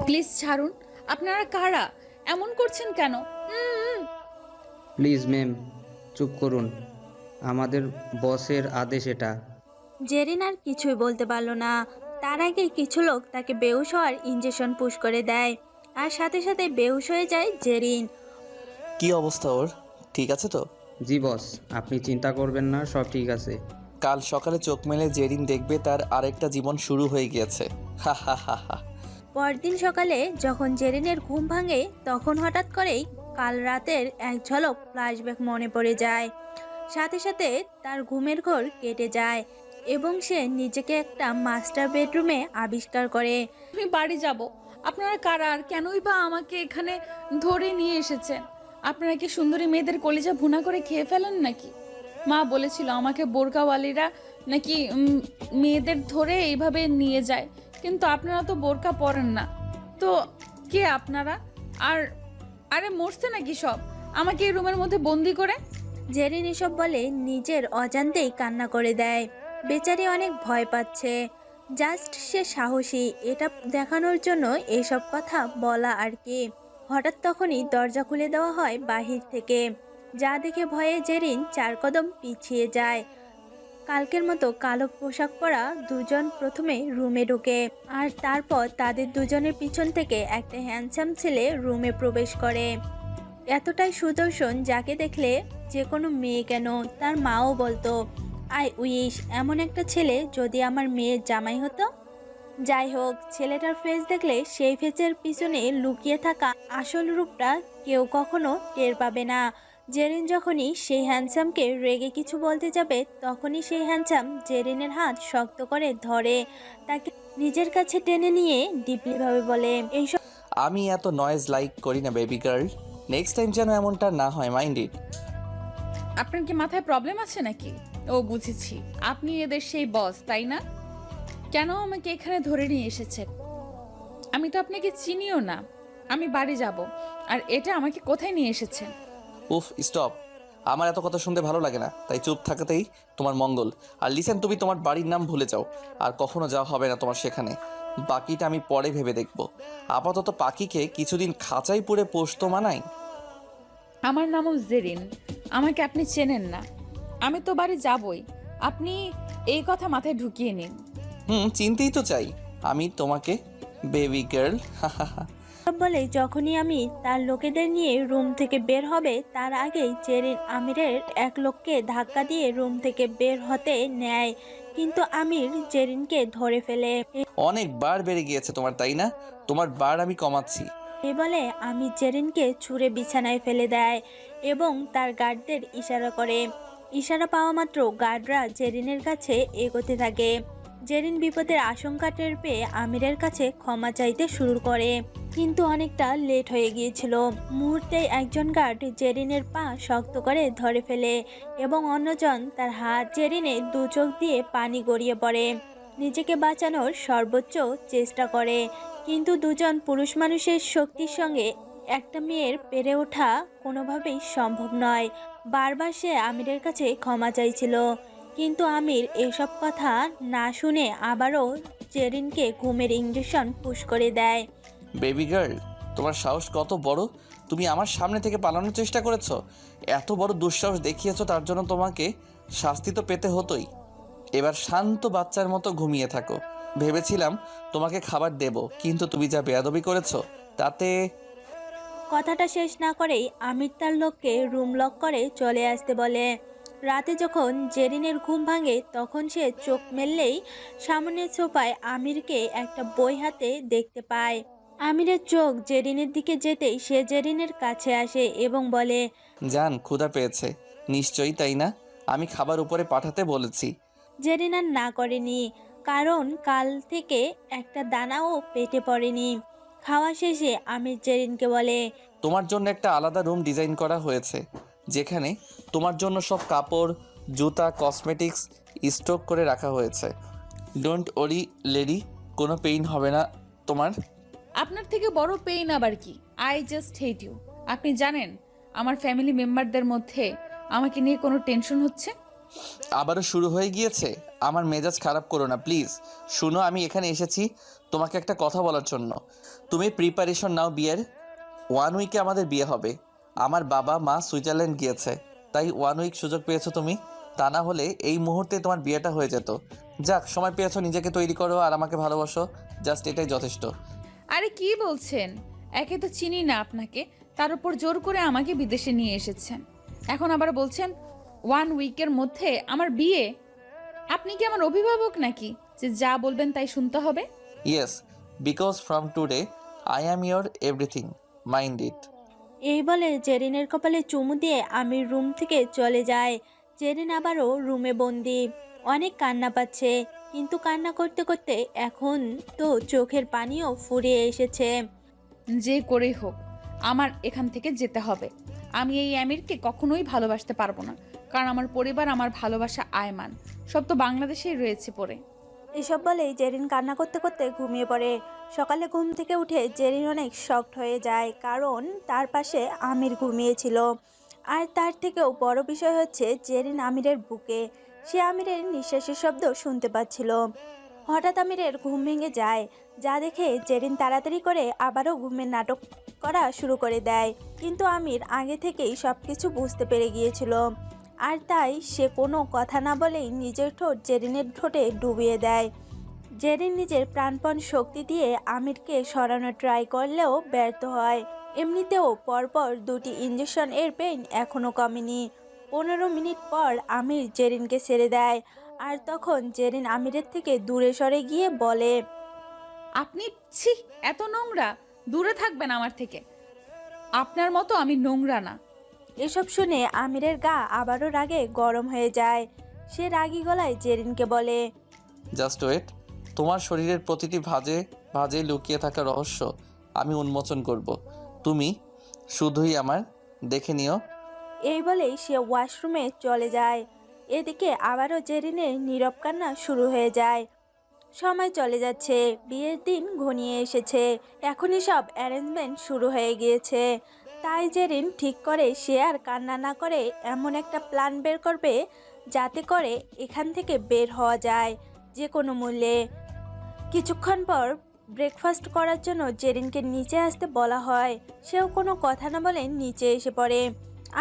Please ছাড়ুন। আপনারা কারা? এমন করছেন কেন? প্লিজ ম্যাম, চুপ করুন। আমাদের বসের আদেশ এটা। জেরিন আর কিছুই বলতে পারল না। তার আগে কিছু লোক তাকে বেহুশ হওয়ার ইঞ্জেকশন পুশ করে দেয়, আর সাথে সাথে বেহুশ হয়ে যায় জেরিন। কি অবস্থা ওর? ঠিক আছে তো? জি বস, আপনি চিন্তা করবেন না, সব ঠিক আছে। কাল সকালে চোখ মেলে জেরিন দেখবে তার আরেকটা জীবন শুরু হয়ে গিয়েছে। হা হা হা হা। পরদিন সকালে যখন জেরিনের ঘুম ভাঙে, তখন হঠাৎ করেই কাল রাতের এক ঝলক ফ্ল্যাশব্যাক মনে পড়ে যায়। সাথে সাথে তার ঘুমের ঘোর কেটে যায় এবং সে নিজেকে একটা মাস্টার বেডরুমে আবিষ্কার করে। আমি বাড়ি যাব। আপনারা কারা আর কেনই বা আমাকে এখানে ধরে নিয়ে এসেছেন? আপনারা কি সুন্দরী মেয়েদের কলিজা ভুনা করে খেয়ে ফেলেন নাকি? মা বলেছিল আমাকে বোরকাওয়ালিরা নাকি মেয়েদের ধরে এইভাবে নিয়ে যায়, কিন্তু আপনারা তো বোরকা পরেন না। তো কে আপনারা? আর আরে মরছে নাকি সব আমাকে এই রুমের মধ্যে বন্দি করে? জেরিন এসব বলে নিজের অজান্তেই কান্না করে দেয়। বেচারি অনেক ভয় পাচ্ছে। জাস্ট সে সাহসী, এটা দেখানোর জন্য এসব কথা বলা আর কি। হঠাৎ তখনই দরজা খুলে দেওয়া হয় বাহির থেকে, যা দেখে ভয়ে জেরিন 4 কদম পিছিয়ে যায়। কালকের মতো কালো পোশাক পরা দুজন প্রথমে রুমে ঢোকে, আর তারপর তাদের দুজনের পিছন থেকে একটা হ্যান্ডসাম ছেলে রুমে প্রবেশ করে। এতটাই সুদর্শন যাকে দেখলে যে কোনো মেয়ে কেন তার মাও বলতো, আই উইশ এমন একটা ছেলে যদি আমার মেয়ের জামাই হতো। যাই হোক, ছেলেটার ফেস দেখলে সেই ফেসের পিছনে লুকিয়ে থাকা আসল রূপটা কেউ কখনো টের পাবে না। জেরিন যখনই সেই হ্যান্ডসামকে রেগে কিছু বলতে যাবে, তখনই সেই হ্যান্ডসাম জেরিনের হাত শক্ত করে ধরে তাকে নিজের কাছে টেনে নিয়ে ডিপলিভাবে বলে, এইসব আমি এত নয়েজ লাইক করি না বেবি গার্ল। নেক্সট টাইম যেন এমনটা না হয়, মাইন্ড ইট। আপনার কি মাথায় প্রবলেম আছে নাকি? ও বুঝেছি, আপনি এদের সেই বস, তাই না? কেন আমাকে এখানে ধরে নিয়ে এসেছেন? আমি তো আপনাকে চিনিও না। আমি বাড়ি যাব। আর এটা আমাকে কোথায় নিয়ে এসেছেন? উফ, স্টপ। আমার এত কথা শুনতে ভালো লাগে না, তাই চুপ থাকাতেই তোমার মঙ্গল। আর লিসেন, তুমি তোমার বাড়ির নাম ভুলে যাও, আর কখনো যাওয়া হবে না তোমার সেখানে। বাকিটা আমি পরে ভেবে দেখব। আপাতত পাখিকে কিছুদিন খাঁচাই পুরে পোষত মানাই। আমার নামও জেরিন। আমাকে আপনি চেনেন না। আমি তো বাড়ি যাবই। আপনি এই কথা মাথায় ঢুকিয়ে নিন। চিনতেই তো চাই আমি তোমাকে, বেবি গার্ল। হা হা হা। বলে যখনই আমি তার লোকেদের নিয়ে রুম থেকে বের হবে, তার আগেই জেরিন আমিরের এক লোককে ধাক্কা দিয়ে রুম থেকে বের হতে নেয়, কিন্তু আমির জেরিনকে ধরে ফেলে। অনেকবার বেড়ে গিয়েছে তোমার, তাই না? তোমার বার আমি কমাচ্ছি। এ বলে আমি জেরিনকে ছুঁড়ে বিছানায় ফেলে দেয় এবং তার গার্ডদের ইশারা করে। ইশারা পাওয়া মাত্র গার্ডরা জেরিনের কাছে এগোতে থাকে। জেরিন বিপদের আশঙ্কা টের পেয়ে আমিরের কাছে ক্ষমা চাইতে শুরু করে, কিন্তু অনেকটা লেট হয়ে গিয়েছিল। মুহূর্তেই একজন গার্ড জেরিনের পা শক্ত করে ধরে ফেলে এবং অন্যজন তার হাত জেরিনে দু চোখ দিয়ে পানি গড়িয়ে পড়ে। নিজেকে বাঁচানোর সর্বোচ্চ চেষ্টা করে, কিন্তু দুজন পুরুষ মানুষের শক্তির সঙ্গে একটা মেয়ের পেরে ওঠা কোনোভাবেই সম্ভব নয়। বারবার সে আমিরের কাছে ক্ষমা চাইছিল, কিন্তু আমির এসব কথা না শুনে আবারও জেরিনকে ঘুমের ইঞ্জেকশন পুশ করে দেয়। বেবি গার্ল, তোমার সাহস কত বড়! তুমি আমার সামনে থেকে পালানোর চেষ্টা করেছো, এত বড় দুঃসাহস দেখিয়েছো, তার জন্য তোমাকে শাস্তি তো পেতে হতোই। এবার শান্ত বাচ্চার মতো ঘুমিয়ে থাকো। ভেবেছিলাম তোমাকে খাবার দেব, কিন্তু তুমি যা বেয়াদবি করেছো তাতে। কথাটা শেষ না করেই আমির তার লোককে রুম লক করে চলে আসতে বলে। রাতে যখন জেরিনের ঘুম ভাঙে, তখন সে চোখ মেললেই সামনের সোফায় আমিরকে একটা বই হাতে দেখতে পায়। আমিরের চোখ জেরিনের দিকে যেতেই সে জেরিনের কাছে আসে এবং বলে, জান, ক্ষুধা পেয়েছে নিশ্চয়ই, তাই না? আমি খাবার উপরে পাঠাতে বলেছি। জেরিন আর না করেনি, কারণ কাল থেকে একটা দানাও পেটে পড়েনি। খাওয়া শেষে আমির জেরিনকে বলে, তোমার জন্য একটা আলাদা রুম ডিজাইন করা হয়েছে, যেখানে তোমার জন্য সব কাপড়, জুতা, কসমেটিক্স স্টক করে রাখা হয়েছে। ডোন্ট ওরি লেডি, কোনো পেইন হবে না তোমার। আপনার থেকে বড় পেইন আবার কি? I just hate you. আপনি জানেন আমার ফ্যামিলি মেম্বারদের মধ্যে আমাকে নিয়ে কোনো টেনশন হচ্ছে? আবারও শুরু হয়ে গিয়েছে। আমার মেজাজ খারাপ করো না প্লিজ। শুনো, আমি এখানে এসেছি তোমাকে একটা কথা বলার জন্য। তুমি প্রিপারেশন নাও বিয়ের। 1 উইকে আমাদের বিয়ে হবে। আমার বাবা মা সুইজারল্যান্ড গিয়েছে, তাই 1 উইক সুযোগ পেয়েছো তুমি। তা না হলে এই মুহূর্তে তোমার বিয়েটা হয়ে যেত। যাক, সময় পেয়েছো, নিজেকে তৈরি করো আর আমাকে ভালোবাসো। জাস্ট এটাই যথেষ্ট। আরে কি বলছেন? একে তো চিনি না আপনাকে, তার উপর জোর করে আমাকে বিদেশে নিয়ে এসেছেন। এখন আবার বলছেন 1 উইকের মধ্যে আমার বিয়ে? আপনি কি আমার অভিভাবক নাকি যে যা বলবেন তাই শুনতে হবে? Yes, because from today I am your everything, mind it. এই বলে জেরিনের কপালে চুমু দিয়ে আমির রুম থেকে চলে যায়। জেরিন আবারও রুমে বন্দি, অনেক কান্না পাচ্ছে, কিন্তু কান্না করতে করতে এখন তো চোখের পানিও ফুরিয়ে এসেছে। যে করেই হোক আমার এখান থেকে যেতে হবে। আমি এই আমিরকে কখনোই ভালোবাসতে পারবো না, কারণ আমার পরিবার, আমার ভালোবাসা, আয়মান সব তো বাংলাদেশেই রয়েছে পড়ে। এসব বলেই জেরিন কান্না করতে করতে ঘুমিয়ে পড়ে। সকালে ঘুম থেকে উঠে জেরিন অনেক শকড হয়ে যায়, কারণ তার পাশে আমির ঘুমিয়েছিল। আর তার থেকেও বড় বিষয় হচ্ছে জেরিন আমিরের বুকে, সে আমিরের নিঃশ্বাসের শব্দ শুনতে পাচ্ছিল। হঠাৎ আমিরের ঘুম ভেঙে যায়, যা দেখে জেরিন তাড়াতাড়ি করে আবারও ঘুমের নাটক করা শুরু করে দেয়। কিন্তু আমির আগে থেকেই সব কিছু বুঝতে পেরে গিয়েছিল, আর তাই সে কোনো কথা না বলেই নিজের ঠোঁট জেরিনের ঠোঁটে ডুবিয়ে দেয়। জেরিন নিজের প্রাণপণ শক্তি দিয়ে আমিরকে সরানোর ট্রাই করলেও ব্যর্থ হয়। এমনিতেও পরপর 2টি ইঞ্জেকশন এর পেইন এখনও কমেনি। 15 মিনিট পর আমির জেরিনকে ছেড়ে দেয়, আর তখন জেরিন আমিরের থেকে দূরে সরে গিয়ে বলে, আপনি ছি, এত নোংরা, দূরে থাকবেন আমার থেকে। আপনার মতো আমি নোংরা না। এসব শুনে আমিরের গা আবারও রাগে গরম হয়ে যায়। সে রাগী গলায় জেরিনকে বলে, জাস্ট ওয়েট, তোমার শরীরের প্রতিটি ভাঁজে ভাঁজে লুকিয়ে থাকা রহস্য আমি উন্মোচন করব। তুমি শুধুই আমার দেখে নিও। এই বলেই সে ওয়াশরুমে চলে যায়। এদিকে আবারও জেরিনের নীরব কান্না শুরু হয়ে যায়। সময় চলে যাচ্ছে, বিয়ের দিন ঘনিয়ে এসেছে, এখনই সব অ্যারেঞ্জমেন্ট শুরু হয়ে গিয়েছে। তাই জেরিন ঠিক করে সে আর কান্না না করে এমন একটা প্ল্যান বের করবে যাতে করে এখান থেকে বের হওয়া যায় যে কোনো মূল্যে। কিছুক্ষণ পর ব্রেকফাস্ট করার জন্য জেরিনকে নিচে আসতে বলা হয়। সেও কোনো কথা না বলে নিচে এসে পড়ে।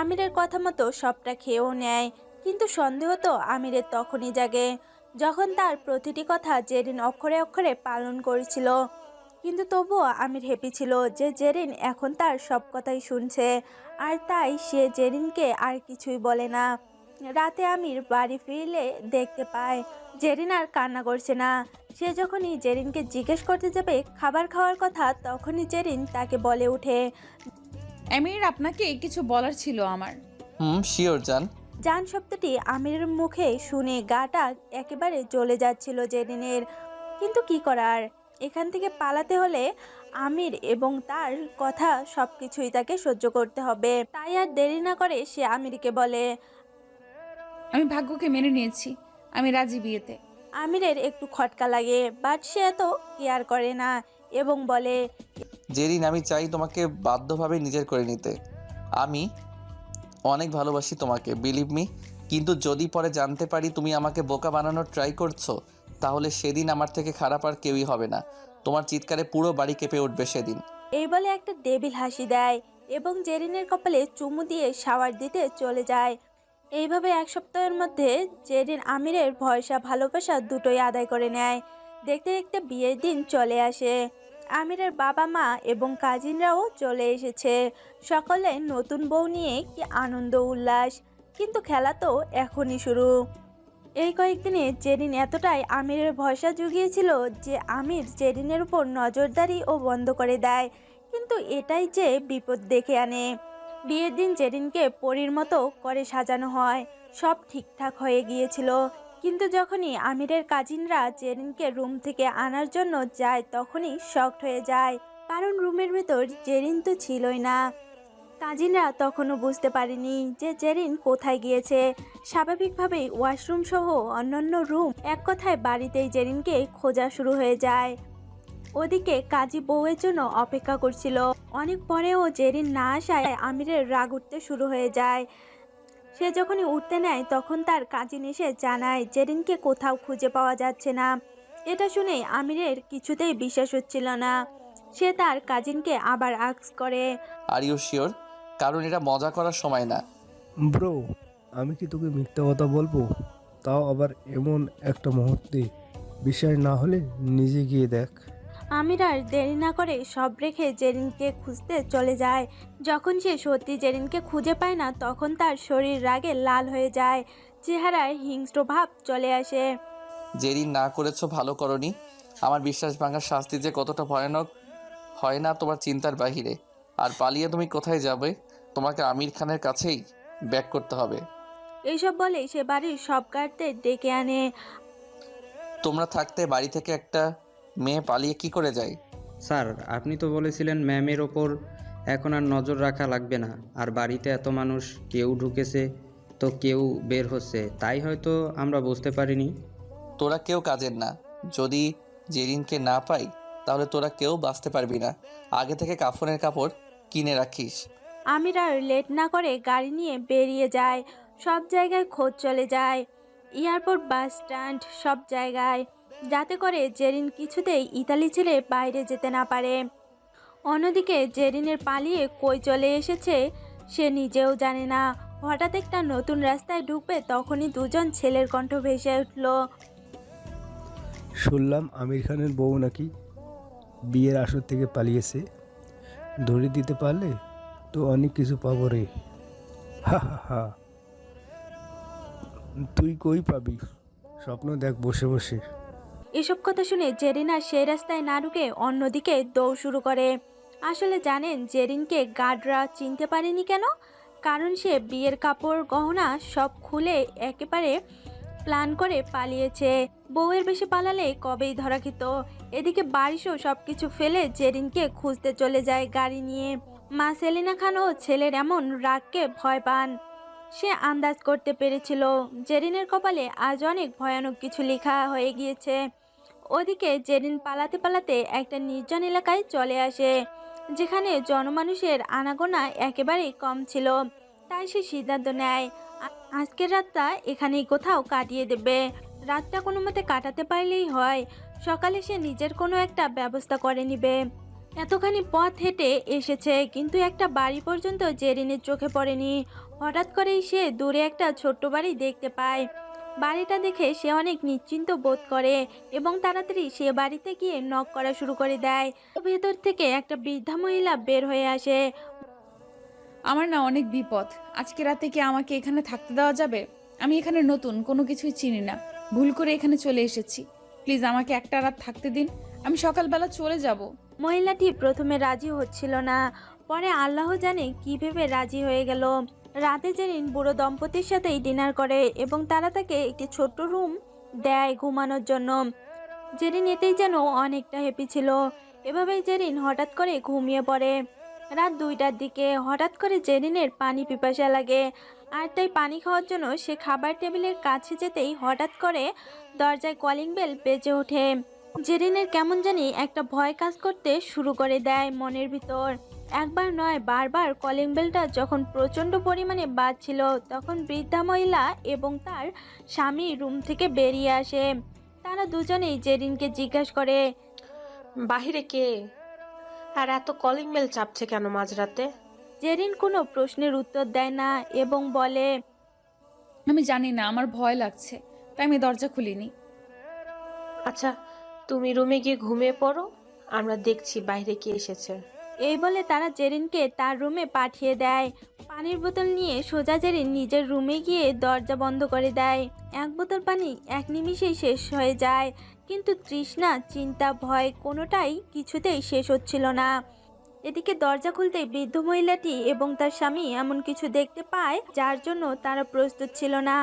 আমিরের কথা মতো সবটা খেয়েও নেয়, কিন্তু সন্দেহ তো আমিরের তখনই জাগে যখন তার প্রতিটি কথা জেরিন অক্ষরে অক্ষরে পালন করেছিল। কিন্তু তবুও আমির হ্যাপি ছিল যে জেরিন এখন তার সব কথাই শুনছে, আর তাই সে জেরিনকে আর কিছুই বলে না। রাতে আমির বাড়ি ফিরলে দেখতে পায় জেরিন আর কান্না করছে না। সে যখনই জেরিনকে জিজ্ঞেস করতে যাবে খাবার খাওয়ার কথা, তখনই জেরিন তাকে বলে ওঠে, আমির, আপনাকে কিছু বলার ছিল আমার। শিওর জান। জান শব্দটি আমিরের মুখে শুনে গাটা একেবারে জ্বলে যাচ্ছিল জেরিনের। কিন্তু কি করার, এখান থেকে পালাতে হলে আমির এবং তার কথা সব কিছুই তাকে সহ্য করতে হবে। তাই আর দেরি না করে সে আমিরকে বলে, আমি ভাগ্যকে মেনে নিয়েছি, আমি রাজি বিয়েতে। আমিরের একটু খটকা লাগে, বাট সে এত কেয়ার করে না এবং বলে, জেরিন, আমি চাই তোমাকে বাধ্যভাবে নিজের করে নিতে। আমি অনেক ভালোবাসি তোমাকে, বিলিভ মি। কিন্তু যদি পরে জানতে পারি তুমি আমাকে বোকা বানানোর ট্রাই করছো, তাহলে সেদিন আমার থেকে খারাপ আর কেউই হবে না। তোমার চিৎকারে পুরো বাড়ি কেঁপে উঠবে সেদিন। এই বলে একটা ডেভিল হাসি দেয় এবং জেরিনের কপালে চুমু দিয়ে শাওয়ার দিতে চলে যায়। এইভাবে 1 সপ্তাহের মধ্যে জেরিন আমিরের ভরসা ভালোবাসা দুটোই আদায় করে নেয়। দেখতে দেখতে বিয়ের দিন চলে আসে। আমিরের বাবা মা এবং কাজিনরাও চলে এসেছে। সকলে নতুন বউ নিয়ে কি আনন্দ উল্লাস, কিন্তু খেলা তো এখনই শুরু। এই কয়েকদিনে জেরিন এতটাই আমিরের ভরসা জুগিয়েছিল যে আমির জেরিনের উপর নজরদারি ও বন্ধ করে দেয়, কিন্তু এটাই যে বিপদ ডেকে আনে। বিয়ের দিন জেরিনকে পরীর মতো করে সাজানো হয়, সব ঠিকঠাক হয়ে গিয়েছিল। কিন্তু যখনই আমিরের কাজিনরা জেরিনকে রুম থেকে আনার জন্য যায়, তখনই শকড হয়ে যায়, কারণ রুমের ভেতর জেরিন তো ছিলই না। কাজিনরা তখনও বুঝতে পারেনি যে জেরিন কোথায় গিয়েছে। স্বাভাবিকভাবেই ওয়াশরুম সহ অন্যান্য রুম, এক কথায় বাড়িতেই জেরিনকে খোঁজা শুরু হয়ে যায়। ওদিকে কাজী বউয়ের জন্য অপেক্ষা করছিল। অনেক পরেও জেরিন না আসায় আমিরের রাগ উঠতে শুরু হয়ে যায়। সে যখনই উঠতে নেয় তখন তার কাজিন এসে জানায় জেরিনকে কোথাও খুঁজে পাওয়া যাচ্ছে না। এটা শুনে আমিরের কিছুতেই বিশ্বাস হচ্ছিল না। সে তার কাজিনকে আবার আস্ক করে। Are you sure? কারণ এটা মজা করার সময় না। ব্রো, আমি কি তোকে মিথ্যা কথা বলবো? তাও আবার এমন একটা মুহূর্তে? বিশ্বাস না হলে নিজে গিয়ে দেখ। আমির আর দেরি না করে সব রেখে জেরিনকে খুঁজতে চলে যায়। যখন সে সত্যি জেরিনকে খুঁজে পায় না, তখন তার শরীর রাগে লাল হয়ে যায়, চেহারায় হিংস্র ভাব চলে আসে। জেরি না করেছো, ভালো করনি। আমার বিশ্বাস ভাঙার শাস্তি যে কতটা ভয়ানক হয় না তোমার চিন্তার বাহিরে। আর পালিয়ে তুমি কোথায় যাবে? তোমাকে আমির খানের কাছেই ব্যাক করতে হবে। এইসব বলে সে বাড়ির সব গার্ডদের ডেকে আনে। তোমরা থাকতে বাড়ি থেকে একটা মেয়ে পালিয়ে কি করে যায়? স্যার, আপনি তো বলেছিলেন ম্যামের ওপর এখন আর নজর রাখা লাগবে না। আর বাড়িতে এত মানুষ, কেউ ঢুকেছে তো কেউ বের হচ্ছে, তাই হয়তো আমরা বুঝতে পারিনি। তোরা কেউ কাজের না। যদি জেরিনকে না পাই তাহলে তোরা কেউ বাঁচতে পারবি না। আগে থেকে কাফনের কাপড় কিনে রাখিস। আমির আর লেট না করে গাড়ি নিয়ে বেরিয়ে যায়। সব জায়গায় খোঁজ চলে যায়, এয়ারপোর্ট, বাস স্ট্যান্ড, সব জায়গায়, যাতে করে জেরিন কিছুতেই ইতালি ছেড়ে বাইরে যেতে না পারে। অন্যদিকে জেরিনের পালিয়ে কই চলে এসেছে সে নিজেও জানে না। হঠাৎ একটা নতুন রাস্তায় ঢুকবে, তখনই দুজন ছেলের কণ্ঠ ভেসে উঠল। শুনলাম আমির খানের বউ নাকি বিয়ের আসর থেকে পালিয়েছে। ধরে দিতে পারলে তো অনেক কিছু পাবো রে। হা হা হা। তুই কই পাবি? স্বপ্ন দেখ বসে বসে। এসব কথা শুনে জেরিন আর সেই রাস্তায় না ঢুকে অন্যদিকে দৌড় শুরু করে। আসলে জানেন জেরিনকে গার্ডরা চিনতে পারেনি কেন? কারণ সে বিয়ের কাপড় গহনা সব খুলে একেবারে প্ল্যান করে পালিয়েছে। বউয়ের বেশি পালালে কবেই ধরা খেত। এদিকে বারিশও সব কিছু ফেলে জেরিনকে খুঁজতে চলে যায় গাড়ি নিয়ে। মা সেলিনা খানও ছেলের এমন রাগকে ভয় পান। সে আন্দাজ করতে পেরেছিল জেরিনের কপালে আজ অনেক ভয়ানক কিছু লেখা হয়ে গিয়েছে। ওদিকে জেরিন পালাতে পালাতে একটা নির্জন এলাকায় চলে আসে, যেখানে জনমানুষের আনাগোনা একেবারেই কম ছিল। তাই সে সিদ্ধান্ত নেয় আজকের রাতটা এখানেই কোথাও কাটিয়ে দেবে। রাতটা কোনো মতে কাটাতে পারলেই হয়, সকালে সে নিজের কোনো একটা ব্যবস্থা করে নিবে। এতখানি পথ হেঁটে এসেছে, কিন্তু একটা বাড়ি পর্যন্ত জেরিনের চোখে পড়েনি। হঠাৎ করেই সে দূরে একটা ছোট্ট বাড়ি দেখতে পায়। বাড়িটা দেখে সে অনেক নিশ্চিন্ত বোধ করে এবং তাড়াতাড়ি সে বাড়িতে গিয়ে নক করা শুরু করে দেয়। ভেতর থেকে একটা বৃদ্ধা মহিলা বের হয়ে আসে। আমার না অনেক বিপদ। আজকে রাতে কি আমাকে এখানে থাকতে দেওয়া যাবে? আমি এখানে নতুন, কোনো কিছুই চিনি না, ভুল করে এখানে চলে এসেছি। প্লিজ আমাকে একটা রাত থাকতে দিন, আমি সকালবেলা চলে যাব। মহিলাটি প্রথমে রাজি হচ্ছিল না, পরে আল্লাহ জানে কি ভেবে রাজি হয়ে গেল। রাতে জেরিন বুড়ো দম্পতির সাথেই ডিনার করে এবং তারা তাকে একটি ছোট্ট রুম দেয় ঘুমানোর জন্য। জেরিন এতেই যেন অনেকটা হ্যাপি ছিল। এভাবেই জেরিন হঠাৎ করে ঘুমিয়ে পড়ে। রাত 2টার দিকে হঠাৎ করে জেরিনের পানি পিপাসা লাগে, আর তাই পানি খাওয়ার জন্য সে খাবার টেবিলের কাছে যেতেই হঠাৎ করে দরজায় কলিং বেল বেজে ওঠে। জেরিনের কেমন জানি একটা ভয় কাজ করতে শুরু করে দেয় মনের ভিতর। একবার নয়, বারবার কলিং বেলটা যখন প্রচণ্ড পরিমাণে বাজছিল, তখন বৃদ্ধা মহিলা এবং তার স্বামী রুম থেকে বেরিয়ে আসে। তারা দুজনেই জেরিনকে জিজ্ঞাসা করে, বাহিরে কে? আর এত কলিং বেল চাপছে কেন মাঝরাতে? জেরিন কোনো প্রশ্নের উত্তর দেয় না এবং বলে, আমি জানি না, আমার ভয় লাগছে, তাই আমি দরজা খুলিনি। আচ্ছা, তুমি রুমে গিয়ে ঘুমিয়ে পড়ো, আমরা দেখছি বাইরে কে এসেছে। এই বলে তারা জেরিনকে তার রুমে পাঠিয়ে দেয়। পানির বোতল নিয়ে সোজা জেরিন নিজের রুমে গিয়ে দরজা বন্ধ করে দেয়। এক বোতল পানি এক নিমিষেই শেষ হয়ে যায়, কিন্তু তৃষ্ণা, চিন্তা, ভয় কোনোটাই কিছুতেই শেষ হচ্ছিল না। এদিকে দরজা খুলতেই বৃদ্ধ মহিলাটি এবং তার স্বামী এমন কিছু দেখতে পায় যার জন্য তারা প্রস্তুত ছিল না।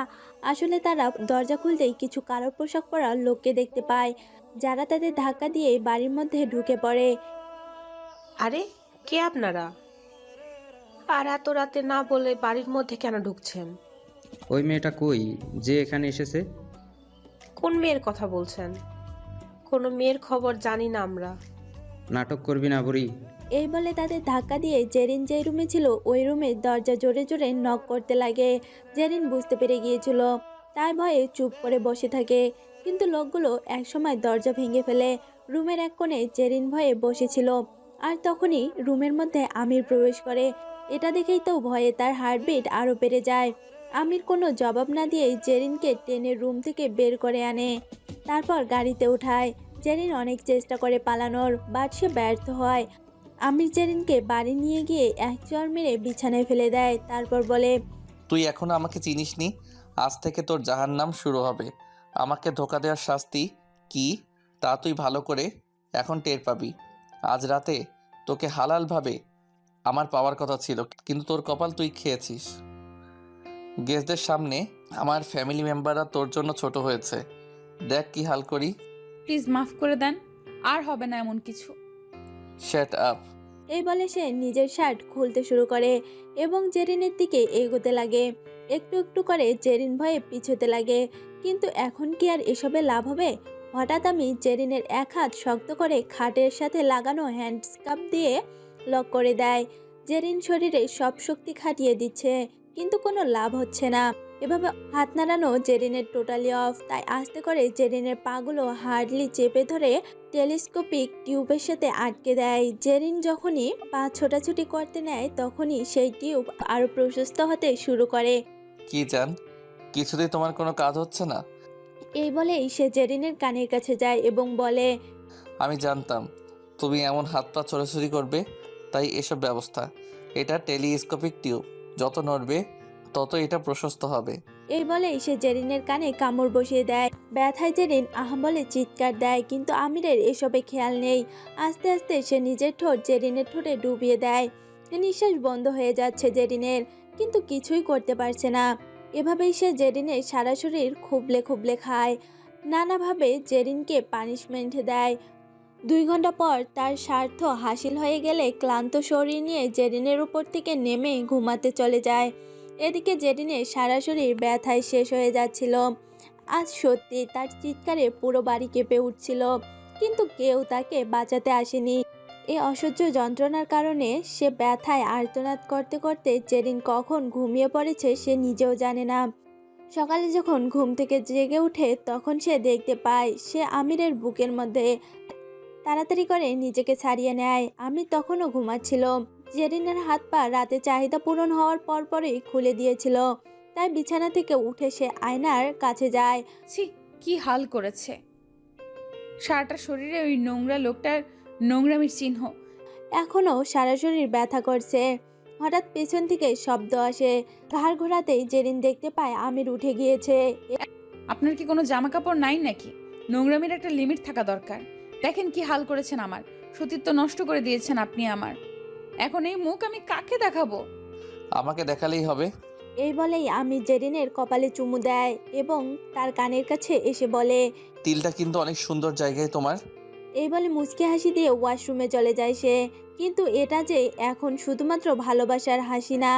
আসলে তারা দরজা খুলতেই কিছু কালো পোশাক পরা লোককে দেখতে পায়, যারা তাদের ধাক্কা দিয়ে বাড়ির মধ্যে ঢুকে পড়ে। আরে, কে আপনারা? আর এত রাতে না বলে বাড়ির মধ্যে কেন ঢুকছেন? ওই মেয়েটা কই যে এখানে এসেছে? কোন মেয়ের কথা বলছেন? কোনো মেয়ের খবর জানি না আমরা। নাটক করবি না বুড়ি। এই বলে তাদের ধাক্কা দিয়ে জেরিন যেই রুমে ছিল ওই রুমের দরজা জোরে জোরে নক করতে লাগে। জেরিন বুঝতে পেরে গিয়েছিল, তাই ভয়ে চুপ করে বসে থাকে। কিন্তু লোকগুলো একসময় দরজা ভেঙে ফেলে। রুমের এক কোণে জেরিন ভয়ে বসেছিল, আর তখনই রুমের মধ্যে আমির প্রবেশ করে। এটা দেখেই তো ভয়ে তার হার্টবিট আরও বেড়ে যায়। আমির কোনো জবাব না দিয়েই জেরিনকে টেনে রুম থেকে বের করে আনে, তারপর গাড়িতে উঠায়। জেরিন অনেক চেষ্টা করে পালানোর, বাট সে ব্যর্থ হয়। আমির জেরিনকে বাড়ি নিয়ে গিয়ে এক চড় মেরে বিছানায় ফেলে দেয়, তারপর বলে, তুই এখনো আমাকে চিনিসনি। আজ থেকে তোর জাহান্নাম শুরু হবে। আমাকে ধোকা দেওয়ার শাস্তি কি তা তুই ভালো করে এখন টের পাবি। আজ রাতে তোকে হালালভাবে আমার পাওয়ার কথা ছিল, কিন্তু তোর কপাল তুই খেয়েছিস। গেস্টদের সামনে আমার ফ্যামিলি মেম্বাররা তোর জন্য ছোট হয়েছে। দেখ কি হাল করি। প্লিজ মাফ করে দেন, আর হবে না এমন কিছু। Shut up. এই বলে সে নিজের শার্ট খুলতে শুরু করে এবং জেরিনের দিকে এগোতে লাগে। একটু একটু করে জেরিন ভয়ে পিছোতে লাগে, কিন্তু এখন কি আর এসবে লাভ হবে? হঠাৎ আমি জেরিনের এক হাত শক্ত করে খাটের সাথে লাগানো হ্যান্ডস্কাপ দিয়ে লক করে দেয়। জেরিন শরীরে সব শক্তি খাটিয়ে দিচ্ছে, কিন্তু কোনো লাভ হচ্ছে না। এভাবে হাত নাড়ানো জেরিনের টোটালি অফ, তাই আস্তে করে জেরিনের পাগুলো হার্ডলি চেপে ধরে টেলিস্কোপিক টিউবের সাথে আটকে দেয়। জেরিন যখনই পা ছোটাছুটি করতে নেয়, তখনই সেই টিউব আরও প্রশস্ত হতে শুরু করে। কি জান, কিছুতেই তোমার কোনো কাজ হচ্ছে না? এই বলেই সে জেরিনের কানের কাছে যায় এবং বলে, আমি জানতাম তুমি এমন হাত পা ছোড়াছুড়ি করবে, তাই এসব ব্যবস্থা। এটা টেলিস্কোপিক টিউব, যত নড়বে তত এটা প্রশস্ত হবে। এই বলেই সে জেরিনের কানে কামড় বসিয়ে দেয়। ব্যথায় জেরিন আহাম বলে চিৎকার দেয়, কিন্তু আমিরের এসবে খেয়াল নেই। আস্তে আস্তে সে নিজের ঠোঁট জেরিনের ঠোঁটে ডুবিয়ে দেয়। নিঃশ্বাস বন্ধ হয়ে যাচ্ছে জেরিনের, কিন্তু কিছুই করতে পারছে না। এভাবেই সে জেরিনের সারা শরীর খুবলে খুবলে খায়, নানাভাবে জেরিনকে পানিশমেন্ট দেয়। 2 ঘন্টা পর তার স্বার্থ হাসিল হয়ে গেলে ক্লান্ত শরীর নিয়ে জেরিনের উপর থেকে নেমে ঘুমাতে চলে যায়। এদিকে জেরিনের সারা শরীর ব্যথায় শেষ হয়ে যাচ্ছিল। আজ সত্যি তার চিৎকারে পুরো বাড়ি কেঁপে উঠছিল, কিন্তু কেউ তাকে বাঁচাতে আসেনি। এই অসহ্য যন্ত্রণার কারণে সে ব্যথায় আর্তনাদ করতে করতে জেরিন কখন ঘুমিয়ে পড়েছে সে নিজেও জানে না। সকালে যখন ঘুম থেকে জেগে ওঠে, তখন সে দেখতে পায় সে আমিরের বুকের মধ্যে। তাড়াতাড়ি করে নিজেকে ছাড়িয়ে নেয়। আমির তখনও ঘুমাচ্ছিল। জেরিনের হাত পা রাতে চাহিদা পূরণ হওয়ার পরপরই খুলে দিয়েছিল, তাই বিছানা থেকে উঠে সে আয়নার কাছে যায়। ছি, কি হাল করেছে! সারাটা শরীরে ওই নোংরা লোকটার নোংরামির চিহ্ন। এখনও সারা শরীর ব্যথা করছে। হঠাৎ পেছন থেকে শব্দ আসে। ঘাড় ঘোরাতেই জেরিন দেখতে পায় আমির উঠে গিয়েছে। আপনার কি কোনো জামা কাপড় নাই নাকি? নোংরামির একটা লিমিট থাকা দরকার। দেখেন কি হাল করেছেন, আমার সতীত্ব নষ্ট করে দিয়েছেন আপনি আমার। এখন এই মুখ আমি কাকে দেখাবো? আমাকে দেখালেই হবে। এই বলেই আমির জেরিনের কপালে চুমু দেয় এবং তার কানের কাছে এসে বলে, তিলটা কিন্তু অনেক সুন্দর জায়গায় তোমার। এই বলে মুচকি হাসি দিয়ে ওয়াশরুমে চলে যায় সে। কিন্তু এটা যে এখন শুধুমাত্র ভালোবাসার হাসি না,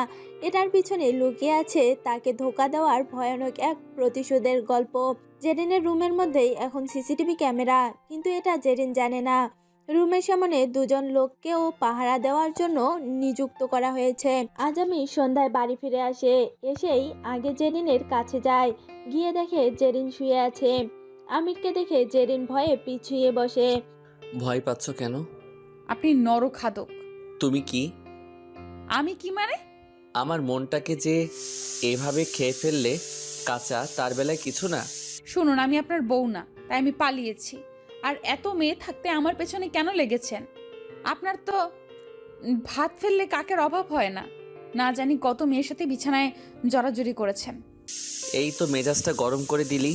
এটার পিছনে লুকিয়ে আছে তাকে ধোঁকা দেওয়ার ভয়ানক এক প্রতিশোধের গল্প। জেরিনের রুমের মধ্যেই এখন সিসিটিভি ক্যামেরা, কিন্তু এটা জেরিন জানে না। রুমের সামনে 2 জন লোককেও পাহারা দেওয়ার জন্য নিযুক্ত করা হয়েছে। আজ আমি সন্ধ্যায় বাড়ি ফিরে আসে, এসেই আগে জেরিনের কাছে যায়। গিয়ে দেখে জেরিন শুয়ে আছে। আমিরকে দেখে জেরিন ভয়ে পিছিয়ে বসে। ভয় পাচ্ছ কেন? আপনি নরখাদক। তুমি কি? আমি কি মানে? আমার মনটাকে যে এভাবে খেয়ে ফেললে কাঁচা, তার বেলায় কিছু না। শুনুন, আমি আপনার বউ না, তাই আমি পালিয়েছি। আর এত মেয়ে থাকতে আমার পেছনে কেন লেগেছেন? আপনার তো ভাত ফেললে কাকের অভাব হয় না। না জানি কত মেয়ের সাথে বিছানায় জড়াজড়ি করেছেন। এই তো মেজাজটা গরম করে দিলি।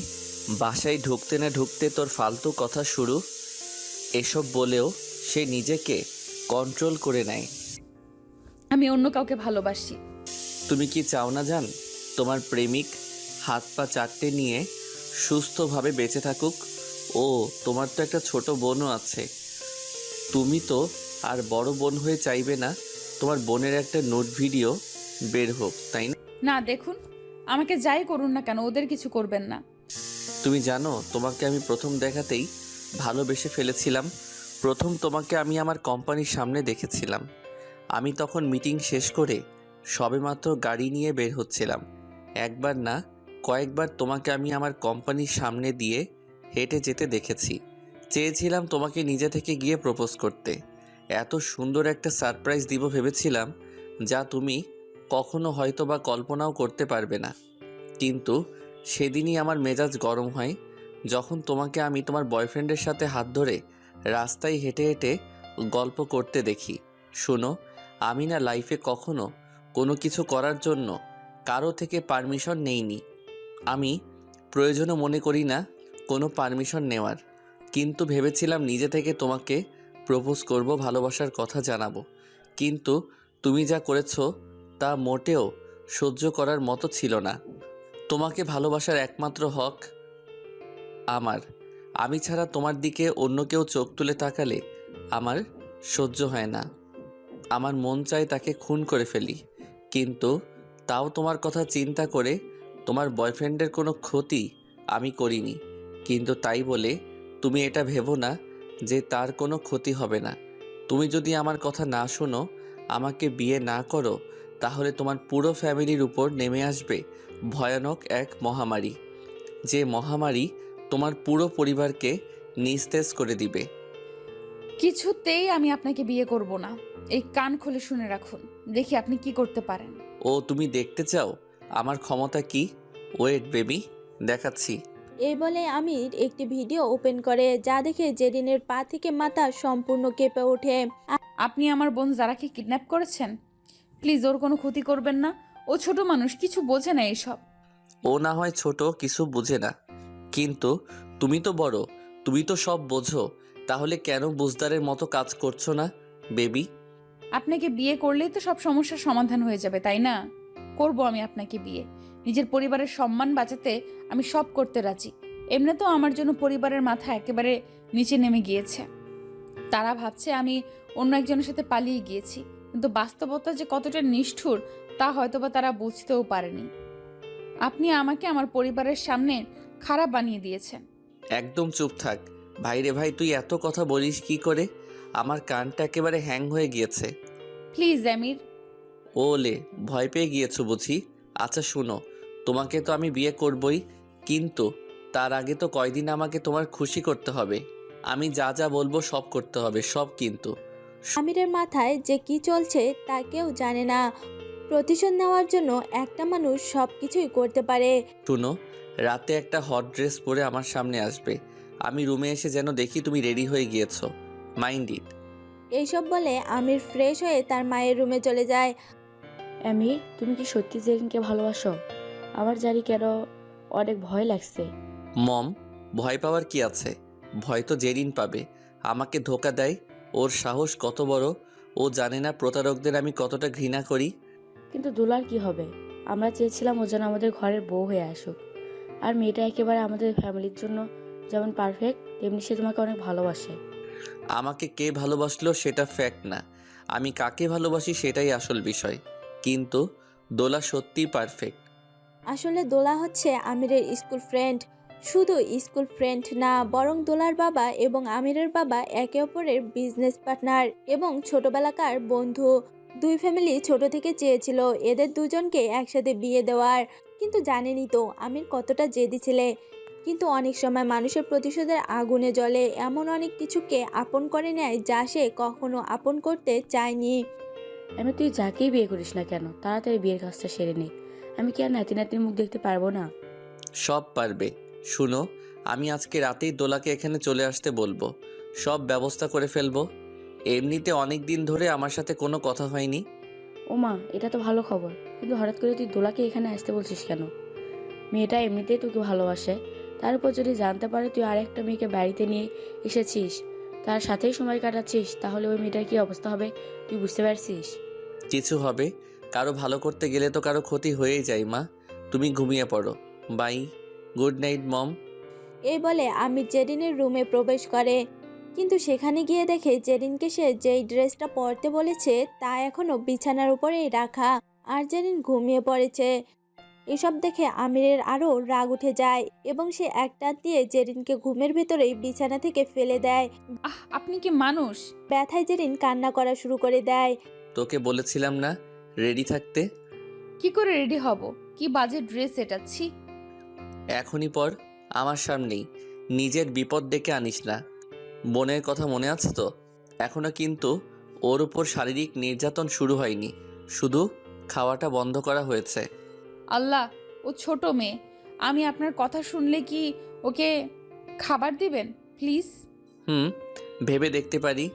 বাসায় ঢুকতে না ঢুকতে তোর ফালতু কথা শুরু। এসব বলেও সে নিজেকে কন্ট্রোল করে নেয়। আমি অন্য কাউকে ভালোবাসি। তুমি কি চাও না জান তোমার প্রেমিক হাত পা চারটে নিয়ে সুস্থভাবে বেঁচে থাকুক? ও তোমার তো একটা ছোট বোনও আছে। তুমি তো আর বড় বোন হয়ে চাইবে না তোমার বোনের একটা নোট ভিডিও বের হোক, তাই না? না, দেখুন, আমাকে যাই করুন না কেন, ওদের কিছু করবেন না। তুমি জানো তোমাকে আমি প্রথম দেখাতেই ভালোবেসে ফেলেছিলাম। প্রথম তোমাকে আমি আমার কোম্পানির সামনে দেখেছিলাম। আমি তখন মিটিং শেষ করে সবেমাত্র গাড়ি নিয়ে বের হচ্ছিলাম। একবার না কয়েকবার তোমাকে আমি আমার কোম্পানির সামনে দিয়ে হেঁটে যেতে দেখেছি। চেয়েছিলাম তোমাকে নিজে থেকে গিয়ে প্রপোজ করতে। এত সুন্দর একটা সারপ্রাইজ দিব ভেবেছিলাম, যা তুমি কখনো হয়তো বা কল্পনাও করতে পারবে না। কিন্তু সেদিনই আমার মেজাজ গরম হয়, যখন তোমাকে আমি তোমার বয়ফ্রেন্ডের সাথে হাত ধরে রাস্তায় হেঁটে হেঁটে গল্প করতে দেখি। শোনো, আমি না লাইফে কখনো কোনো কিছু করার জন্য কারো থেকে পারমিশন নেইনি। আমি প্রয়োজনও মনে করি না কোনো পারমিশন নেওয়ার। কিন্তু ভেবেছিলাম নিজে থেকে তোমাকে প্রপোজ করব, ভালোবাসার কথা জানাবো। কিন্তু তুমি যা করেছো তা মোটেও সহ্য করার মতো ছিল না। তোমাকে ভালোবাসার একমাত্র হক আমার। আমি ছাড়া তোমার দিকে অন্য কেউ চোখ তুলে তাকালে আমার সহ্য হয় না। আমার মন চায় তাকে খুন করে ফেলি। কিন্তু তাও তোমার কথা চিন্তা করে তোমার বয়ফ্রেন্ডের কোনো ক্ষতি আমি করিনি। কিন্তু তাই বলে তুমি এটা ভেবো না যে তার কোনো ক্ষতি হবে না। তুমি যদি আমার কথা না শোনো, আমাকে বিয়ে না করো, তাহলে তোমার পুরো ফ্যামিলির উপর নেমে আসবে ভয়ানক এক মহামারী, যে মহামারী তোমার পুরো পরিবারকে নিস্তেজ করে দিবে। কিছুতেই আমি আপনাকে বিয়ে করব না। এই কান খুলে শুনে রাখুন, দেখি আপনি কি করতে পারেন। ও তুমি দেখতে চাও আমার ক্ষমতা কি? ওয়েট বেবি, দেখাচ্ছি। এই বলে আমির একটি ভিডিও ওপেন করে, যা দেখে জেরিনের পা থেকে মাথা সম্পূর্ণ কেঁপে ওঠে। আপনি আমার বোন যারাকে কিডন্যাপ করেছেন, প্লিজ ওর কোনো ক্ষতি করবেন না। ও ছোট মানুষ, কিছু বোঝে না এসব। ও না হয় ছোট, কিছু বুঝে না, কিন্তু তুমি তো বড়, তুমি তো সব বোঝো। তাহলে কেন বুঝদারের মতো কাজ করছো না বেবি? আপনাকে বিয়ে করলেই তো সব সমস্যার সমাধান হয়ে যাবে, তাই না? করব আমি আপনাকে বিয়ে। নিজের পরিবারের সম্মান বাঁচাতে আমি সব করতে রাজি। এমনিতেও আমার জন্য পরিবারের মাথা একেবারে নিচে নেমে গিয়েছে। তারা ভাবছে আমি অন্য একজনের সাথে পালিয়ে গিয়েছি, কিন্তু বাস্তবতা যে কতটা নিষ্ঠুর তা হয়তোবা তারা বুঝতেও পারেনি। আপনি আমাকে আমার পরিবারের সামনে খারাপ বানিয়ে দিয়েছেন। একদম চুপ থাক। ভাইরে ভাই, তুই এত কথা বলিস কি করে? আমার কানটা একেবারে হ্যাং হয়ে গিয়েছে। প্লিজ আমির। ওলে, ভয় পেয়ে গিয়েছো বুঝি? আচ্ছা শুনো, তোমাকে তো আমি বিয়ে করবই, কিন্তু তার আগে তো কয়দিন আমাকে তোমার খুশি করতে হবে। আমি যা যা বলবো সব করতে হবে, সব। কিন্তু আমিরের মাথায় যে কি চলছে তা কেউ জানে না। প্রতিশোধ নেওয়ার জন্য একটা মানুষ সব কিছুই করতে পারে। শুনো, রাতে একটা হট ড্রেস পরে আমার সামনে আসবে। আমি রুমে এসে যেন দেখি তুমি রেডি হয়ে গিয়েছো। Mind it. এইসব বলে আমির ফ্রেশ হয়ে তার মায়ের রুমে চলে যায়। অ্যামি, তুমি কি সত্যি জেরিনকে ভালোবাসো? আমার জানি কেন অনেক ভয় লাগছে। মম, ভয় পাওয়ার কি আছে? ভয় তো জেরিন পাবে। আমাকে ধোকা দেয়। ওর সাহস কত বড়! ও জানে না প্রতারকদের আমি কতটা ঘৃণা করি। কিন্তু দুলার কি হবে? আমরা চেয়েছিলাম ও যেন আমাদের ঘরের বউ হয়ে আসুক। আর মেয়েটা একেবারে আমাদের ফ্যামিলির জন্য যেমন পারফেক্ট, তেমনি সে তোমাকে অনেক ভালোবাসে। আমাকে কে ভালোবাসলো সেটা ফ্যাক্ট না, আমি কাকে ভালোবাসি সেটাই আসল বিষয়। কিন্তু দোলা সত্যিই পারফেক্ট। আসলে দোলা হচ্ছে আমিরের স্কুল ফ্রেন্ড। শুধু স্কুল ফ্রেন্ড না, বরং দোলার বাবা এবং আমিরের বাবা একে অপরের বিজনেস পার্টনার এবং ছোটবেলাকার বন্ধু। দুই ফ্যামিলি ছোট থেকে চেয়েছিল এদের দুজনকে একসাথে বিয়ে দেওয়ার। কিন্তু জানেনই তো আমির কতটা জেদি ছেলে। কিন্তু অনেক সময় মানুষের প্রতিশোধের আগুনে জ্বলে এমন অনেক কিছুকে আপন করে নেয় যা সে কখনো আপন করতে চায়নি। আমি তুই যাকেই বিয়ে করিস না কেন, তাড়াতাড়ি বিয়ের কাজটা সেরে নে। আমি কি আর নাতি নাতির মুখ দেখতে পারবো না? সব পারবে। শুনো, আমি আজকে রাতেই দোলাকে এখানে চলে আসতে বলবো। সব ব্যবস্থা করে ফেলবো। এমনিতে অনেক দিন ধরে আমার সাথে কোনো কথা হয়নি। ওমা, এটা তো ভালো খবর, কিন্তু হঠাৎ করে তুই দোলাকে এখানে আসতে বলছিস কেন? মেয়েটা এমনিতেই তোকে ভালোবাসে, তার উপর যদি জানতে পারে তুই আরেকটা মেয়েকে বাড়িতে নিয়ে এসেছিস, তার সাথেই সময় কাটাচ্ছিস, তাহলে ওই মেয়েটার কি অবস্থা হবে তুই বুঝতে পারছিস? কিছু হবে, কারো ভালো করতে গেলে তো কারো ক্ষতি হয়েই যায়। মা, তুমি ঘুমিয়ে পড়ো। বাই, গুড নাইট মম। এই বলে আমির জেরিনের রুমে প্রবেশ করে, কিন্তু সেখানে গিয়ে দেখে জেরিনকে সে যেই ড্রেসটা পরতে বলেছে তা এখনো বিছানার উপরেই রাখা, আর জেরিন ঘুমিয়ে পড়েছে। এসব দেখে আমিরের আরও রাগ উঠে যায় এবং সে একটা দিয়ে জেরিনকে ঘুমের ভেতরেই বিছানা থেকে ফেলে দেয়। আপনি কি মানুষ? ব্যথায় জেরিন কান্না করা শুরু করে দেয়। তোকে বলেছিলাম না রেডি থাকতে? কি করে রেডি হব? কি বাজে ড্রেস এটা, ছি। এখনই পর, আমার সামনেই। নিজের বিপদ ডেকে আনিস না। বোনের কথা মনে আছে তো? এখনও কিন্তু ওর উপর শারীরিক নির্যাতন শুরু হয়নি, শুধু খাওয়াটা বন্ধ করা হয়েছে। আল্লাহ, ও ছোট মেয়ে, আমি আপনার কথা শুনলে কি ওকে খাবার দিবেন প্লিজ? ভেবে দেখতে পারি।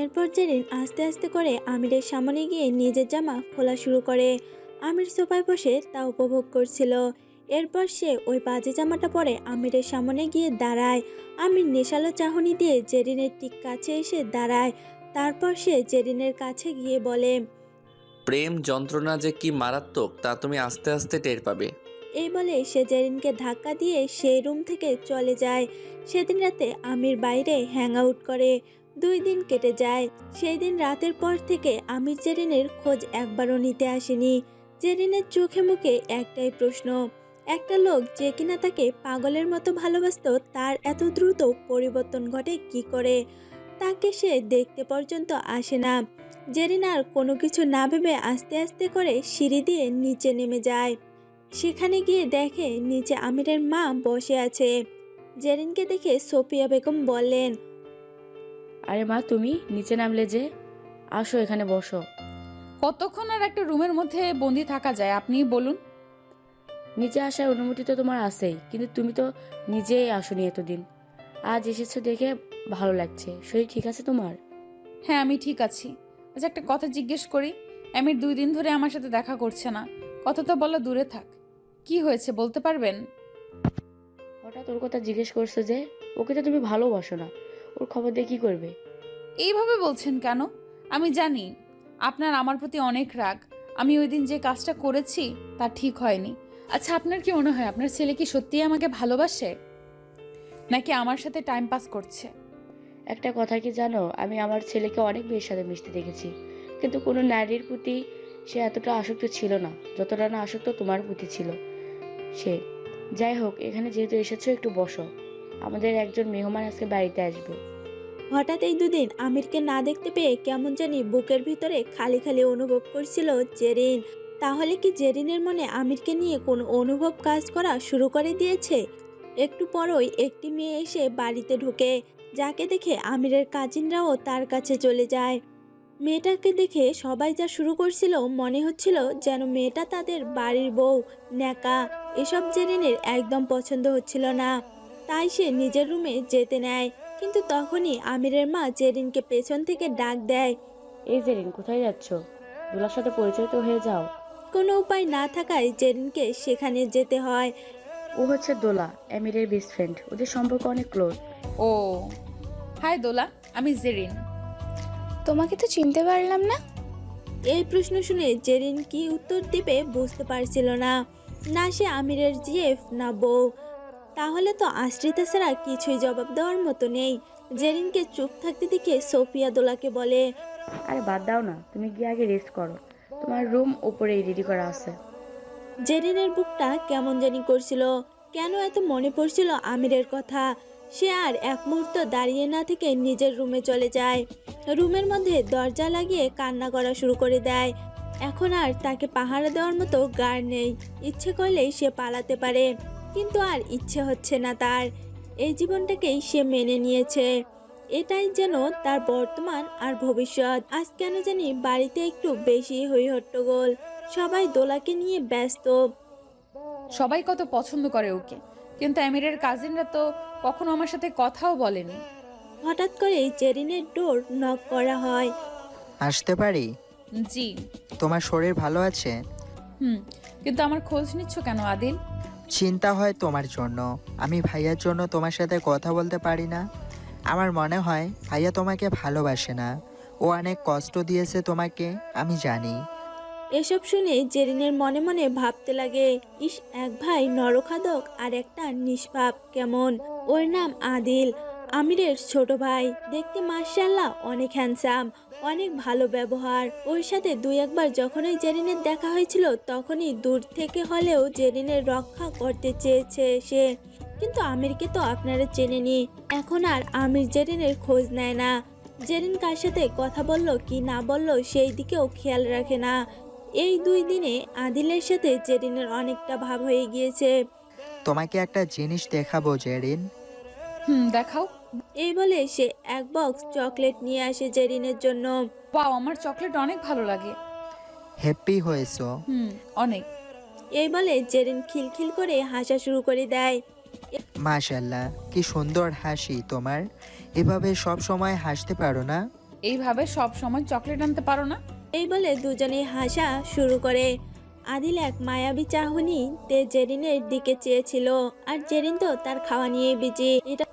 এরপর জেরিন আস্তে আস্তে করে আমিরের সামনে গিয়ে নিজের জামা খোলা শুরু করে। আমির সোফায় বসে তা উপভোগ করছিল। এরপর সে ওই বাজে জামাটা পরে আমিরের সামনে গিয়ে দাঁড়ায়। আমির নেশালো চাহনি দিয়ে জেরিনের ঠিক কাছে এসে দাঁড়ায়। তারপর সে জেরিনের কাছে গিয়ে বলে, প্রেম যন্ত্রণা যে কি মারাত্মক তা তুমি আস্তে আস্তে টের পাবে। এই বলে সে জেরিনকে ধাক্কা দিয়ে সেই রুম থেকে চলে যায়। সেদিন রাতে আমির বাইরে হ্যাং আউট করে। 2 দিন কেটে যায়। সেই দিন রাতের পর থেকে আমির জেরিনের খোঁজ একবারও নিতে আসেনি। জেরিনের চোখে মুখে একটাই প্রশ্ন, একটা লোক যে কিনা তাকে পাগলের মতো ভালোবাসতো তার এত দ্রুত পরিবর্তন ঘটে কি করে? তাকে সে দেখতে পর্যন্ত আসে না। জেরিন আর কোনো কিছু না ভেবে আস্তে আস্তে করে সিঁড়ি দিয়ে নিচে নেমে যায়। সেখানে গিয়ে দেখে নিচে আমিরের মা বসে আছে। জেরিনকে দেখে সোফিয়া বেগম বললেন, আরে মা, তুমি নিচে নামলে যে? আসো, এখানে বসো। কতক্ষণ আর একটা রুমের মধ্যে বন্দি থাকা যায় আপনিই বলুন? নিচে আসার অনুমতি তো তোমার আছেই, কিন্তু তুমি তো নিজেই আসোনি এতদিন। আজ এসেছো দেখে ভালো লাগছে। শরীর ঠিক আছে তোমার? হ্যাঁ, আমি ঠিক আছি। আচ্ছা, একটা কথা জিজ্ঞেস করি। আমির 2 দিন ধরে আমার সাথে দেখা করছে না, কথা তো বলো দূরে থাক। কি হয়েছে বলতে পারবেন? হঠাৎ ওর কথা জিজ্ঞেস করছো যে? ওকে তো তুমি ভালোবাসো না, ওর খবর দিয়ে কি করবে? এইভাবে বলছেন কেন? আমি জানি আপনার আমার প্রতি অনেক রাগ। আমি ওই দিন যে কাজটা করেছি তা ঠিক হয়নি। আচ্ছা, আপনার কি মনে হয় আপনার ছেলে কি সত্যিই আমাকে ভালোবাসে, নাকি আমার সাথে টাইম পাস করছে? একটা কথা কি জানো, আমি আমার ছেলেকে অনেক মেয়ের সাথে মিশতে দেখেছি, কিন্তু কোনো নারীর প্রতি সে এতটা আসক্ত ছিল না যতটা না আসক্ত তোমার প্রতি ছিল সে। যাই হোক, এখানে যেহেতু এসেছো একটু বসো, আমাদের একজন মেহমান আজকে বাড়িতে আসবে। হঠাৎ এই 2 দিন আমিরকে না দেখতে পেয়ে কেমন জানি বুকের ভিতরে খালি খালি অনুভব করছিল জেরিন। তাহলে কি জেরিনের মনে আমিরকে নিয়ে কোনো অনুভব কাজ করা শুরু করে দিয়েছে? একটু পরই একটি মেয়ে এসে বাড়িতে ঢুকে, যাকে দেখে আমিরের কাজিনরাও তার কাছে চলে যায়। মেয়েটাকে দেখে সবাই যা শুরু করছিল, মনে হচ্ছিল যেন মেয়েটা তাদের বাড়ির বউ, ন্যাকা। এসব জেরিনের একদম পছন্দ হচ্ছিল না। তাই সে নিজের রুমে যেতে নেয়, কিন্তু তখনই আমিরের মা জেরিনকে পেছন থেকে ডাক দেয়। এই জেরিন, কোথায় যাচ্ছ? দোলার সাথে পরিচয় তো হয়ে যাও। কোনো উপায় না থাকায় জেরিনকে সেখানে যেতে হয়। ও হচ্ছে দোলা, আমিরের বেস্ট ফ্রেন্ড। ওদের সম্পর্ক অনেক ক্লোজ। ও, হাই দোলা, আমি জেরিন। তোমাকে তো চিনতে পারলাম না। এই প্রশ্ন শুনে জেরিন কি উত্তর দিবে বুঝতে পারছিল না। না সে আমিরের জিএফ, না বউ। তাহলে তো আশ্রিতা ছাড়া কিছুই জবাব দেওয়ার মতো নেই। জেরিনকে চুপ থাকতে দেখে সোফিয়া দোলাকে বলে, আরে বাদ দাও না, তুমি গিয়ে আগে রেস্ট করো, তোমার রুম ওপরেই রেডি করা আছে। জেরিনের বুকটা কেমন জানি করছিল। কেন এত মনে পড়ছিল আমিরের কথা। সে আর এক মুহূর্ত দাঁড়িয়ে না থেকে নিজের রুমে চলে যায়। রুমের মধ্যে দরজা লাগিয়ে কান্না করা শুরু করে দেয়। এখন আর তাকে পাহারা দেওয়ার মতো গার্ড নেই। ইচ্ছে করলেই সে পালাতে পারে, কিন্তু আর ইচ্ছে হচ্ছে না তার। এই জীবনটাকেই সে মেনে নিয়েছে। এটাই যেন তার বর্তমান আর ভবিষ্যৎ। আজ কেন জানি বাড়িতে একটু বেশি হই হট্টগোল। সবাই দোলাকে নিয়ে ব্যস্ত। সবাই কত পছন্দ করে ওকে, কিন্তু আমিরের কাজিনরা তো কখনো আমার সাথে কথাও বলেনি। হঠাৎ করে জেরিনের ডোর নক করা হয়। আসতে পারি? জি। তোমার শরীর ভালো আছে? কিন্তু আমার খোঁজ নিচ্ছ কেন আদিল? চিন্তা হয় তোমার জন্য। আমি ভাইয়ার জন্য তোমার সাথে কথা বলতে পারি না। আমার মনে হয় ভাইয়া তোমাকে ভালোবাসে না। ও অনেক কষ্ট দিয়েছে তোমাকে, আমি জানি। এসব শুনে জেরিনের মনে মনে ভাবতে লাগে, ইস, এক ভাই নরখাদক আর একটা নিষ্পাপ কেমন। ওর নাম আদিল, আমিরের ছোট ভাই। দেখতে মাশাআল্লাহ অনেক হ্যান্ডসাম, অনেক ভালো ব্যবহার। ওর সাথে 2-1 বার যখনই জেরিনের দেখা হয়েছিল, তখনই দূর থেকে হলেও জেরিনের রক্ষা করতে চেয়েছে সে। কিন্তু আমিরকে তো আপনারা চেনেনি। এখন আর আমির জেরিনের খোঁজ নেয় না। জেরিন কার সাথে কথা বলল কি না বলল সেই দিকেও খেয়াল রাখে না। এই 2 দিনে আদিলের সাথে জেরিনের অনেকটা ভাব হয়ে গিয়েছে। তোমাকে একটা জিনিস দেখাবো জেরিন। দেখাও। এই বলে সে এক বক্স চকলেট নিয়ে আসে জেরিনের জন্য। পাও, আমার চকলেট অনেক ভালো লাগে। হ্যাপি হয়েছো? অনেক। এই বলে জেরিন খিলখিল করে হাসা শুরু করে দেয়। মাশাল্লাহ, কি সুন্দর হাসি তোমার। এভাবে সব সময় হাসতে পারো না? এইভাবে সব সময় চকলেট আনতে পারো না? এই বলে দুজনেই হাসা শুরু করে। আদিল এক মায়াবী চাহনিতে জেরিনের দিকে চেয়েছিল, আর জেরিন তো তার খাওয়া নিয়ে বিজি। এটা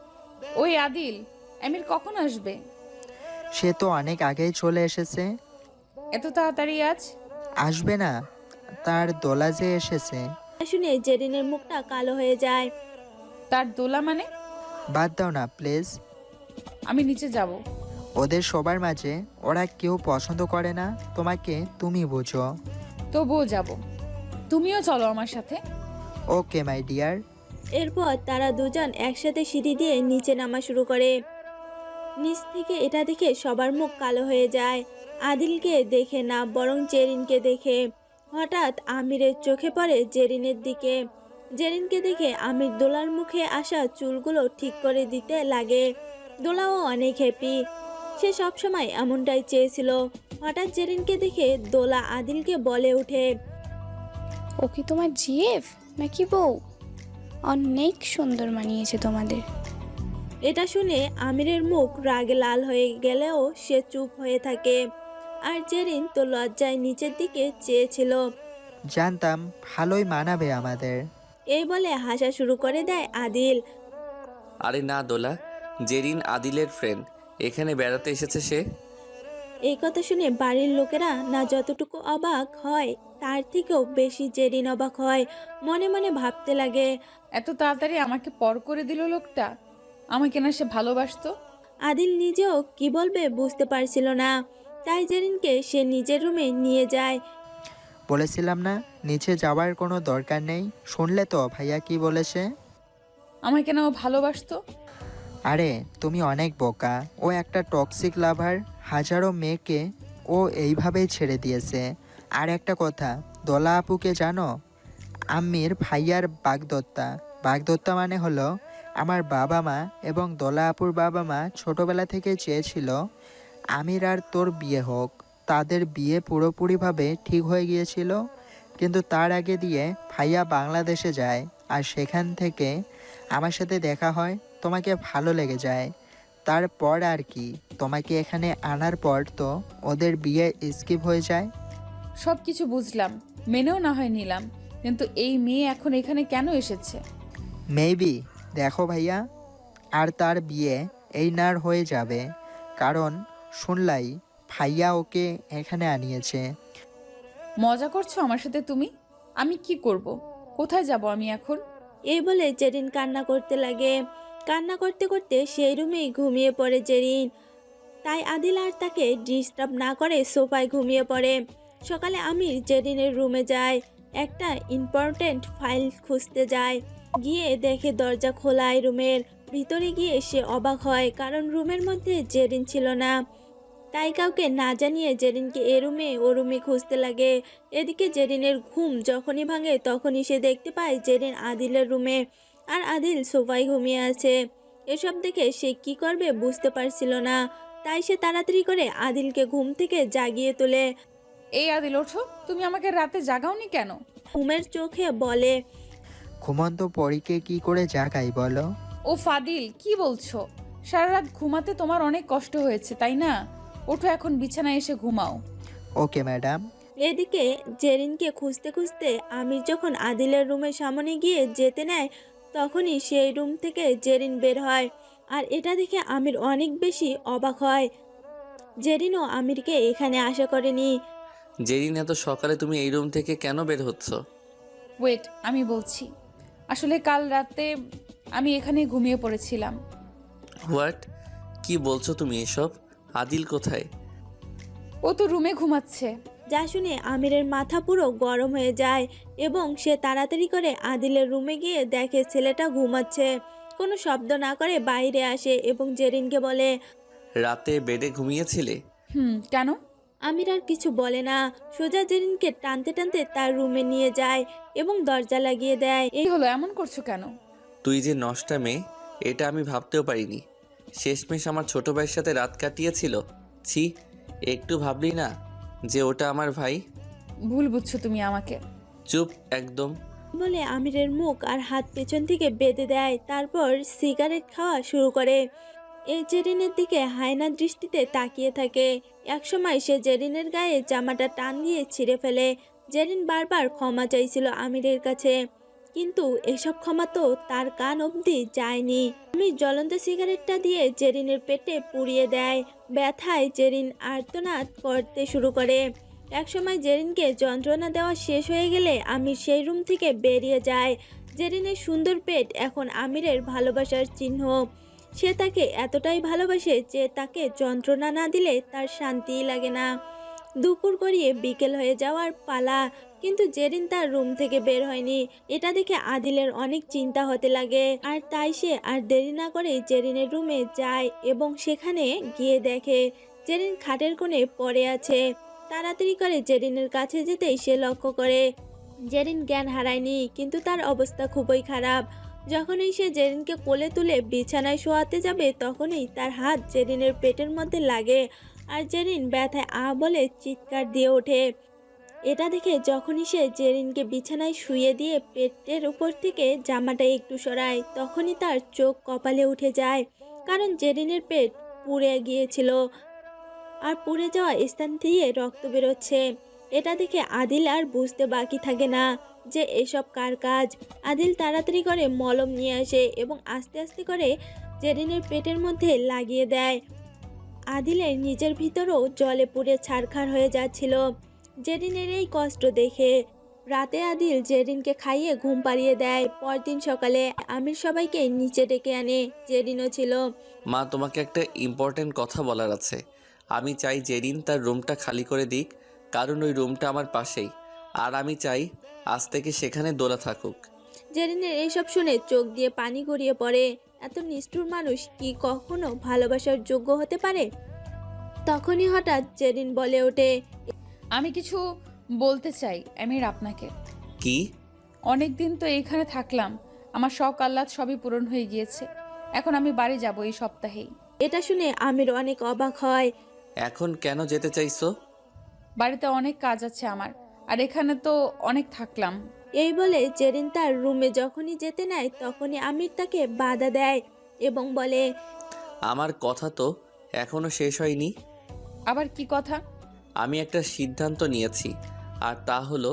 ওই আদিল, আমির কখন আসবে? সে তো অনেক আগেই চলে এসেছে। এত তাড়াতাড়ি আজ? আসবে না, তার দোলা যে এসেছে। শুনে জেরিনের মুখটা কালো হয়ে যায়। তার দোলা মানে? বাদ দাও না প্লিজ। আমি নিচে যাব। ওদের সবার মাঝে ওরা কেউ পছন্দ করে না তোমাকে, তুমি বুঝো। তবুও যাব। তুমিও চলো আমার সাথে। ওকে মাই ডিয়ার। এরপর তারা দুজন একসাথে সিঁড়ি দিয়ে নিচে নামা শুরু করে। নিচ থেকে এটা দেখে সবার মুখ কালো হয়ে যায়। আদিলকে দেখে না, বরং জেরিনকে দেখে। হঠাৎ আমিরের চোখে পড়ে জেরিনের দিকে। জেরিনকে দেখে আমির দোলার মুখে আসা চুলগুলো ঠিক করে দিতে লাগে। দোলাও অনেক হ্যাপি, সে সবসময় এমনটাই চেয়েছিল। হঠাৎ জেরিনকে দেখে দোলা আদিলকে বলে ওঠে, ও কি তোমার জিএফ নাকি বউ? অনেক সুন্দর মানিয়েছে তোমাদের। এটা শুনে আমিরের মুখ রাগে লাল হয়ে গেলেও সে চুপ হয়ে থাকে। আর জেরিন তো লজ্জায় নিচের দিকে চেয়েছিল। জানতাম ভালোই মানাবে আমাদের। এই বলে হাসা শুরু করে দেয় আদিল। আরে না দোলা, জেরিন আদিলের ফ্রেন্ড, এখানে বেড়াতে এসেছে সে। এই কথা শুনে বাড়ির লোকেরা না যতটুকু অবাক হয়, তার থেকেও বেশি জেরিন অবাক হয়। মনে মনে ভাবতে লাগে, এত তাড়াতাড়ি আমাকে পর করে দিল লোকটা। আমাকে না সে ভালোবাসতো। আদিল নিজেও কি বলবে বুঝতে পারছিল না। তাই জেরিনকে সে নিজের রুমে নিয়ে যায়। বলেছিলাম না নিচে যাওয়ার কোনো দরকার নেই। শুনলে তো ভাইয়া কি বলেছে? আমাকে না ও ভালোবাসতো। আরে তুমি অনেক বোকা। ও একটা টক্সিক লাভার, হাজারো মেয়েকে ও এইভাবেই ছেড়ে দিয়েছে। আর একটা কথা, দোলা আপুকে জানো? আম্মির ভাইয়ার বাগদত্তা। বাগদত্তা মানে হলো আমার বাবা মা এবং দোলা আপুর বাবা মা ছোটবেলা থেকে চেয়েছিল আমির আর তোর বিয়ে হোক। তাদের বিয়ে পুরোপুরিভাবে ঠিক হয়ে গিয়েছিল, কিন্তু তার আগে দিয়ে ভাইয়া বাংলাদেশে যায়, আর সেখান থেকে আমার সাথে দেখা হয়, তোমাকে ভালো লেগে যায়। তারপর আর কি, তোমাকে এখানে আনার পর তো ওদের বিয়ে স্কিপ হয়ে যায়। সব কিছু বুঝলাম, মেনেও না হয় নিলাম, কিন্তু এই মেয়ে এখন এখানে কেন এসেছে? মেবি দেখো ভাইয়া, আর তার বিয়ে এই নার হয়ে যাবে, কারণ শুনলাই ভাইয়া ওকে এখানে আনিয়েছে। মজা করছো আমার সাথে তুমি? আমি কি করব? কোথায় যাব আমি এখন? এই বলে জেরিন কান্না করতে লাগে। কান্না করতে করতে সেই রুমেই ঘুমিয়ে পড়ে জেরিন। তাই আদিল আর তাকে ডিস্টার্ব না করে সোফায় ঘুমিয়ে পড়ে। সকালে আমির জেরিনের রুমে যায়, একটা ইম্পর্ট্যান্ট ফাইল খুঁজতে যায়। গিয়ে দেখে দরজা খোলায় রুমের। ভিতরে গিয়ে সে অবাক হয়, কারণ রুমের মধ্যে জেরিন ছিল না। তাই কাউকে না জানিয়ে জেরিনকে এ রুমে ও রুমে খুঁজতে লাগে। এদিকে জেরিনের ঘুম যখনই ভাঙে তখনই সে দেখতে পায় জেরিন আদিলের রুমে, আর আদিল সোফায় ঘুমিয়ে আছে। এসব দেখে সে কি করবে বুঝতে পারছিল না। তাই সে তাড়াতাড়ি করে আদিলকে ঘুম থেকে জাগিয়ে তোলে। এই আদিল, ওঠো, তুমি আমাকে রাতে জাগাওনি কেন? ঘুমের চোখে বলে, ঘুমন্ত পরীকে কি করে জাগাই বলো? ও ফাদিল, কি বলছো? সারা রাত ঘুমাতে তোমার অনেক কষ্ট হয়েছে তাই না? ওঠো, এখন বিছানায় এসে ঘুমাও। Okay madam. এদিকে জেরিনকে খুঁজতে খুঁজতে আমির যখন আদিলের রুমের সামনে গিয়ে যেতে নেয়, তখনই সেই রুম থেকে জেরিন বের হয়। আর এটা দেখে আমির অনেক বেশি অবাক হয়। জেরিনও আমিরকে এখানে আশা করেনি। জেরিন এত সকালে তুমি এই রুম থেকে কেন বের হচ্ছ? ওয়েট, আমি বলছি। আসলে কাল রাতে আমি এখানে ঘুমিয়ে পড়েছিলাম। হোয়াট? কি বলছো তুমি এসব? আদিল কোথায়? ও তো রুমে ঘুমাচ্ছে। যা শুনে আমিরের মাথা পুরো গরম হয়ে যায় এবং সে তাড়াতাড়ি করে আদিলের রুমে গিয়ে দেখে ছেলেটা ঘুমাচ্ছে। কোনো শব্দ না করে বাইরে আসে এবং জেরিনকে বলে, রাতে বেডে ঘুমিয়েছিলে? কেন? আমির আর কিছু বলে না, সোজা জেরিনকে টানতে টানতে তার রুমে নিয়ে যায় এবং দরজা লাগিয়ে দেয়। এই হলো, এমন করছো কেন? তুই যে নষ্টা মেয়ে, এটা আমি ভাবতেও পারিনি। শেষমেশ আমার ছোট ভাইয়ের সাথে রাত কাটিয়েছিল। ছি, একটু ভাবলি না যে ওটা আমার ভাই? ভুল বুঝছো তুমি আমাকে। চুপ একদম। বলে আমিরের মুখ আর হাত পেছন থেকে বেঁধে দেয়, তারপর সিগারেট খাওয়া শুরু করে। এই জেরিনের দিকে হায়না দৃষ্টিতে তাকিয়ে থাকে। একসময় সে জেরিনের গায়ে জামাটা টান দিয়ে ছিঁড়ে ফেলে। জেরিন বারবার ক্ষমা চাইছিল আমিরের কাছে, কিন্তু এসব ক্ষমা তো তার কান অবধি যায়নি। আমি জ্বলন্ত সিগারেটটা দিয়ে জেরিনের পেটে পুড়িয়ে দেয়। ব্যথায় জেরিন আর্তনাদ করতে শুরু করে। একসময় জেরিনকে যন্ত্রণা দেওয়া শেষ হয়ে গেলে আমির সেই রুম থেকে বেরিয়ে যায়। জেরিনের সুন্দর পেট এখন আমিরের ভালোবাসার চিহ্ন। সে তাকে এতটাই ভালোবাসে যে তাকে যন্ত্রণা না দিলে তার শান্তিই লাগে না। দুপুর গড়িয়ে বিকেল হয়ে যাওয়ার পালা, কিন্তু জেরিন তার রুম থেকে বের হয়নি। এটা দেখে আদিলের অনেক চিন্তা হতে লাগে, আর তাই সে আর দেরি না করে জেরিনের রুমে যায় এবং সেখানে গিয়ে দেখে জেরিন খাটের কোণে পড়ে আছে। তাড়াতাড়ি করে জেরিনের কাছে যেতেই সে লক্ষ্য করে জেরিন জ্ঞান হারায়নি, কিন্তু তার অবস্থা খুবই খারাপ। যখনই সে জেরিনকে কোলে তুলে বিছানায় শোয়াতে যাবে তখনই তার হাত জেরিনের পেটের মধ্যে লাগে, আর জেরিন ব্যথায় বলে চিৎকার দিয়ে ওঠে। এটা দেখে যখনই সে জেরিনকে বিছানায় শুইয়ে দিয়ে পেটের উপর থেকে জামাটা একটু সরায়, তখনই তার চোখ কপালে উঠে যায়, কারণ জেরিনের পেট পুড়ে গিয়েছিল আর পুড়ে যাওয়া স্থান দিয়ে রক্ত বেরোচ্ছে। এটা দেখে আদিল আর বুঝতে বাকি থাকে না যে এসব কার কাজ। আদিল তাড়াতাড়ি করে মলম নিয়ে আসে এবং আস্তে আস্তে করে জেরিনের পেটের মধ্যে লাগিয়ে দেয়। আদিলের নিজের ভিতরও জলে পুড়ে ছারখার হয়ে যাচ্ছিল জেরিনের এই কষ্ট দেখে। রাতে আদিল জেরিনকে খাইয়ে ঘুম পাড়িয়ে দেয়। পরদিন সকালে আমির সবাইকে নিচে ডেকে আনে, জেরিনও ছিল। মা, তোমাকে একটা ইম্পর্টেন্ট কথা বলার আছে। আমি চাই জেরিন তার রুমটা খালি করে দিক, কারণ ওই রুমটা আমার পাশেই, আর আমি চাই আজ থেকে সেখানে দোলা থাকুক। জেরিনের এইসব শুনে চোখ দিয়ে পানি গড়িয়ে পড়ে। এত নিষ্ঠুর মানুষ কি কখনো ভালোবাসার যোগ্য হতে পারে? তখনই হঠাৎ জেরিন বলে ওঠে, আমি কিছু বলতে চাই আমির আপনাকে। কি? অনেক দিন তো এইখানে থাকলাম, আমার শখ আহ্লাদ সবই পূরণ হয়ে গিয়েছে। এখন আমি বাড়ি যাব এই সপ্তাহেই। এটা শুনে আমির অনেক অবাক হয়। এখন কেন যেতে চাইছো? বাড়িতে অনেক কাজ আছে আমার, আর এখানে তো অনেক থাকলাম। এই বলে জেরিন তার রুমে যখনই যেতে নেয় তখনই আমির তাকে বাধা দেয় এবং বলে, আমার কথা তো এখনো শেষ হয়নি। আবার কি কথা? আমি একটা সিদ্ধান্ত নিয়েছি, আর তা হলো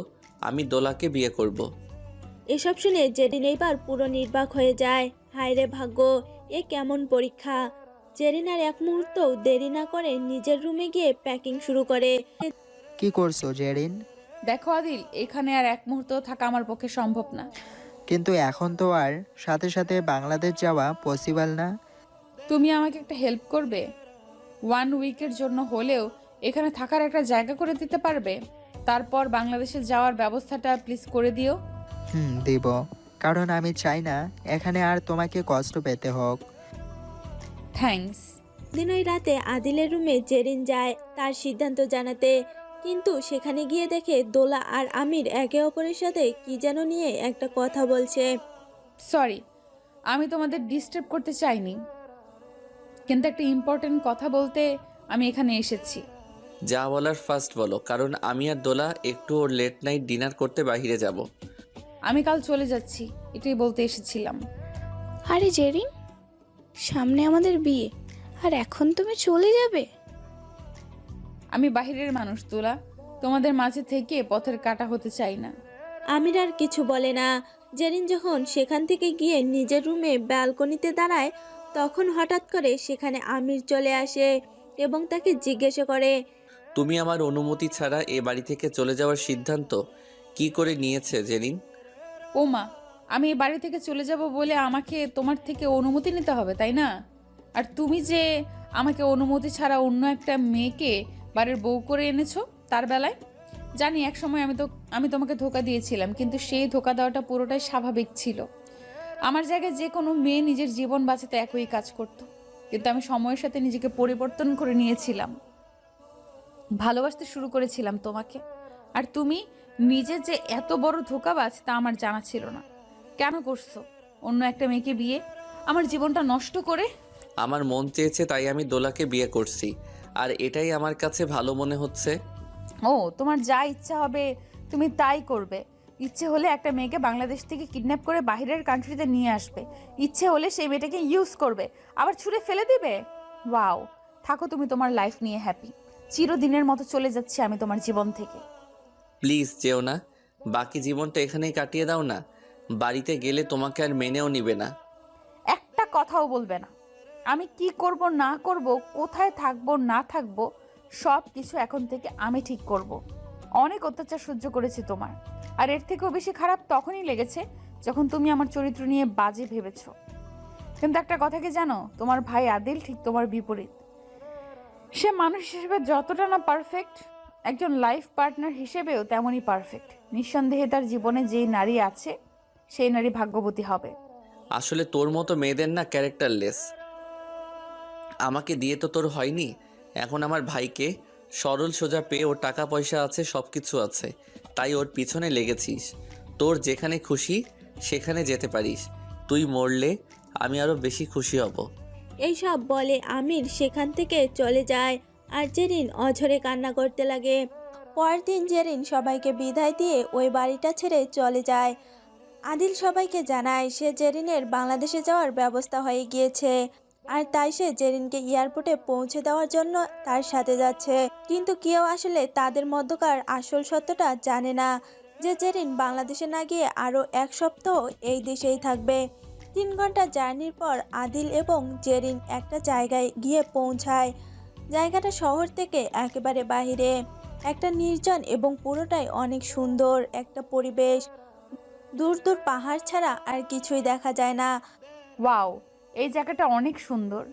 আমি দোলাকে বিয়ে করব। এসব শুনে জেরিন এইবার পুরো নির্বাক হয়ে যায়। হায় রে ভাগ্য, এ কেমন পরীক্ষা! জেরিন আর এক মুহূর্তও দেরি না করে নিজের রুমে গিয়ে প্যাকিং শুরু করে। কি করছো জেরিন? দেখো আদিল, এখানে আর এক মুহূর্ত থাকা আমার পক্ষে সম্ভব না। কিন্তু এখন তো আর সাথে সাথে বাংলাদেশ যাওয়া পসিবল না। তুমি আমাকে একটা হেল্প করবে? 1 উইকের জন্য হলেও এখানে থাকার একটা জায়গা করে দিতে পারবে? তারপর বাংলাদেশে যাওয়ার ব্যবস্থাটা প্লিজ করে দিও। দিব, কারণ আমি চাই না এখানে আর তোমাকে কষ্ট পেতে হোক। থ্যাঙ্কস। দিন ওই রাতে আদিলের রুমে জেরিন যায় তার সিদ্ধান্ত জানাতে, কিন্তু সেখানে গিয়ে দেখে দোলা আর আমির একে অপরের সাথে কি যেন নিয়ে একটা কথা বলছে। সরি, আমি তোমাদের ডিস্টার্ব করতে চাইনি, কিন্তু একটা ইম্পর্টেন্ট কথা বলতে আমি এখানে এসেছি। যা বলার ফার্স্ট বলো, কারণ আমি আর দোলা একটু ওর লেট নাইট ডিনার করতে বাইরে যাব। আমি কাল চলে যাচ্ছি, এটাই বলতে এসেছিলাম। আরে জেরিন, সামনে আমাদের বিয়ে, আর এখন তুমি চলে যাবে? আমি বাহিরের মানুষ তোলা, তোমাদের মাঝে থেকে পথের কাটা হতে চাই না। আমির আর কিছু বলে না। জেরিন যখন সেখান থেকে গিয়ে নিজের রুমে ব্যালকনিতে দাঁড়ায় তখন হঠাৎ করে সেখানে আমির চলে আসে এবং তাকে জিজ্ঞাসা করে, তুমি আমার অনুমতি ছাড়া এ বাড়ি থেকে চলে যাওয়ার সিদ্ধান্ত কি করে নিয়েছে জেরিন? ও মা, আমি এই বাড়ি থেকে চলে যাব বলে আমাকে তোমার থেকে অনুমতি নিতে হবে, তাই না? আর তুমি যে আমাকে অনুমতি ছাড়া অন্য একটা মেয়েকে বাড়ির বউ করে এনেছো, তার বেলায় জানি একসময় আমি তোমাকে ধোকা দিয়েছিলাম, কিন্তু সেই ধোকা দেওয়াটা পুরোটাই স্বাভাবিক ছিল। আমার জায়গায় যে কোনো মেয়ে নিজের জীবন বাঁচাতে একই কাজ করত, কিন্তু আমি সময়ের সাথে নিজেকে পরিবর্তন করে নিয়েছিলাম, ভালোবাসতে শুরু করেছিলাম তোমাকে। আর তুমি নিজে যে এত বড় ধোকাবাজ তা আমার জানা ছিল না। কেন করছো অন্য একটা মেয়েকে বিয়ে? আমার জীবনটা নষ্ট করে? আমার মন চেয়েছে তাই আমি দোলাকে বিয়ে করছি, আর এটাই আমার কাছে ভালো মনে হচ্ছে। ও, তোমার যা ইচ্ছা হবে তুমি তাই করবে। ইচ্ছে হলে একটা মেয়েকে বাংলাদেশ থেকে কিডন্যাপ করে বাইরের কান্ট্রিতে নিয়ে আসবে, ইচ্ছে হলে সেই মেয়েটাকে ইউজ করবে, আবার ছুঁড়ে ফেলে দিবে। ওয়াও, থাকো তুমি তোমার লাইফ নিয়ে হ্যাপি। চিরদিনের মতো চলে যাচ্ছি আমি তোমার জীবন থেকে। প্লিজ যেও না, বাকি জীবনটা এখানেই কাটিয়ে দাও না। বাড়িতে গেলে তোমাকে আর মেনেও নিবে না। একটা কথাও বলবে না। আমি কি করব না করব, কোথায় থাকবো না থাকবো, সব কিছু এখন থেকে আমি ঠিক করব। অনেক অত্যাচার সহ্য করেছি তোমার, আর এর থেকেও বেশি খারাপ তখনই লেগেছে যখন তুমি আমার চরিত্র নিয়ে বাজে ভেবেছো। কিন্তু একটা কথা কি জানো, তোমার ভাই আদিল ঠিক তোমার বিপরীত। সে মানুষ হিসেবে যতটা না পারফেক্ট, একজন লাইফ পার্টনার হিসেবেও তেমনই পারফেক্ট। নিঃসন্দেহে তার জীবনে যেই নারী আছে সেই নারী ভাগ্যবতী হবে। আসলে তোর মতো মেয়েদের না ক্যারেক্টারলেস। আমাকে দিয়ে তো তোর হয়নি। এখন আমার ভাইকে সরল সোজা পেয়ে, ওর টাকা পয়সা আছে, সব কিছু আছে, তাই ওর পিছনে লেগেছিস। তোর যেখানে খুশি সেখানে যেতে পারিস। তুই মরলে আমি আরও বেশি খুশি হব। এইসব বলে আমির সেখান থেকে চলে যায় আর জেরিন অঝরে কান্না করতে লাগে। পরের দিন জেরিন সবাইকে বিদায় দিয়ে ওই বাড়িটা ছেড়ে চলে যায়। আদিল সবাইকে জানায় সে জেরিনের বাংলাদেশে যাওয়ার ব্যবস্থা হয়ে গিয়েছে, আর তাই সে জেরিনকে এয়ারপোর্টে পৌঁছে দেওয়ার জন্য তার সাথে যাচ্ছে। কিন্তু কেউ আসলে তাদের মধ্যকার আসল সত্যটা জানে না যে জেরিন বাংলাদেশে না গিয়ে আরও 1 সপ্তাহ এই দেশেই থাকবে। 3 ঘন্টা জার্নির পর আদিল এবং জেরিন একটা জায়গায় গিয়ে পৌঁছায়। জায়গাটা শহর থেকে একেবারে বাইরে, একটা নির্জন এবং পুরোটাই অনেক সুন্দর একটা পরিবেশ। দূর দূর পাহাড় ছাড়া আর কিছুই দেখা যায় না। ওয়াও, এই জায়গাটা অনেক সুন্দর।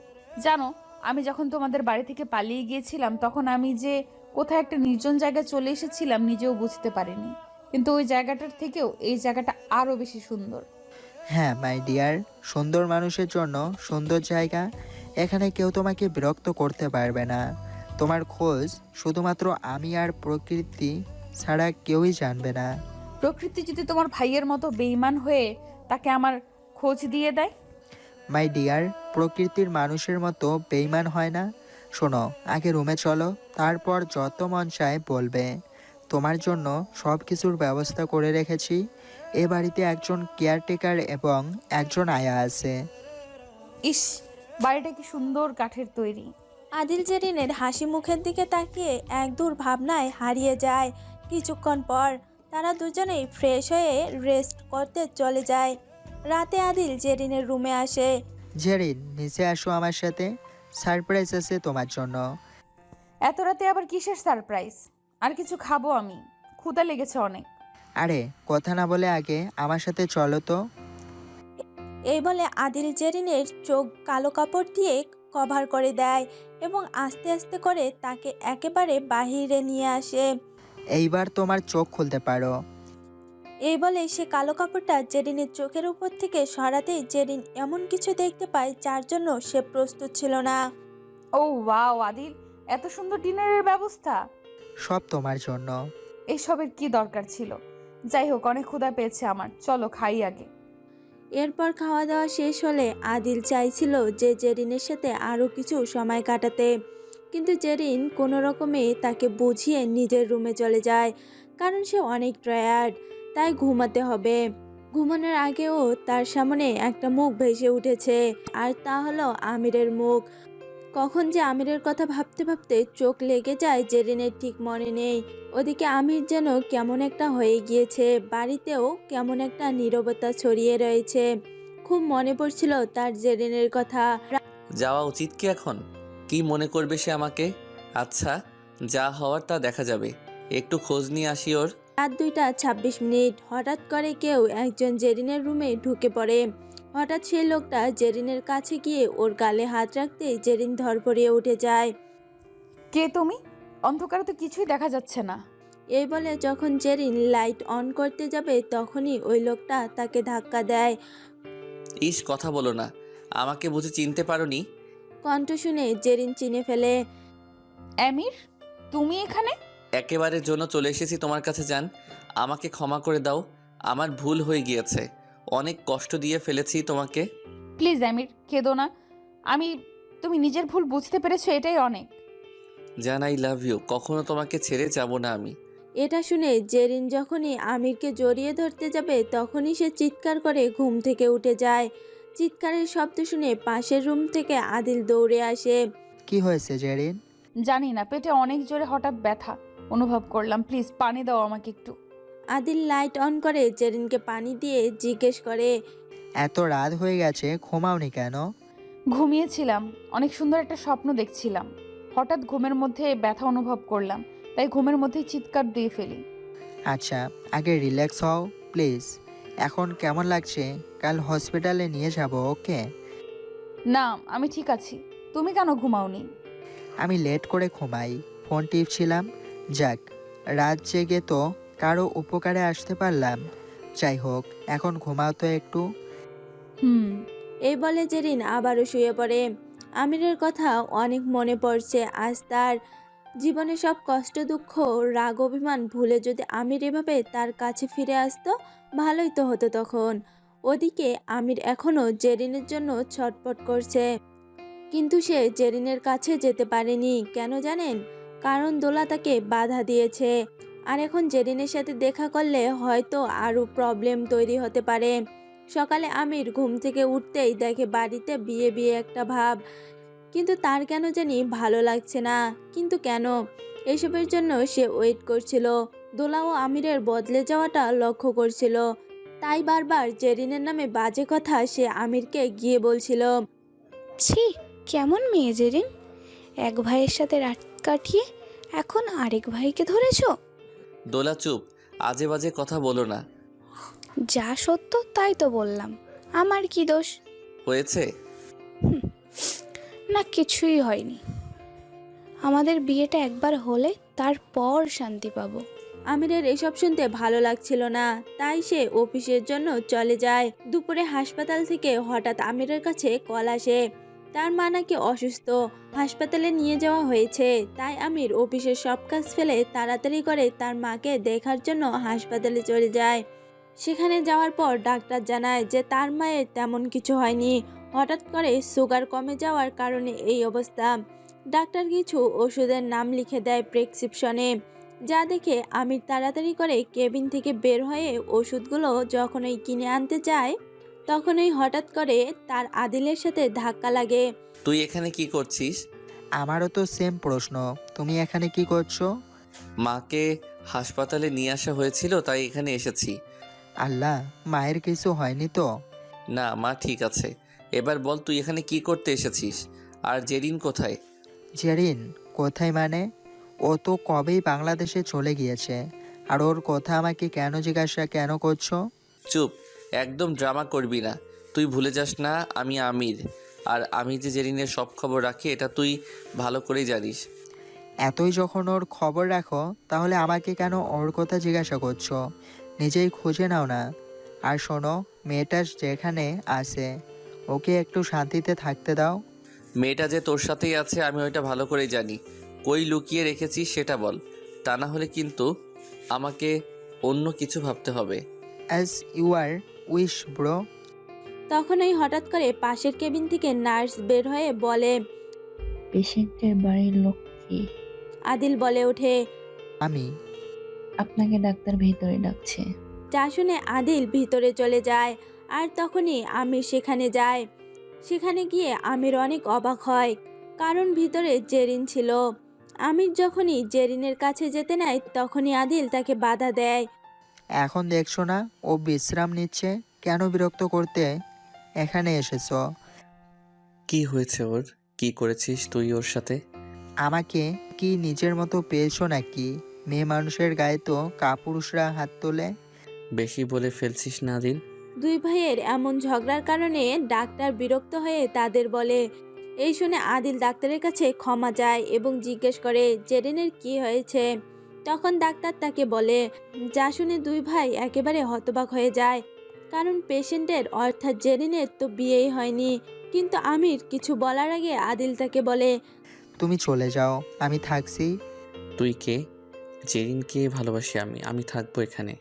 জানো, আমি যখন তোমাদের বাড়ি থেকে পালিয়ে গিয়েছিলাম তখন আমি যে কোথায় একটা নির্জন জায়গায় চলে এসেছিলাম নিজেও বুঝতে পারিনি, কিন্তু ওই জায়গাটার থেকেও এই জায়গাটা আরও বেশি সুন্দর। হ্যাঁ মাই ডিয়ার, সুন্দর মানুষের জন্য সুন্দর জায়গা। এখানে কেউ তোমাকে বিরক্ত করতে পারবে না। তোমার খোঁজ শুধুমাত্র আমি আর প্রকৃতি ছাড়া কেউই জানবে না। প্রকৃতি যদি তোমার ভাইয়ের মতো বেঈমান হয়ে তাকে আমার খোঁজ দিয়ে দেয়? মাই ডিয়ার, প্রকৃতির মানুষের মতো বেইমান হয় না। শোনো, আগে রুমে চলো, তারপর যত মন চায় বলবে। তোমার জন্য সব কিছুর ব্যবস্থা করে রেখেছি। এ বাড়িতে একজন কেয়ারটেকার এবং একজন আয়া আছে। ইস, বাড়িটা কি সুন্দর কাঠের তৈরি। আদিল জেরিনের হাসি মুখের দিকে তাকিয়ে এক দূর ভাবনায় হারিয়ে যায়। কিছুক্ষণ পর তারা দুজনেই ফ্রেশ হয়ে রেস্ট করতে চলে যায়। রাতে আদিল জেরিনের রুমে আসে। জেরিন, নিচে আসো আমার সাথে, সারপ্রাইজ আছে তোমার জন্য। এত রাতে আবার কিসের সারপ্রাইজ? আর কিছু খাবো, আমি ক্ষুধা লেগেছে অনেক। আরে কথা না বলে আগে আমার সাথে চলো তো। এই বলে আদিল জেরিনের চোখ কালো কাপড় দিয়ে কভার করে দেয় এবং আস্তে আস্তে করে তাকে একেবারে বাহিরে নিয়ে আসে। এইবার তোমার চোখ খুলতে পারো। এই বলে সে কালো কাপড়টা জেরিনের চোখের উপর থেকে সরাতেই জেরিন এমন কিছু দেখতে পায় যার জন্য সে প্রস্তুত ছিল না। ও ওয়াও আদিল, এত সুন্দর ডিনারের ব্যবস্থা! সব তোমার জন্য। এসবের কি দরকার ছিল? যাই হোক, অনেক ক্ষুধা পেয়েছে আমার, চলো খাই আগে। এরপর খাওয়া দাওয়া শেষ হলে আদিল চাইছিল যে জেরিনের সাথে আরও কিছু সময় কাটাতে, কিন্তু জেরিন কোনো রকমে তাকে বুঝিয়ে নিজের রুমে চলে যায়, কারণ সে অনেক টায়ার্ড, তাই ঘুমাতে হবে। ঘুমানোর আগেও তার সামনে একটা মুখ ভেসে উঠেছে, আর তা হলো আমিরের মুখ। কখন যে আমিরের কথা ভাবতে ভাবতে চোখ লেগে যায় জেরিনের ঠিক মনে নেই। ওদিকে আমির যেন কেমন একটা হয়ে গিয়েছে, বাড়িতেও কেমন একটা নীরবতা ছড়িয়ে রয়েছে। খুব মনে পড়ছিল তার জেরিনের কথা। যাওয়া উচিত কি এখন? কি মনে করবে সে আমাকে? আচ্ছা, যা হওয়ার তা দেখা যাবে। একটু খোঁজ নিয়ে আসি ওর। রাত 2:26 হঠাৎ করে কেউ একজন জেরিনের রুমে ঢুকে পড়ে। হঠাৎ সেই লোকটা জেরিনের কাছে গিয়ে ওর গালে হাত রাখতে জেরিন ধরপড়িয়ে উঠে যায়। কে তুমি? অন্ধকারে তো কিছুই দেখা যাচ্ছে না। এই বলে যখন জেরিন লাইট অন করতে যাবে তখনই ওই লোকটা তাকে ধাক্কা দেয়। ইস, কথা বলো না, আমাকে বুঝে চিনতে পারোনি? কণ্ঠ শুনে জেরিন চিনে ফেলে। আমির, তুমি এখানে? একেবারের জন্য চলে এসেছি তোমার কাছে। যান, আমাকে ক্ষমা করে দাও, আমার ভুল হয়ে গিয়েছে, অনেক কষ্ট দিয়ে ফেলেছি তোমাকে। প্লিজ আমির, কেঁদো না। তুমি নিজের ভুল বুঝতে পেরেছো, এটাই অনেক। জান, আই লাভ ইউ। কখনো তোমাকে ছেড়ে যাব না আমি। এটা শুনে জেরিন যখনই আমিরকে জড়িয়ে ধরতে যাবে তখনই সে চিৎকার করে ঘুম থেকে উঠে যায়। চিৎকারের শব্দ শুনে পাশের রুম থেকে আদিল দৌড়ে আসে। কি হয়েছে জেরিন? জানি না, পেটে অনেক জোরে হঠাৎ ব্যথা অনুভব করলাম। প্লিজ পানি দাও আমাকে একটু। আদিল লাইট অন করে জেরিনকে পানি দিয়ে জিজ্ঞেস করে, এত রাত হয়ে গেছে, ঘুমাওনি কেন? ঘুমিয়েছিলাম, অনেক সুন্দর একটা স্বপ্ন দেখছিলাম। হঠাৎ ঘুমের মধ্যে ব্যথা অনুভব করলাম, তাই ঘুমের মধ্যেই চিৎকার দিয়ে ফেলি। আচ্ছা, আগে রিল্যাক্স হও প্লিজ। এখন কেমন লাগছে? কাল হসপিটালে নিয়ে যাব, ওকে? না, আমি ঠিক আছি। তুমি কেন ঘুমাওনি? আমি লেট করে ঘুমাই, ফোন টিপছিলাম। যাক, রাত জেগে তো কারো উপকারে আসতে পারলাম। যাই হোক, এখন ঘুমাও তো একটু। এই বলে জেরিন আবারও শুয়ে পড়ে। আমিরের কথা অনেক মনে পড়ছে আজ তার। জীবনে সব কষ্ট, দুঃখ, রাগ, অভিমান ভুলে যদি আমির এভাবে তার কাছে ফিরে আসতো ভালোই তো হতো তখন। ওদিকে আমির এখনও জেরিনের জন্য ছটফট করছে, কিন্তু সে জেরিনের কাছে যেতে পারেনি। কেন জানেন? কারণ দোলা তাকে বাধা দিয়েছে। আর এখন জেরিনের সাথে দেখা করলে হয়তো আরও প্রবলেম তৈরি হতে পারে। সকালে আমির ঘুম থেকে উঠতেই দেখে বাড়িতে বিয়ে বিয়ে একটা ভাব, কিন্তু তার কেন জানি ভালো লাগছে না। কিন্তু কেন? এসবের জন্য সে ওয়েট করছিল। দোলা ও আমিরের বদলে যাওয়াটা লক্ষ্য করছিল, তাই বারবার জেরিনের নামে বাজে কথা সে আমিরকে গিয়ে বলছিল। ছি, কেমন মেয়ে জেরিন! এক ভাইয়ের সাথে রাত কাটিয়ে এখন আরেক ভাইকে ধরেছো। দোলা চুপ, আজে বাজে কথা বলো না। যা সত্য তাই তো বললাম, আমার কি দোষ? হয়েছে? না, কিছুই হয়নি। আমাদের বিয়েটা একবার হলে তারপর শান্তি পাবো। আমিরের এসব শুনতে ভালো লাগছিল না, তাই সে অফিসের জন্য চলে যায়। দুপুরে হাসপাতাল থেকে হঠাৎ আমিরের কাছে কল আসে। তার মা নাকি অসুস্থ, হাসপাতালে নিয়ে যাওয়া হয়েছে। তাই আমির অফিসের সব কাজ ফেলে তাড়াতাড়ি করে তার মাকে দেখার জন্য হাসপাতালে চলে যায়। সেখানে যাওয়ার পর ডাক্তার জানায় যে তার মায়ের তেমন কিছু হয়নি, হঠাৎ করে সুগার কমে যাওয়ার কারণে এই অবস্থা। ডাক্তার কিছু ওষুধের নাম লিখে দেয় প্রেসক্রিপশনে, যা দেখে আমির তাড়াতাড়ি করে কেবিন থেকে বের হয়ে ওষুধগুলো যখনই কিনে আনতে চায় তখনই হঠাৎ করে তার আদিলের সাথে ধাক্কা লাগে। তুই এখানে কি করছিস? আমারও তো সেম প্রশ্ন, তুমি এখানে কি করছো? মাকে হাসপাতালে নিয়ে আসা হয়েছিল, তাই এখানে এসেছি। আল্লাহ, মায়ের কিছু হয়নি তো? না, মা ঠিক আছে। এবার বল, তুই এখানে কি করতে এসেছিস? আর জেরিন কোথায়? জেরিন কোথায় মানে? ও তো কবেই বাংলাদেশে চলে গিয়েছে। আর ওর কথা আমাকে কেন জিজ্ঞাসা কেন করছো? চুপ, একদম ড্রামা করবি না। তুই ভুলে যাস না আমি আমির, আর আমি যে জেরিনের সব খবর রাখি এটা তুই ভালো করেই জানিস। এতই যখন ওর খবর রাখো, তাহলে আমাকে কেন ওর কথা জিজ্ঞাসা করছো? নিজেই খুঁজে নাও না। আর শোনো, মেয়েটা যেখানে আছে ওকে একটু শান্তিতে থাকতে দাও। মেয়েটা যে তোর সাথেই আছে আমি ওইটা ভালো করেই জানি। কই লুকিয়ে রেখেছিস সেটা বল, তা না হলে কিন্তু আমাকে অন্য কিছু ভাবতে হবে। As you are wish bro. তখনই হঠাৎ করে পাশের কেবিন থেকে নার্স বের হয়ে বলে, পেশেন্টের বাড়ির লোক কি? আদিল বলে ওঠে, আমি। আপনাকে ডাক্তার ভেতরে ডাকছে। যা শুনে আদিল ভিতরে চলে যায়। আর তখনই আমির সেখানে যায়। সেখানে গিয়ে আমির অনেক অবাক হয়, কারণ ভিতরে জেরিন ছিল। আমির যখনই জেরিনের কাছে যেতে নেয় তখনই আদিল তাকে বাধা দেয়। এখন দেখছো না ও বিশ্রাম নিচ্ছে, কেন বিরক্ত করতে এখানে এসেছো? কি হয়েছে ওর? কি করেছিস তুই ওর সাথে? আমাকে কি নিজের মতো পেয়েছো নাকি? মেয়ে মানুষের গায়ে তো কাপুরুষরা হাত তোলে। বেশি বলে ফেলছিস না দিন। দুই ভাইয়ের এমন ঝগড়ার কারণে ডাক্তার বিরক্ত হয়ে তাদের বলে। এই শুনে আদিল ডাক্তারের কাছে ক্ষমা চায় এবং জিজ্ঞেস করে জেরিনের কি হয়েছে। তখন ডাক্তার তাকে বলে, যা শুনে দুই ভাই একেবারে হতবাক হয়ে যায়, কারণ পেশেন্টের অর্থাৎ জেরিনের তো বিয়েই হয়নি। কিন্তু আমির কিছু বলার আগে আদিল তাকে বলে, তুমি চলে যাও, আমি থাকছি। তুই কে? জেরিনকে ভালোবাসি আমি থাকবো এখানে।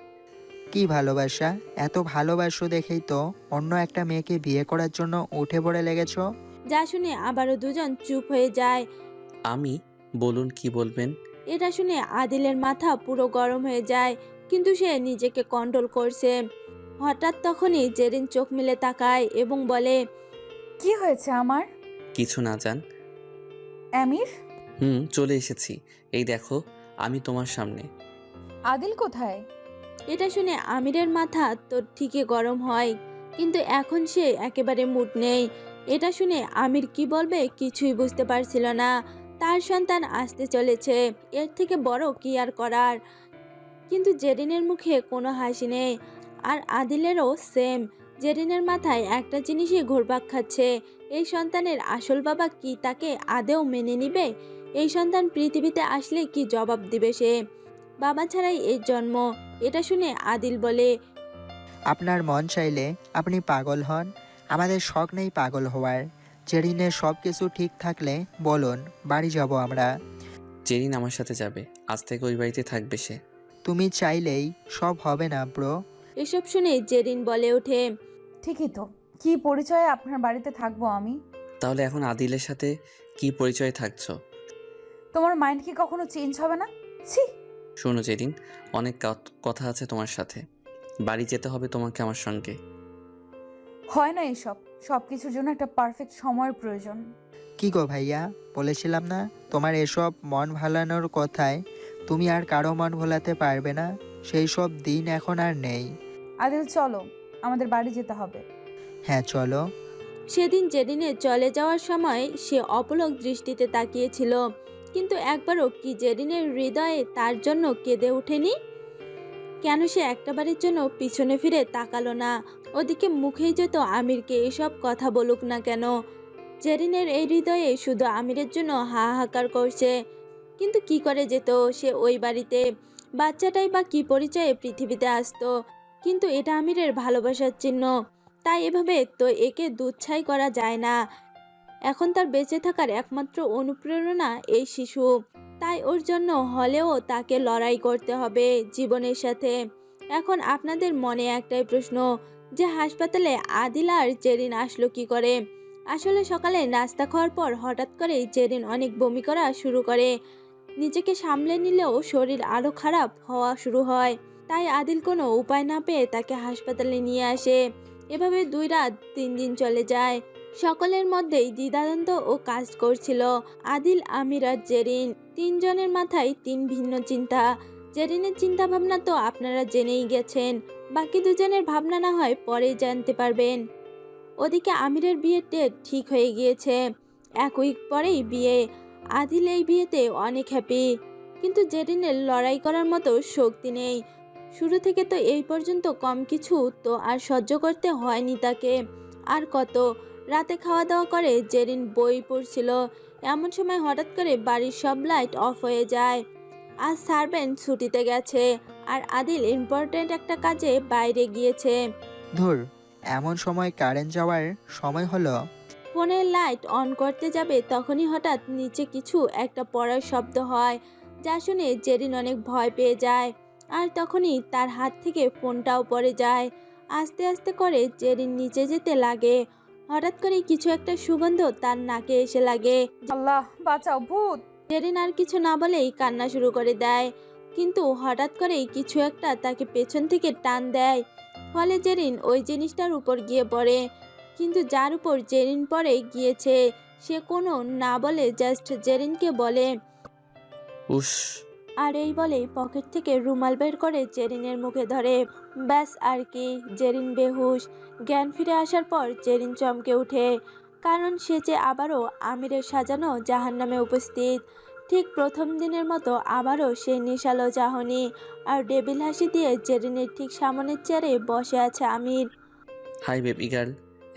কি ভালোবাসা? এত ভালোবাসো দেখেই তো অন্য একটা মেয়েকে বিয়ে করার জন্য উঠে পড়ে লেগেছো। যা শুনে আবারও দুজন চুপ হয়ে যায়। আমি? বলুন কি বলবেন? এটা শুনে আদিলের মাথা পুরো গরম হয়ে যায়, কিন্তু সে নিজেকে কন্ট্রোল করছে। হঠাৎ তখনই জেরিন চোখ মেলে তাকায় এবং বলে, কি হয়েছে আমার? কিছু না জান। আমির? চলে এসেছি। এই দেখো, আমি তোমার সামনে। আদিল কোথায়? এটা শুনে আমিরের মাথা তো ঠিকই গরম হয়, কিন্তু এখন সে একেবারে মুড নেই। এটা শুনে আমির কি বলবে কিছুই বুঝতে পারছিল না। তার সন্তান আসতে চলেছে, এর থেকে বড় কি আর করার। কিন্তু জেরিনের মুখে কোনো হাসি নেই, আর আদিলেরও সেম। জেরিনের মাথায় একটা জিনিসই ঘুরপাক খাচ্ছে, এই সন্তানের আসল বাবা কি তাকে আদেও মেনে নিবে? এই সন্তান পৃথিবীতে আসলে কি জবাব দিবে সে? বাবা ছাড়াই এর জন্ম। এটা শুনে আদিল বলে, আপনার মন চাইলে আপনি পাগল হন, আমাদের শখ নেই পাগল হওয়ার। জেরিনের সব কিছু ঠিক থাকলে বলুন, বাড়ি যাব আমরা। জেরিন আমার সাথে যাবে, আজ থেকে ওই বাড়িতে থাকবে সে। তুমি চাইলেই সব হবে না ব্রো। এসব শুনে জেরিন বলে ওঠে, ঠিকই তো, কি পরিচয়ে আপনার বাড়িতে থাকবো আমি? তাহলে এখন আদিলের সাথে কি পরিচয় থাকছো? তোমার মাইন্ড কি কখনো চেঞ্জ হবে না? ছি! শোনো জেরিন, অনেক কথা আছে তোমার সাথে। বাড়ি যেতে হবে তোমাকে আমার সঙ্গে। হয় না এসব, সব কিছুর জন্য একটা পারফেক্ট সময়ের প্রয়োজন। কি গো ভাইয়া, বলেছিলাম না তোমার এসব মন ভালানোর কথায় তুমি আর কারো মন ভোলাতে পারবে না। সেই সব দিন এখন আর নেই। আদিল চলো, আমাদের বাড়ি যেতে হবে। হ্যাঁ চলো। সেদিন জেরিনের চলে যাওয়ার সময় সে অপলক দৃষ্টিতে তাকিয়েছিল, কিন্তু একবারও কি জেরিনের হৃদয়ে তার জন্য কেঁদে ওঠেনি? কেন সে একটাবারের জন্য পিছনে ফিরে তাকালো না? ওদিকে মুখেই যেত আমিরকে এসব কথা বলুক না কেন, জেরিনের এই হৃদয়ে শুধু আমিরের জন্য হাহাকার করছে। কিন্তু কি করে যেত সে ওই বাড়িতে? বাচ্চাটাই বা কি পরিচয়ে পৃথিবীতে আসতো? কিন্তু এটা আমিরের ভালোবাসার চিহ্ন, তাই এভাবে তো একে দুচ্ছাই করা যায় না। এখন তার বেঁচে থাকার একমাত্র অনুপ্রেরণা এই শিশু, তাই ওর জন্য হলেও তাকে লড়াই করতে হবে জীবনের সাথে। এখন আপনাদের মনে একটাই প্রশ্ন, যে হাসপাতালে আদিল আর জেরিন আসলো কি করে? আসলে সকালে নাস্তা খাওয়ার পর হঠাৎ করে জেরিন অনেক বমি করা শুরু করে। নিজেকে সামলে নিলেও শরীর আরও খারাপ হওয়া শুরু হয়, তাই আদিল কোনো উপায় না পেয়ে তাকে হাসপাতালে নিয়ে আসে। এভাবে 2 রাত 3 দিন চলে যায়। সকলের মধ্যেই দ্বিধাদ্বন্দ্ব ও কাজ করছিল। আদিল, আমির আর জেরিন, 3 জনের মাথায় 3 ভিন্ন চিন্তা। জেরিনের চিন্তা ভাবনা তো আপনারা জেনেই গেছেন, বাকি 2 জনের ভাবনা না হয় পরেই জানতে পারবেন। ওদিকে আমিরের বিয়ের ডেট ঠিক হয়ে গিয়েছে, 1 উইক পরেই বিয়ে। আদিল এই বিয়েতে অনেক হ্যাপি, কিন্তু জেরিনের লড়াই করার মতো শক্তি নেই। শুরু থেকে তো এই পর্যন্ত কম কিছু তো আর সহ্য করতে হয়নি তাকে। আর কত? রাতে খাওয়া দাওয়া করে জেরিন বই পড়ছিল, এমন সময় হঠাৎ করে বাড়ির সব লাইট অফ হয়ে যায়। আজ সার্ভেন্ট ছুটিতে গেছে, আর আদিল ইম্পর্ট্যান্ট একটা কাজে বাইরে গিয়েছে। ধুর, এমন সময় কারেন্ট যাওয়ার সময় হলো। ফোনের লাইট অন করতে যাবে তখনই হঠাৎ নিচে কিছু একটা পড়ার শব্দ হয়, যা শুনে জেরিন অনেক ভয় পেয়ে যায়। আর তখনই তার হাত থেকে ফোনটাও পড়ে যায়। আস্তে আস্তে করে জেরিন নিচে যেতে লাগে। হঠাৎ করে কিছু একটা সুগন্ধ তার নাকে এসে লাগে। আল্লাহ বাঁচাও, ভূত! জেরিন আর কিছু না বলেই কান্না শুরু করে দেয়, কিন্তু হঠাৎ করেই কিছু একটা তাকে পেছন থেকে টান দেয়। ফলে জেরিন ওই জিনিসটার উপর গিয়ে পড়ে, কিন্তু যার উপর জেরিন পড়ে গিয়েছে সে কোনো না বলে জাস্ট জেরিনকে বলে, উস। আর এই বলেই পকেট থেকে রুমাল বের করে জেরিনের মুখে ধরে। ব্যাস আর কি, জেরিন বেহুশ। জ্ঞান ফিরে আসার পর জেরিন চমকে ওঠে, কারণ সে যে আবারও আমিরের সাজানো জাহান্নামে উপস্থিত। ঠিক প্রথম দিনের মতো আবারও সে নেশালো চাহনি, আর ডেবিল হাসি দিয়ে জেরিনের ঠিক সামনের চেয়ারে বসে আছে আমির। হাই বেবি গার্ল,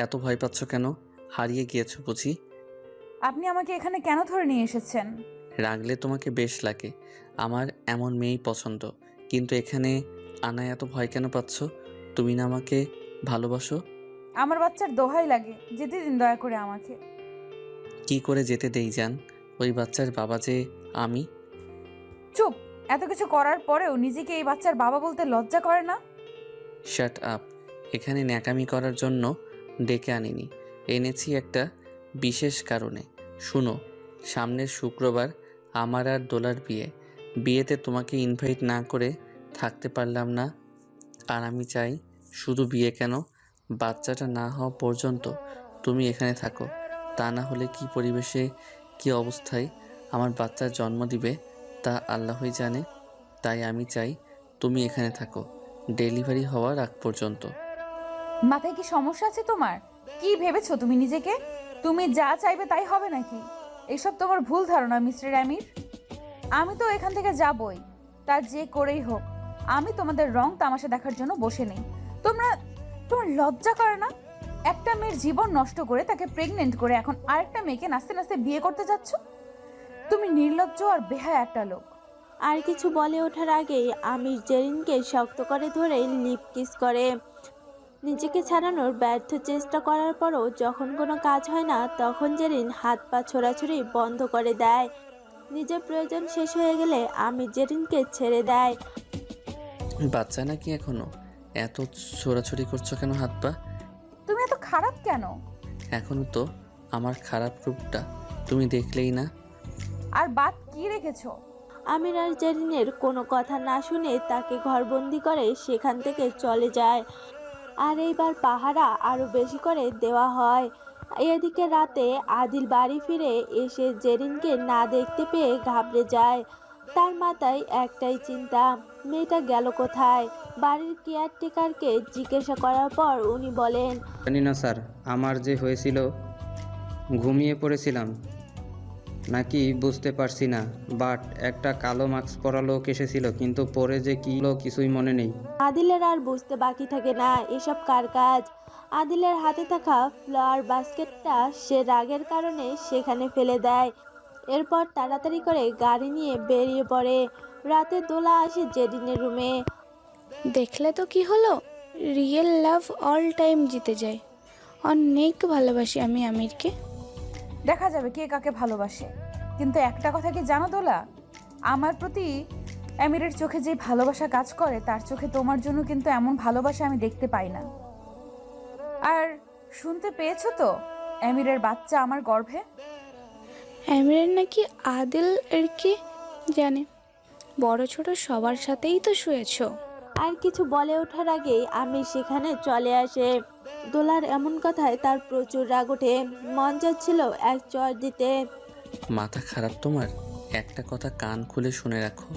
এত ভয় পাচ্ছ কেন? হারিয়ে গিয়েছো বুঝি? আপনি আমাকে এখানে কেন ধরে নিয়ে এসেছেন? রাগলে তোমাকে বেশ লাগে, আমার এমন মেয়েই পছন্দ। কিন্তু এখানে আনায় এত ভয় কেন পাচ্ছ? তুমি না আমাকে ভালোবাসো? আমার বাচ্চার দোহাই লাগে, যেতে দিন দয়া করে আমাকে। কি করে যেতে দেই জান? ওই বাচ্চার বাবা যে আমি। চুপ! এত কিছু করার পরেও নিজেকে এই বাচ্চার বাবা বলতে লজ্জা করে না? Shut up. এখানে ন্যাকামি করার জন্য ডেকে আনিনি, এনেছি একটা বিশেষ কারণে। শুনো, সামনের শুক্রবার আমার আর দোলার বিয়ে। বিয়েতে তোমাকে ইনভাইট না করে থাকতে পারলাম না। আর আমি চাই শুধু বিয়ে কেন, বাচ্চাটা না হওয়া পর্যন্ত তুমি এখানে থাকো। তা না হলে কি পরিবেশে, কি অবস্থায় আমার বাচ্চার জন্ম দিবে তা আল্লাহই জানে। তাই আমি চাই তুমি এখানে থাকো ডেলিভারি হওয়ার আগ পর্যন্ত। মাথায় কি সমস্যা আছে তোমার? কি ভেবেছো তুমি নিজেকে? তুমি যা চাইবে তাই হবে নাকি? এসব তোমার ভুল ধারণা মিস্টার আমির। আমি তো এখান থেকে যাবই, তা যে করেই হোক। আমি তোমাদের রং তামাশা দেখার জন্য বসে নেই। তোমার লজ্জা করে না? একটা মেয়ের জীবন নষ্ট করে তাকে প্রেগনেন্ট করে এখন আরেকটা মেয়েকে নাচতে নাচতে বিয়ে করতে যাচ্ছ? তুমি নির্লজ্জ আর বেহায়া একটা লোক। আর কিছু বলে ওঠার আগেই আমির জেরিনকে শক্ত করে ধরে লিপ কিস করে। নিজেকে ছাড়ানোর ব্যর্থ চেষ্টা করার পরও যখন কোনো কাজ হয় না, তখন জেরিন হাত পা ছোড়াছুড়ি বন্ধ করে দেয়। নিজের প্রয়োজন শেষ হয়ে গেলে আমির জেরিনকে ছেড়ে দেয়। বাচ্চা নাকি এখনো? এত ছোড়াছুড়ি করছো কেন হাত পা? তুমি এত খারাপ কেন? এখনো তো আমার খারাপ রূপটা তুমি দেখলেই না। আর বাদ কি রেখেছো? আমির আর জেরিনের কোনো কথা না শুনে তাকে ঘরবন্দি করে সেখান থেকে চলে যায়। আর এইবার পাহারা আরও বেশি করে দেওয়া হয়। এদিকে রাতে আদিল বাড়ি ফিরে এসে জেরিনকে না দেখতে পেয়ে ঘাবড়ে যায়। তার মাথায় একটাই চিন্তা, মেয়েটা গেল কোথায়। বাড়ির কেয়ারটেকারকে জিজ্ঞাসা করার পর উনি বলেন, জানি না স্যার, আমার যে হয়েছিল ঘুমিয়ে পড়েছিলাম নাকি বুঝতে পারছি না, বাট একটা কালো মাস্ক পরা লোক এসেছিল, কিন্তু পরে যে কি হলো কিছুই মনে নেই। আদিলের আর বুঝতে বাকি থাকে না এসব কার কাজ। আদিলের হাতে থাকা ফ্লাওয়ার বাস্কেটটা সে রাগের কারণে সেখানে ফেলে দেয়। এরপর তাড়াতাড়ি করে গাড়ি নিয়ে বেরিয়ে পড়ে। রাতে দোলা আসে জেরিনের রুমে। দেখলে তো কি হলো, রিয়েল লাভ অল টাইম জিতে যায়। অনেক ভালোবাসি আমি আমিরকে। দেখা যাবে কে কাকে ভালোবাসে। কিন্তু একটা কথা কি জানো দোলা, আমার প্রতি আমিরের চোখে যে ভালোবাসা কাজ করে, তার চোখে তোমার জন্য কিন্তু এমন ভালোবাসা আমি দেখতে পাই না। আর শুনতে পেয়েছো তো, আমিরের বাচ্চা আমার গর্ভে। আমিরের নাকি আদিল এর কি জানে, বড় ছোট সবার সাথেই তো শুয়েছো। আর কিছু বলে ওঠার আগেই আমির সেখানে চলে আসে। দোলার এমন কথায় তার প্রচুর রাগ ওঠে। মন যাচ্ছিল এক চড় দিতে। মাথা খারাপ তোমার? একটা কথা কান খুলে শুনে রাখো,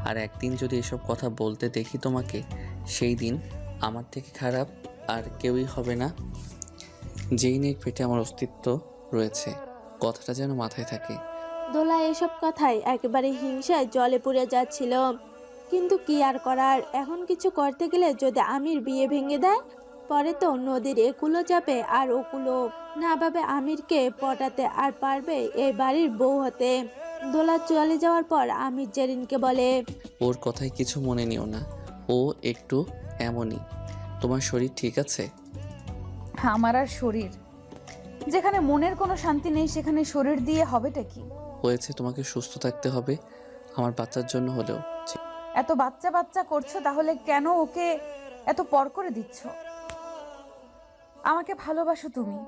আর একদিন যদি এসব কথা বলতে দেখি তোমাকে, সেই দিন আমার থেকে খারাপ আর কেউই হবে না। যেই নিয়ে পেটে আমার অস্তিত্ব রয়েছে, কথাটা যেন মাথায় থাকে। দোলা এসব কথায় একেবারে হিংসায় জলে পুড়ে যাচ্ছিল। কিন্তু কি আর করার, এখন কিছু করতে গেলে যদি আমির বিয়ে ভেঙে দেয়, পরে তো নদীর একুলো যাবে আর ওকুলো না ভাবে আমিরকে পটাতে আর পারবে এই বাড়ির বউ হতে। দোলা চলে যাওয়ার পর আমির জেরিনকে বলে, ওর কথায় কিছু মনে নিও না, ও একটু এমনই। তোমার শরীর ঠিক আছে? আমার আর শরীর? যেখানে মনের কোনো শান্তি নেই সেখানে শরীর দিয়ে হবেটা কি? হয়েছে, তোমাকে সুস্থ থাকতে হবে, আমার বাচ্চার জন্য হলেও। এত বাচ্চা বাচ্চা করছো, তাহলে কেন ওকে এত পর করে দিচ্ছ? আমাকে ভালোবাসো তুমি,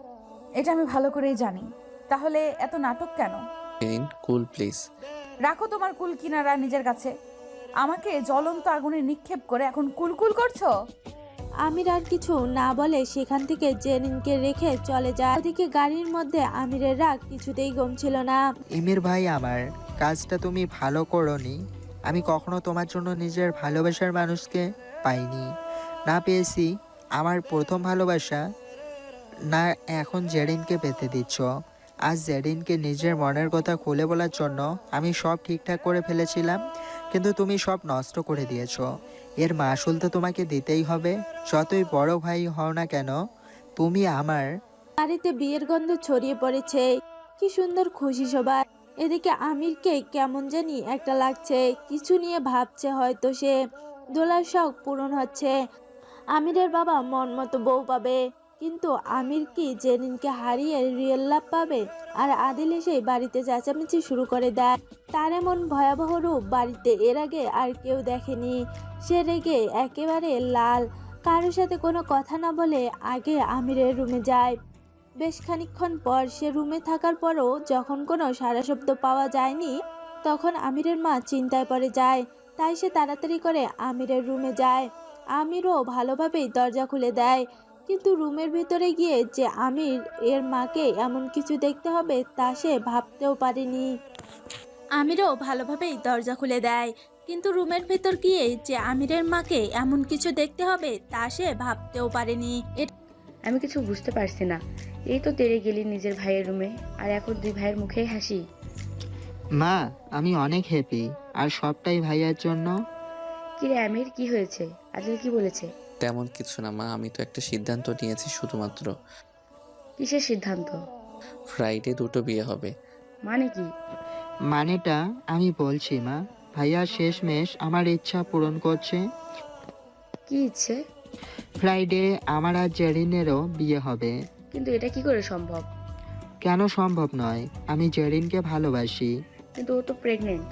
এটা আমি ভালো করেই জানি, তাহলে এত নাটক কেন? কুল প্লিজ। রাখো তোমার কুল কিনারা নিজের কাছে। আমাকে জ্বলন্ত আগুনে নিক্ষেপ করে এখন কুলকুল করছো। আমির আর কিছু না বলে সেখান থেকে জেরিনকে রেখে চলে যায়। ওদিকে গাড়ির মধ্যে আমিরের রাগ কিছুতেই কমছিল না। ইমির ভাই, আমার কাজটা তুমি ভালো করোনি। আমি কখনো তোমার জন্য নিজের ভালোবাসার মানুষকে পাইনি, না পেয়েছি আমার প্রথম ভালোবাসা, না এখন জেরিনকে পেতে দিচ্ছ। আজ জেরিনকে নিজের মনের কথা খুলে বলার জন্য আমি সব ঠিকঠাক করে ফেলেছিলাম, কিন্তু তুমি সব নষ্ট করে দিয়েছো। এর মাসুল তো তোমাকে দিতেই হবে, যতই বড় ভাই হও না কেন। তুমি আমার। বাড়িতে বিয়ের গন্ধ ছড়িয়ে পড়েছে, কি সুন্দর খুশি সবাই। এদিকে আমিরকে কেমন জানি একটা লাগছে, কিছু নিয়ে ভাবছে হয়তো সে। দোলার শখ পূরণ হচ্ছে, আমিরের বাবা মন মতো বউ পাবে। কিন্তু আমির কি জেরিনকে হারিয়ে রিয়েল লাভ পাবে? আর আদিল এসে বাড়িতে চেঁচামেচি শুরু করে দেয়। তার এমন ভয়াবহ রূপ বাড়িতে এর আগে আর কেউ দেখেনি। সে রেগে একেবারে লাল, কারোর সাথে কোনো কথা না বলে আগে আমিরের রুমে যায়। বেশ খানিকক্ষণ পর সে রুমে থাকার পরও যখন কোনো সাড়া শব্দ পাওয়া যায়নি, তখন আমিরের মা চিন্তায় পড়ে যায়। তাই সে তাড়াতাড়ি করে আমিরের রুমে যায়। আমিরও ভালোভাবেই দরজা খুলে দেয়, কিন্তু রুমের ভিতরে গিয়ে যে আমির এর মাকে এমন কিছু দেখতে হবে তা সে ভাবতেও পারেনি। আমিরও ভালোভাবেই দরজা খুলে দেয়, কিন্তু রুমের ভেতর গিয়ে যে আমিরের মাকে এমন কিছু দেখতে হবে তা সে ভাবতেও পারেনি। আমি কিছু বুঝতে পারছি না। এই তো তেড়ে গেলি নিজের ভাইয়ের রুমে, আর এখন দুই ভাইয়ের মুখে হাসি। মা, আমি অনেক হ্যাপি, আর সবটাই ভাইয়ার জন্য। কিরে আমির, কি হয়েছে? আদিল কি বলেছে? তেমন কিছু না মা, আমি তো একটা সিদ্ধান্ত নিয়েছি শুধুমাত্র। কিসের সিদ্ধান্ত? ফ্রাইডে দুটো বিয়ে হবে। মানে কি? মানেটা আমি বলছি মা, ভাইয়া শেষমেশ আমার ইচ্ছা পূরণ করছে। কি ইচ্ছে? ফ্রাইডে আমার আর জেরিনেরও বিয়ে হবে। কিন্তু এটা কি করে সম্ভব? কেন সম্ভব নয়? আমি জেরিনকে ভালোবাসি। কিন্তু ও তো প্রেগনেন্ট।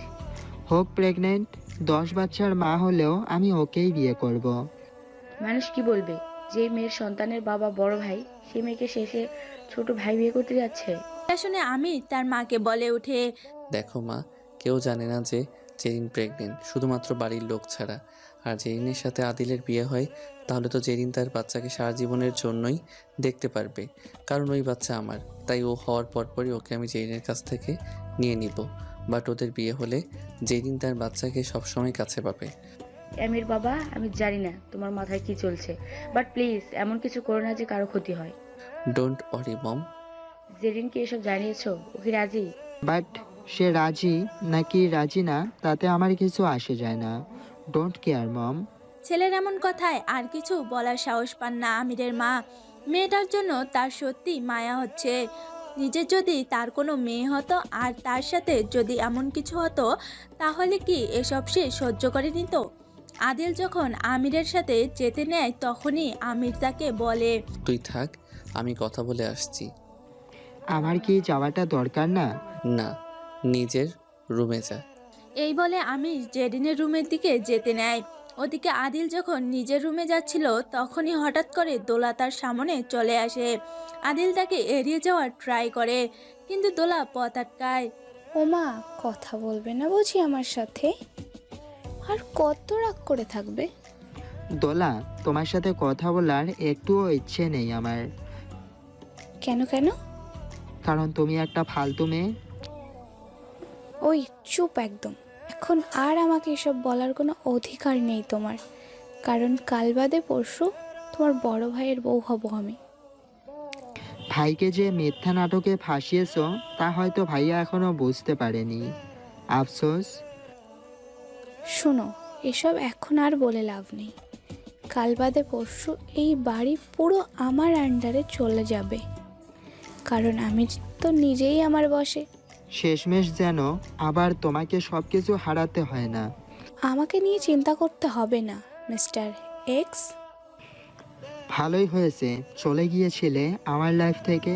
হোক প্রেগনেন্ট, 10 বাচ্চার মা হলেও আমি ওকেই বিয়ে করব। মানুষ কি বলবে? যে মেয়ের সন্তানের বাবা বড় ভাই, সে মেয়েকে শেষে ছোট ভাই বিয়ে করতে যাচ্ছে। এটা শুনে আমির তার মাকে বলে ওঠে, দেখো মা, কেউ জানে না যে জেরিন প্রেগনেন্ট, শুধুমাত্র বাড়ির লোক ছাড়া। আর জেরিনের সাথে আদিলের বিয়ে হয়, তাহলে তো জেরিন তার বাচ্চাকে সারা জীবনের জন্যই দেখতে পারবে, কারণ ওই বাচ্চা আমার। তাই ও হওয়ার পরপরই ওকে আমি জেরিনের কাছ থেকে নিয়ে নিব। বাট ওদের বিয়ে হলে জেরিন তার বাচ্চাকে সবসময় কাছে পাবে। আমির বাবা, আমি জানি না তোমার মাথায় কি চলছে, বাট প্লিজ এমন কিছু করো না যে কারো ক্ষতি হয়। ডোন্ট ওয়ারি মম। জেরিনকে এসব জানিয়েছো? ও কি রাজি? বাট সে রাজি নাকি রাজি না তাতে আমার কিছু আসে যায় না। ডোন্ট কেয়ার মম। ছেলের এমন কথায় আর কিছু বলার সাহস পান না আমিরের মা। মেয়েটার জন্য তার সত্যি মায়া হচ্ছে। নিজের যদি তার কোনো মেয়ে হতো আর তার সাথে যদি এমন কিছু হতো, তাহলে কি এসব সে সহ্য করে নিত? আদিল যখন আমিরের সাথে যেতে নেয়, তখনই আমির তাকে বলে, তুই থাক, আমি কথা বলে আসছি। আমার কি যাওয়াটা দরকার না? না, নিজের রুমে যা। এই বলে আমির জেরিনের রুমের দিকে যেতে নেয়। ওদিকে আদিল যখন নিজের রুমে যাচ্ছিল, তখনই হঠাৎ করে দোলা তার সামনে চলে আসে। আদিল তাকে এড়িয়ে যাওয়ার ট্রাই করে, কিন্তু দোলা পথ আটকায়। ওমা, কথা বলবে না বুঝি আমার সাথে? আর কত রাগ করে থাকবে? দোলা, তোমার সাথে কথা বলার একটুও ইচ্ছে নেই আমার। কেন কেন? কারণ তুমি একটা ফালতু মেয়ে। ওই চুপ একদম। এখন আর আমাকে এসব বলার কোনো অধিকার নেই তোমার, কারণ কাল বাদে পরশু তোমার বড় ভাইয়ের বউ হব আমি। ভাইকে যে মিথ্যা নাটকে ফাঁসিয়েছ তা হয়তো ভাইয়া এখনো বুঝতে পারেনি। আফসোস। শোনো, এসব এখন আর বলে লাভ নেই। কাল বাদে পরশু এই বাড়ি পুরো আমার আন্ডারে চলে যাবে, কারণ আমি তো নিজেই আমার বসে। শেষমেশ যেন আবার তোমাকে সব কিছু হারাতে হয় না। আমাকে নিয়ে চিন্তা করতে হবে না মিস্টার এক্স। ভালোই হয়েছে চলে গিয়েছিলে আমার লাইফ থেকে,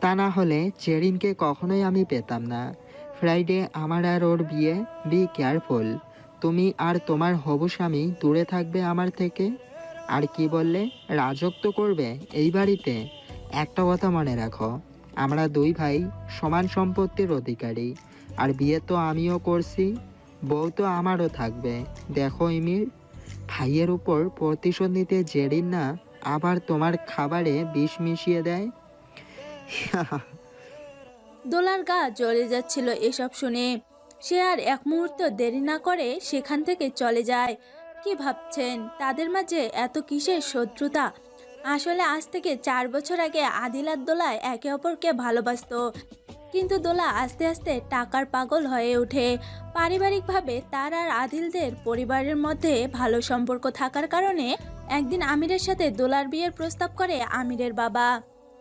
তা না হলে জেরিনকে কখনোই আমি পেতাম না। ফ্রাইডে আমার আর ওর বিয়ে। Be careful. তুমি আর তোমার হবু স্বামী দূরে থাকবে আমার থেকে। আর কি বললে? রাজত্ব করবে এই বাড়িতে? একটা কথা মনে রাখো, আমরা দুই ভাই সমান সম্পত্তির অধিকারী। আর বিয়ে তো আমিও করছি, বউ তো আমারও থাকবে। দেখো ইমির, ভাইয়ের উপর প্রতিশোধ নিতে জেরিন না আবার তোমার খাবারে বিষ মিশিয়ে দেয়। দোলার গা জ্বলে যাচ্ছিল এসব শুনে। সে আর এক মুহূর্ত দেরি না করে সেখান থেকে চলে যায়। কি ভাবছেন, তাদের মাঝে এত কিসের শত্রুতা? আসলে আজ থেকে 4 বছর আগে আদিল আর দোলা একে অপরকে ভালোবাসতো, কিন্তু দোলা আস্তে আস্তে টাকার পাগল হয়ে ওঠে। পারিবারিকভাবে তার আর আদিলদের পরিবারের মধ্যে ভালো সম্পর্ক থাকার কারণে একদিন আমিরের সাথে দোলার বিয়ের প্রস্তাব করে আমিরের বাবা।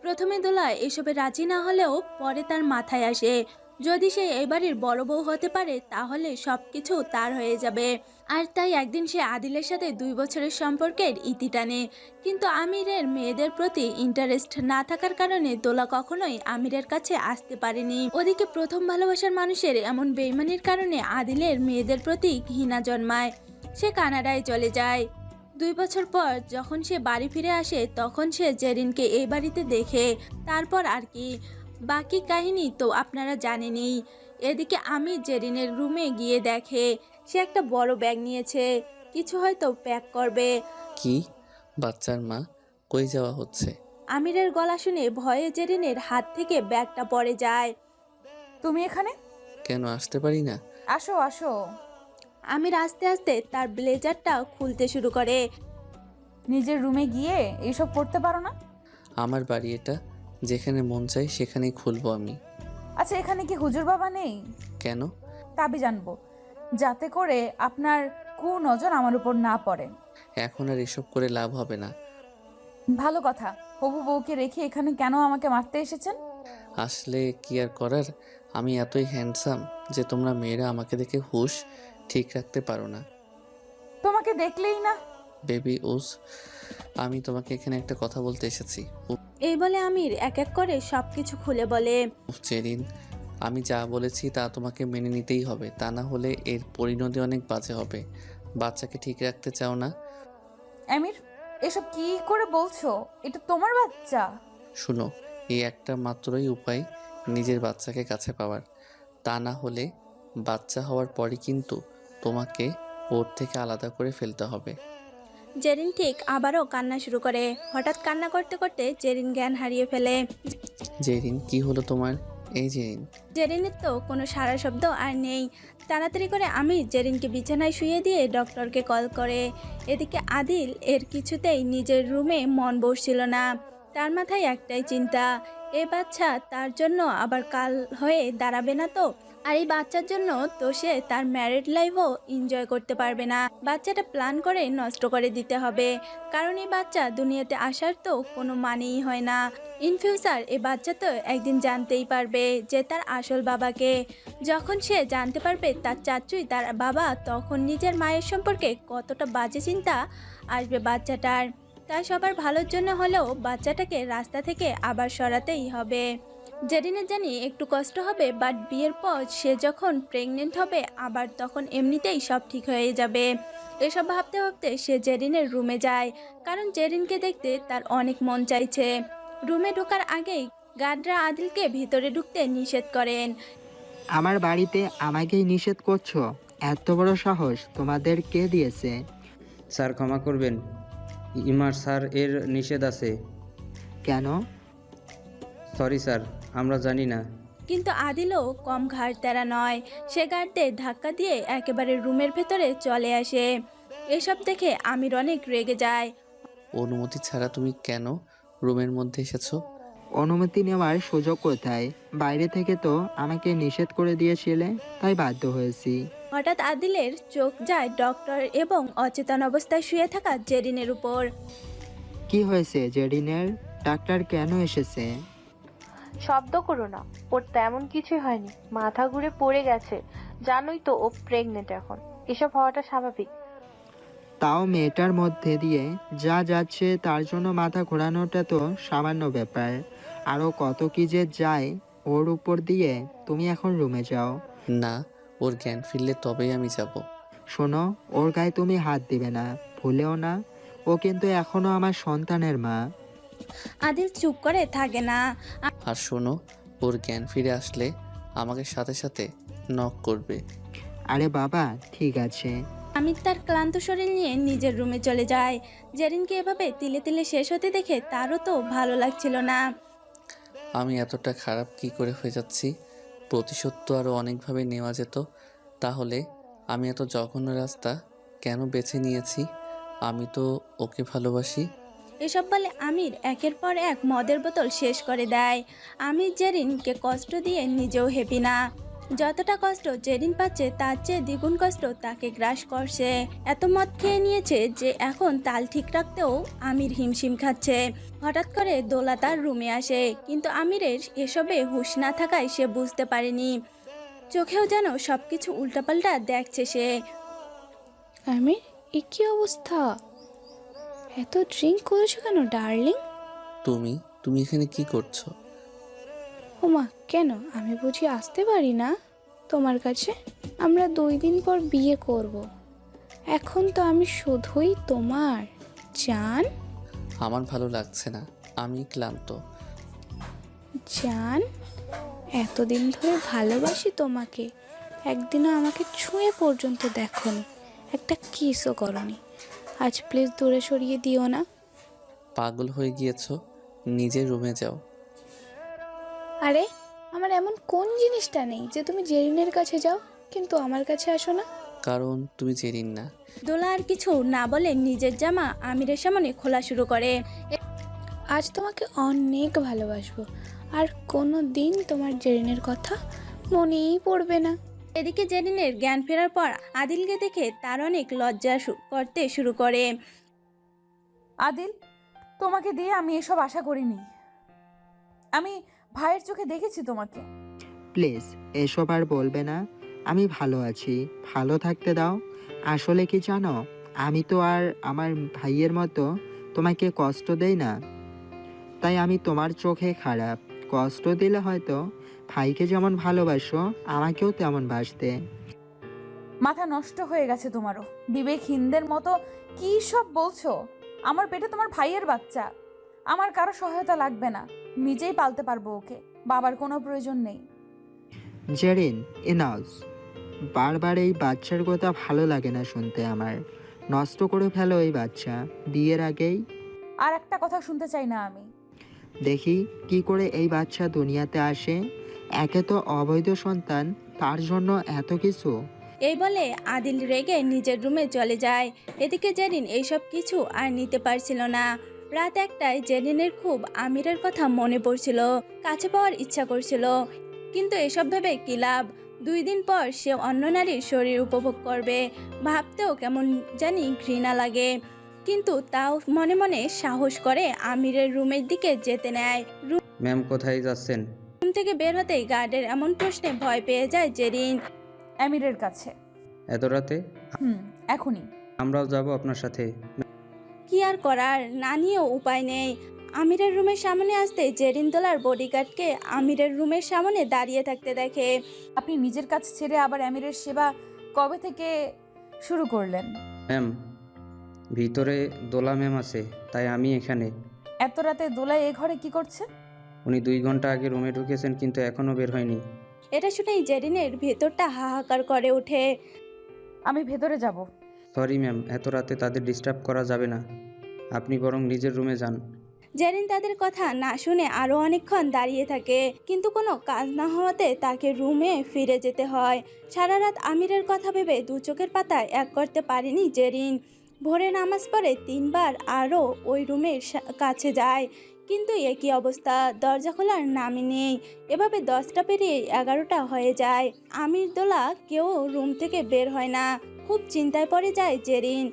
প্রথমে দোলা এসবে রাজি না হলেও পরে তার মাথায় আসে, যদি সে এই বাড়ির বড় বউ হতে পারে তাহলে সব কিছু তার হয়ে যাবে। আর তাই একদিন সে আদিলের সাথে 2 বছরের সম্পর্কের ইতি টানে। কিন্তু আমিরের মেয়েদের প্রতি ইন্টারেস্ট না থাকার কারণে দোলা কখনোই আমিরের কাছে আসতে পারেনি। ওদিকে প্রথম ভালোবাসার মানুষের এমন বেইমানির কারণে আদিলের মেয়েদের প্রতি ঘৃণা জন্মায়। সে কানাডায় চলে যায়। 2 বছর পর যখন সে বাড়ি ফিরে আসে তখন সে জেরিনকে এই বাড়িতে দেখে। তারপর আর কি, বাকি কাহিনী তো আপনারা জানেনই। এদিকে আমি জেরিনের রুমে গিয়ে দেখে সে একটা বড় ব্যাগ নিয়েছে, কিছু হয়তো প্যাক করবে। কি? বাচ্চার মা? কই যাওয়া হচ্ছে? আমিরের গলা শুনে ভয়ে জেরিনের হাত থেকে ব্যাগটা পড়ে যায়। তুমি এখানে? কেন আসতে পারি না? আসো আসো। আমির আস্তে আস্তে তার ব্লেজারটা খুলতে শুরু করে। নিজের রুমে গিয়ে এইসব করতে পারো না? আমার বাড়ি এটা, যেখানে মন চাই সেখানেই খুলবো আমি। আচ্ছা, এখানে কি হুজুর বাবা নেই? কেন? তাবি জানবো, যাতে করে আপনার কুনজর আমার উপর না পড়ে। এখন আর এসব করে লাভ হবে না। ভালো কথা। হবু বউকে রেখে এখানে কেন আমাকে মারতে এসেছেন? আসলে কি আর করার, আমি এতই হ্যান্ডসাম যে তোমরা মেয়েরা আমাকে দেখে হুশ ঠিক রাখতে পারো না। তোমাকে দেখলেই না। বেবি উস, আমি তোমাকে এখানে একটা কথা বলতে এসেছি। এই বলে আমির এক এক করে সবকিছু খুলে বলে। জেরিন, আমি যা বলেছি তা তোমাকে মেনে নিতেই হবে, তা না হলে এর পরিণতি অনেক বাজে হবে। বাচ্চাকে ঠিক রাখতে চাও না? আমির, এসব কি করে বলছো? এটা তোমার বাচ্চা। শুনো, এই একটা মাত্রই উপায় নিজের বাচ্চাকে কাছে পাওয়ার, তা না হলে বাচ্চা হওয়ার পরই কিন্তু তোমাকে ওর থেকে আলাদা করে ফেলতে হবে। জেরিন ঠিক আবারও কান্না শুরু করে। হঠাৎ কান্না করতে করতে জেরিন জ্ঞান হারিয়ে ফেলে। জেরিন, কি হলো তোমার? এই জেরিন। জেরিনের তো কোনো সারা শব্দ আর নেই। তাড়াতাড়ি করে আমি জেরিনকে বিছানায় শুয়ে দিয়ে ডক্টরকে কল করে। এদিকে আদিল এর কিছুতেই নিজের রুমে মন বসছিল না। তার মাথায় একটাই চিন্তা, এই বাচ্চা তার জন্য আবার কাল হয়ে দাঁড়াবে না তো? আর এই বাচ্চার জন্য তো সে তার ম্যারিড লাইফও এনজয় করতে পারবে না। বাচ্চাটা প্ল্যান করে নষ্ট করে দিতে হবে, কারণ এই বাচ্চা দুনিয়াতে আসার তো কোনো মানেই হয় না। ইন ফিউচার এই বাচ্চা তো একদিন জানতেই পারবে যে তার আসল বাবাকে। যখন সে জানতে পারবে তার চাচুই তার বাবা, তখন নিজের মায়ের সম্পর্কে কতটা বাজে চিন্তা আসবে বাচ্চাটার। তাই সবার ভালোর জন্য হলেও বাচ্চাটাকে রাস্তা থেকে আবার সরাতেই হবে। জেরিনের জানি একটু কষ্ট হবে, বাট বিয়ের পর সে যখন প্রেগনেন্ট হবে আবার তখন এমনিতেই সব ঠিক হয়ে যাবে। এসব ভাবতে ভাবতে সে জেরিনের রুমে যায়, কারণ জেরিনকে দেখতে তার অনেক মন চাইছে। রুমে ঢোকার আগেই গার্ডরা আদিলকে ভিতরে ঢুকতে নিষেধ করেন। আমার বাড়িতে আমাকেই নিষেধ করছো? এত বড় সাহস তোমাদের কে দিয়েছে? স্যার ক্ষমা করবেন, ইমার স্যার এর নিষেধ আছে। কেন? সরি স্যার, আমরা জানি না। কিন্তু আদিলও কম ঘাড় তেরা নয়। সে গার্ডদের ধাক্কা দিয়ে একেবারে রুমের ভেতরে চলে আসে। এসব দেখে আমির অনেক রেগে যায়। অনুমতি ছাড়া তুমি কেন রুমের মধ্যে এসেছো? অনুমতি নেওয়ার সুযোগ কোথায়? বাইরে থেকে তো আমাকে নিষেধ করে দিয়েছিলে, তাই বাধ্য হয়েছি। হঠাৎ আদিলের চোখ যায় ডক্টর এবং অচেতন অবস্থায় শুয়ে থাকা জেরিনের উপর। কি হয়েছে জেরিনের? ডাক্তার কেন এসেছে? শব্দ করো না, ওর তেমন কিছুই হয়নি, মাথা ঘুরে পড়ে গেছে। জানোই তো ও প্রেগনেন্ট, এখন এসব হওয়াটা স্বাভাবিক। তাও মেয়েটার মধ্যে দিয়ে যা যাচ্ছে তার জন্য মাথা ঘোরানোটা তো সামান্য ব্যাপার। আরও কত কি যে যায় ওর উপর দিয়ে। তুমি এখন রুমে যাও। না, ওর জ্ঞান ফিরলে তবেই আমি যাব। শোনো, ওর গায়ে তুমি হাত দিবে না, ভুলেও না। ও কিন্তু এখনো আমার সন্তানের মা। আদিল চুপ করে থাকে না। আর শোনো, ওর জ্ঞান ফিরে আসলে আমাকে সাথে সাথে নক করবে। আরে বাবা, ঠিক আছে। আমির তার ক্লান্ত শরীর নিয়ে নিজের রুমে চলে যায়। জেরিনকে এভাবে তিলে তিলে শেষ হতে দেখে তারও তো ভালো লাগছিল না। আমি এতটা খারাপ কি করে হয়ে যাচ্ছি? প্রতিশোধ তো আরও অনেকভাবে নেওয়া যেত। তাহলে আমি এত জঘন্য রাস্তা কেন বেছে নিয়েছি? আমি তো ওকে ভালোবাসি। এসব বলে আমির একের পর এক মদের বোতল শেষ করে দেয়। আমির জেরিনকে কষ্ট দিয়ে নিজেও হ্যাপি না। যতটা কষ্ট জেরিন পাচ্ছে তার চেয়ে দ্বিগুণ কষ্ট তাকে গ্রাস করছে। এত মদ খেয়ে নিয়েছে যে এখন তাল ঠিক রাখতেও আমির হিমশিম খাচ্ছে। হঠাৎ করে দোলা তার রুমে আসে, কিন্তু আমিরের এসবে হুঁশ না থাকায় সে বুঝতে পারেনি। চোখেও যেন সবকিছু উল্টাপাল্টা দেখছে সে। আমির, এ কি অবস্থা? এত ড্রিঙ্ক করেছো কেন ডার্লিং? তুমি এখানে কি করছো? ওমা, কেন? আমি বুঝি আসতে পারি না তোমার কাছে? আমরা 2 দিন পর বিয়ে করব। এখন তো আমি শুধুই তোমার জান। আমার ভালো লাগছে না, আমি ক্লান্ত। জান, এতদিন ধরে ভালোবাসি তোমাকে, একদিনও আমাকে ছুঁয়ে পর্যন্ত দেখোনি, একটা কিসও করনি। আজ প্লিজ দূরে সরিয়ে দিও না। পাগল হয়ে গিয়েছো, নিজের রুমে যাও। আরে, আমার এমন কোন জিনিসটা নেই যে তুমি জেরিনের কাছে যাও কিন্তু আমার কাছে আসো না? কারণ তুমি জেরিন না। দোলা আর কিছু না বলে নিজের জামা আমিরের সামনে খোলা শুরু করে। আজ তোমাকে অনেক ভালোবাসবো, আর কোনো দিন তোমার জেরিনের কথা মনেই পড়বে না। এদিকে জেরিনের জ্ঞান ফেরার পর আদিলকে দেখে তার অনেক লজ্জা করতে শুরু করে। আদিল, তোমাকে দিয়ে আমি এসব আশা করিনি। আমি ভাইয়ের চোখে দেখেছি তোমাকে। প্লিজ এসব আর বলবে না। আমি ভালো আছি, ভালো থাকতে দাও। আসলে কি জানো, আমি তো আর আমার ভাইয়ের মতো তোমাকে কষ্ট দেই না, তাই আমি তোমার চোখে খারাপ। কষ্ট দিলে হয়তো ভাইকে যেমন ভালোবাসো আমাকেও তেমন বাসতে। মাথা নষ্ট হয়ে গেছে তোমারও, বিবেকহীনদের মতো কি সব বলছো। আমার পেটে তোমার ভাইয়ের বাচ্চা, আমার কারো সহায়তা লাগবে না, নিজেই পালতে পারবো ওকে, বাবার কোনো প্রয়োজন নেই। জেরিন, ইনাউস। বারবার এই বাচ্চার কথা ভালো লাগে না শুনতে আমার। নষ্ট করে ফেলো এই বাচ্চা বিয়ের আগেই। আর একটা কথা শুনতে চাই না আমি। দেখি কি করে এই বাচ্চা দুনিয়াতে আসে। একে তো অবৈধ সন্তান, তার জন্য এত কিছু। এই বলে আদিল রেগে নিজের রুমে চলে যায়। এদিকে জেরিন এইসব কিছু আর নিতে পারছিল না। রাত 1টায় জেরিনের খুব আমিরের কথা মনে পড়ছিল, কাছে পাওয়ার ইচ্ছা করছিল, কিন্তু এসব ভেবে কি লাভ। 2 দিন পর সে অন্য নারীর শরীর উপভোগ করবে, ভাবতেও কেমন জানি ঘৃণা লাগে, কিন্তু তাও মনে মনে সাহস করে আমিরের রুমের দিকে যেতে নেয়। ম্যাম কোথায় যাচ্ছেন? রুম থেকে বের হতেই গার্ডের এমন প্রশ্নে ভয় পেয়ে যায় জেরিন। আমিরের কাছে। এত রাতে? এখনই। আমরাও যাব আপনার সাথে। কি আর করার, না নিয়েও উপায় নেই। আমিরের রুমের সামনে আসতে জেরিন দোলার বডিগার্ডকে আমিরের রুমের সামনে দাঁড়িয়ে থাকতে দেখে। আপনি নিজের কাজ ছেড়ে আবার আমিরের সেবা কবে থেকে শুরু করলেন? ম্যাম, ভিতরে দোলা ম্যাম আছে, তাই আমি এখানে। এত রাতে দোলাই এ ঘরে কি করছে? উনি 2 ঘন্টা আগে রুমে ঢুকেছেন, কিন্তু এখনও বের হয়নি। এটা শুনেই জেরিনের ভেতরটা হাহাকার করে ওঠে। আমি ভেতরে যাব। সরি ম্যাম, এত রাতে তাদের ডিস্টার্ব করা যাবে না, আপনি বরং নিজের রুমে যান। জেরিন তাদের কথা না শুনে আরো অনেকক্ষণ দাঁড়িয়ে থাকে, কিন্তু কোনো কাজ না হওয়াতে তাকে রুমে ফিরে যেতে হয়। সারা রাত আমিরের কথা ভেবে 2 চোখের পাতায় এক করতে পারেনি জেরিন। ভোরে নামাজ পড়ে 3 বার আরও ওই রুমের কাছে যায়, কিন্তু একই অবস্থা, দরজা খোলার নামই নেই। এভাবে 10টা পেরিয়ে 11টা হয়ে যায়, আমির দোলা কেউ রুম থেকে বের হয় না। খুব চিন্তায় পড়ে যায় জেরিন।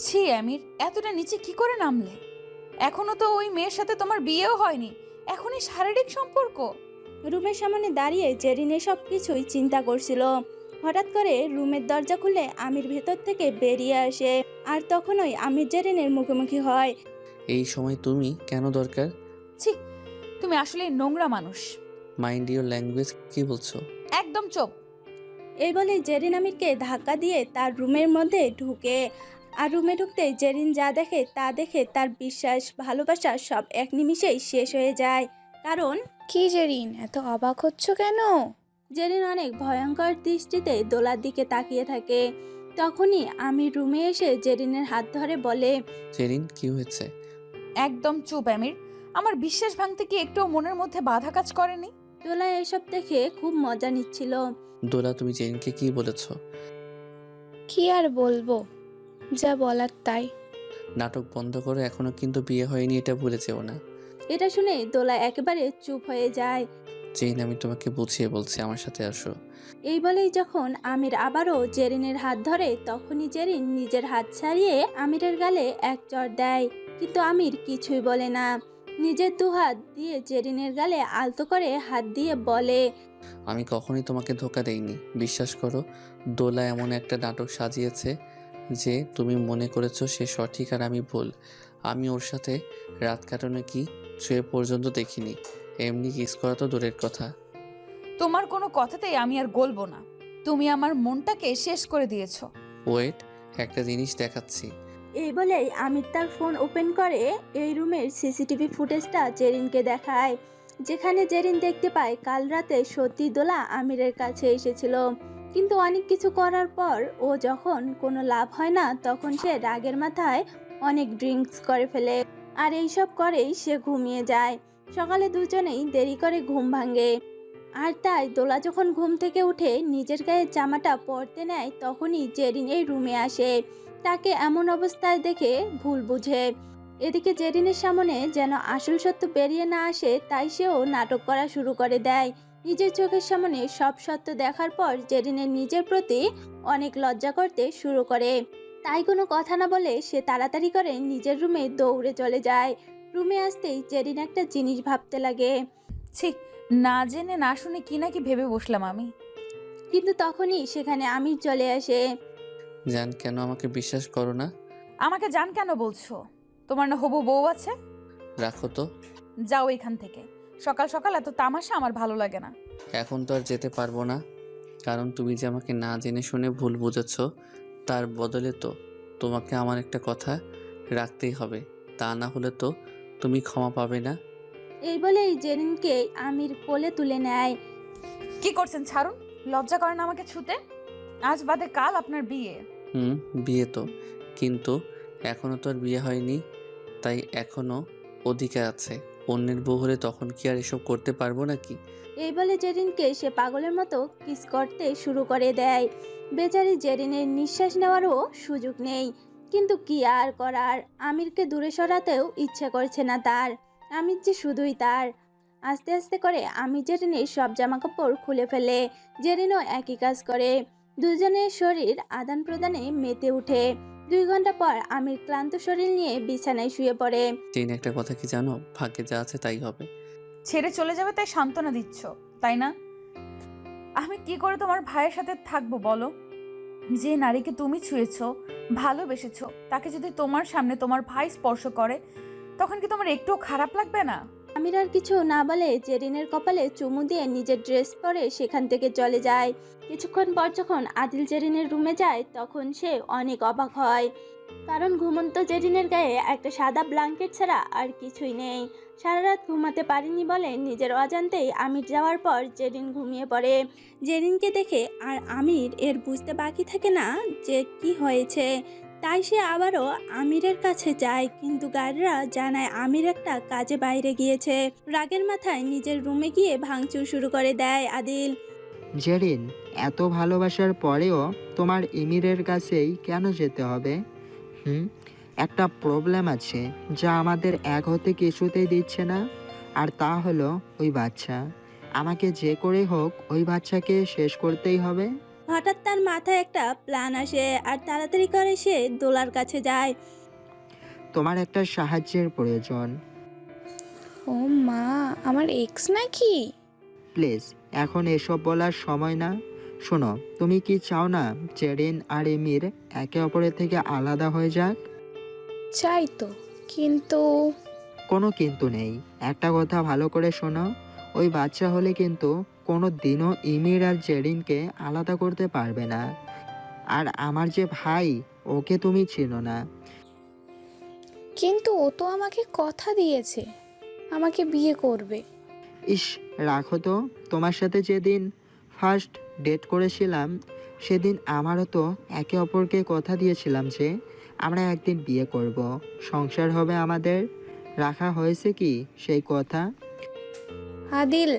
ছি আমির, এতটা নিচে কি করে নামলে? এখনো তো ওই মেয়ের সাথে তোমার বিয়েও হয়নি, এখনই শারীরিক সম্পর্ক? রুমের সামনে দাঁড়িয়ে জেরিন এসব কিছুই চিন্তা করছিল। হঠাৎ করে রুমের দরজা খুলে আমির ভেতর থেকে বেরিয়ে আসে, আর তখনই আমির জেরিনের মুখোমুখি হয়। এই সময় তুমি কেন দরকার? ছি, তুমি আসলে নোংরা মানুষ। মাইন্ড ইওর ল্যাঙ্গুয়েজ, কি বলছো? একদম চুপ। এই বলে জেরিন আমিরকে ধাক্কা দিয়ে তার রুমের মধ্যে ঢুকে। আর রুমে ঢুকতেই জেরিন যা দেখে তা দেখে তার বিশ্বাস ভালোবাসা সব এক নিমিষেই শেষ হয়ে যায়। কারণ কি জেরিন, এত অবাক হচ্ছ কেন? জেরিন অনেক ভয়ঙ্কর দৃষ্টিতে দোলার দিকে তাকিয়ে থাকে। তখনই আমির রুমে এসে জেরিনের হাত ধরে বলে, জেরিন, কি হয়েছে? একদম চুপ আমির, আমার বিশ্বাস ভাঙতে কি একটুও মনের মধ্যে বাধা কাজ করেনি? দোলা এসব দেখে খুব মজা নিচ্ছিল। দোলা, তুমি জেরিনকে কি বলেছো? কি আর বলবো, যা বলার তাই। নাটক বন্ধ করো, এখনো কিন্তু বিয়ে হয়নি, এটা ভুলে যেও না। এটা শুনে দোলা একেবারে চুপ হয়ে যায়। জেরিন, আমি তোমাকে বুঝিয়ে বলছি, আমার সাথে আসো। এই বলেই যখন আমির আবারও জেরিনের হাত ধরে, তখনই জেরিন নিজের হাত ছাড়িয়ে আমিরের গালে এক চড় দেয়, কিন্তু আমির কিছুই বলে না। নিজের 2 হাত দিয়ে জেরিনের গালে আলতো করে হাত দিয়ে বলে, আমি কখনোই তোমাকে ধোকা দেইনি, বিশ্বাস করো। দোলা এমন একটা নাটক সাজিয়েছে যে তুমি মনে করেছো সে সঠিক আর আমি ভুল। আমি ওর সাথে রাত কাটানো কি ছুঁয়ে পর্যন্ত দেখিনি, এমনি কিস করা তো দূরের কথা। তোমার কোনো কথাতেই আমি আর গলবো না, তুমি আমার মনটাকে শেষ করে দিয়েছো। ওয়েট, একটা জিনিস দেখাচ্ছি। এই বলেই আমির তার ফোন ওপেন করে এই রুমের সিসিটিভি ফুটেজটা জেরিনকে দেখায়, যেখানে জেরিন দেখতে পায় কাল রাতে সত্যি দোলা আমিরের কাছে এসেছিল, কিন্তু অনেক কিছু করার পর ও যখন কোনো লাভ হয় না তখন সে রাগের মাথায় অনেক ড্রিঙ্কস করে ফেলে, আর এইসব করেই সে ঘুমিয়ে যায়। সকালে দুজনেই দেরি করে ঘুম ভাঙে, আর তাই দোলা যখন ঘুম থেকে উঠে নিজের গায়ে জামাটা পরতে নেয় তখনই জেরিন এই রুমে আসে। তাকে এমন অবস্থায় দেখে ভুল বুঝে। এদিকে জেরিনের সামনে যেন আসল সত্য বেরিয়ে না আসে, তাই সেও নাটক করা শুরু করে দেয়। নিজের চোখের সামনে সব সত্য দেখার পর জেরিনের নিজের প্রতি অনেক লজ্জা করতে শুরু করে। তাই কোনো কথা না বলে সে তাড়াতাড়ি করে নিজের রুমে দৌড়ে চলে যায়। রুমে আসতেই জেরিন একটা জিনিস ভাবতে লাগে। ছি, না জেনে না শুনে কি নাকি ভেবে বসলাম আমি। কিন্তু তখনই সেখানে আমির চলে আসে। জান, কেন আমাকে বিশ্বাস করো না? আমাকে জান কেন বলছো? তোমার না হবু বউ আছে? রাখো তো। যাও এখান থেকে। সকাল সকাল এত তামাশা আমার ভালো লাগে না। এখন তো আর যেতে পারবো না, কারণ তুমি যে আমাকে না জেনে শুনে ভুল বুঝেছ, তার বদলে তো তোমাকে আমার একটা কথা রাখতেই হবে। তা না হলে তো তুমি ক্ষমা পাবে না। এই বলেই জেরিনকে আমির কোলে তুলে নেয়। কি করছেন? ছাড়ুন। লজ্জা করেন আমাকে ছুতে? আজ বাদে কাল আপনার বিয়ে। বিয়ে তো, কিন্তু এখনো তো আর বিয়ে হয়নি, তাই এখনো অধিকার আছে। অন্যের বউ হলে তখন কি আর এসব করতে পারবো নাকি? এই বলে জেরিনকে সে পাগলের মতো কিস করতে শুরু করে দেয়। বেচারি জেরিনের নিঃশ্বাস নেওয়ারও সুযোগ নেই, কিন্তু কি আর করার, আমিরকে দূরে সরাতেও ইচ্ছে করছে না তার। আমির যে শুধুই তার। আস্তে আস্তে করে আমির জেরিনের সব জামাকাপড় খুলে ফেলে, জেরিনও একই কাজ করে। দুজনের শরীর আদান প্রদানে মেতে উঠে। 2 ঘন্টা পর আমির ক্লান্ত শরীর নিয়ে বিছানায় শুয়ে পড়ে। চেন একটা কথা কি জানো? ভাগ্যে যা আছে তাই হবে। ছেড়ে চলে যাবে তাই সান্ত্বনা দিচ্ছ, তাই না? আমি কি করে তোমার ভাইয়ের সাথে থাকবো বলো? যে নারীকে তুমি ছুঁয়েছো, ভালোবেসেছো, তাকে যদি তোমার সামনে তোমার ভাই স্পর্শ করে, তখন কি তোমার একটুও খারাপ লাগবে না? আমির আর কিছু না বলে জেরিনের কপালে চুমু দিয়ে নিজের ড্রেস পরে সেখান থেকে চলে যায়। কিছুক্ষণ পর যখন আদিল জেরিনের রুমে যায় তখন সে অনেক অবাক হয়, কারণ ঘুমন্ত জেরিনের গায়ে একটা সাদা ব্ল্যাঙ্কেট ছাড়া আর কিছুই নেই। সারা রাত ঘুমাতে পারেনি বলে নিজের অজান্তেই আমির যাওয়ার পর জেরিন ঘুমিয়ে পড়ে। জেরিনকে দেখে আর আমির এর বুঝতে বাকি থাকে না যে কি হয়েছে, তাই সে আবারও আমিরের কাছে যায়, কিন্তু গার্ডরা জানায় আমির একটা কাজে বাইরে গিয়েছে। রাগের মাথায় নিজের রুমে গিয়ে ভাঙচুর শুরু করে দেয় আদিল। জেরিন, এত ভালোবাসার পরেও তোমার ইমিরের কাছেই কেন যেতে হবে? একটা প্রবলেম আছে যা আমাদের এক হতে কিছুতেই দিচ্ছে না, আর তা হলো ওই বাচ্চা। আমাকে যে করে হোক ওই বাচ্চাকে শেষ করতেই হবে। হঠাৎ তার মাথায় একটা প্ল্যান আসে, আর তাড়াতাড়ি করে সে দোলার কাছে যায়। তোমার একটা সাহায্যের প্রয়োজন। ও মা, আমার এক্স নাকি? প্লিজ, এখন এসব বলার সময় না। শোনো, তুমি কি চাও না জেরিন আর এমির একে অপরের থেকে আলাদা হয়ে যাক? চাই তো, কিন্তু কোনো কিন্তু নেই। একটা কথা ভালো করে শোনো, ওই বাচ্চা হলে কিন্তু কোনো দিনও ইমির আর জেরিনকে আলাদা করতে পারবে না। আর আমার যে ভাই, ওকে তুমি চিনো না। কিন্তু ও তো আমাকে কথা দিয়েছে আমাকে বিয়ে করবে। ইস, রাখো তো। তোমার সাথে যেদিন ফার্স্ট ডেট করেছিলাম সেদিন আমারও তো একে অপরকে কথা দিয়েছিলাম যে আমরা একদিন বিয়ে করব, সংসার হবে আমাদের। রাখা হয়েছে কি সেই কথা? আদিল,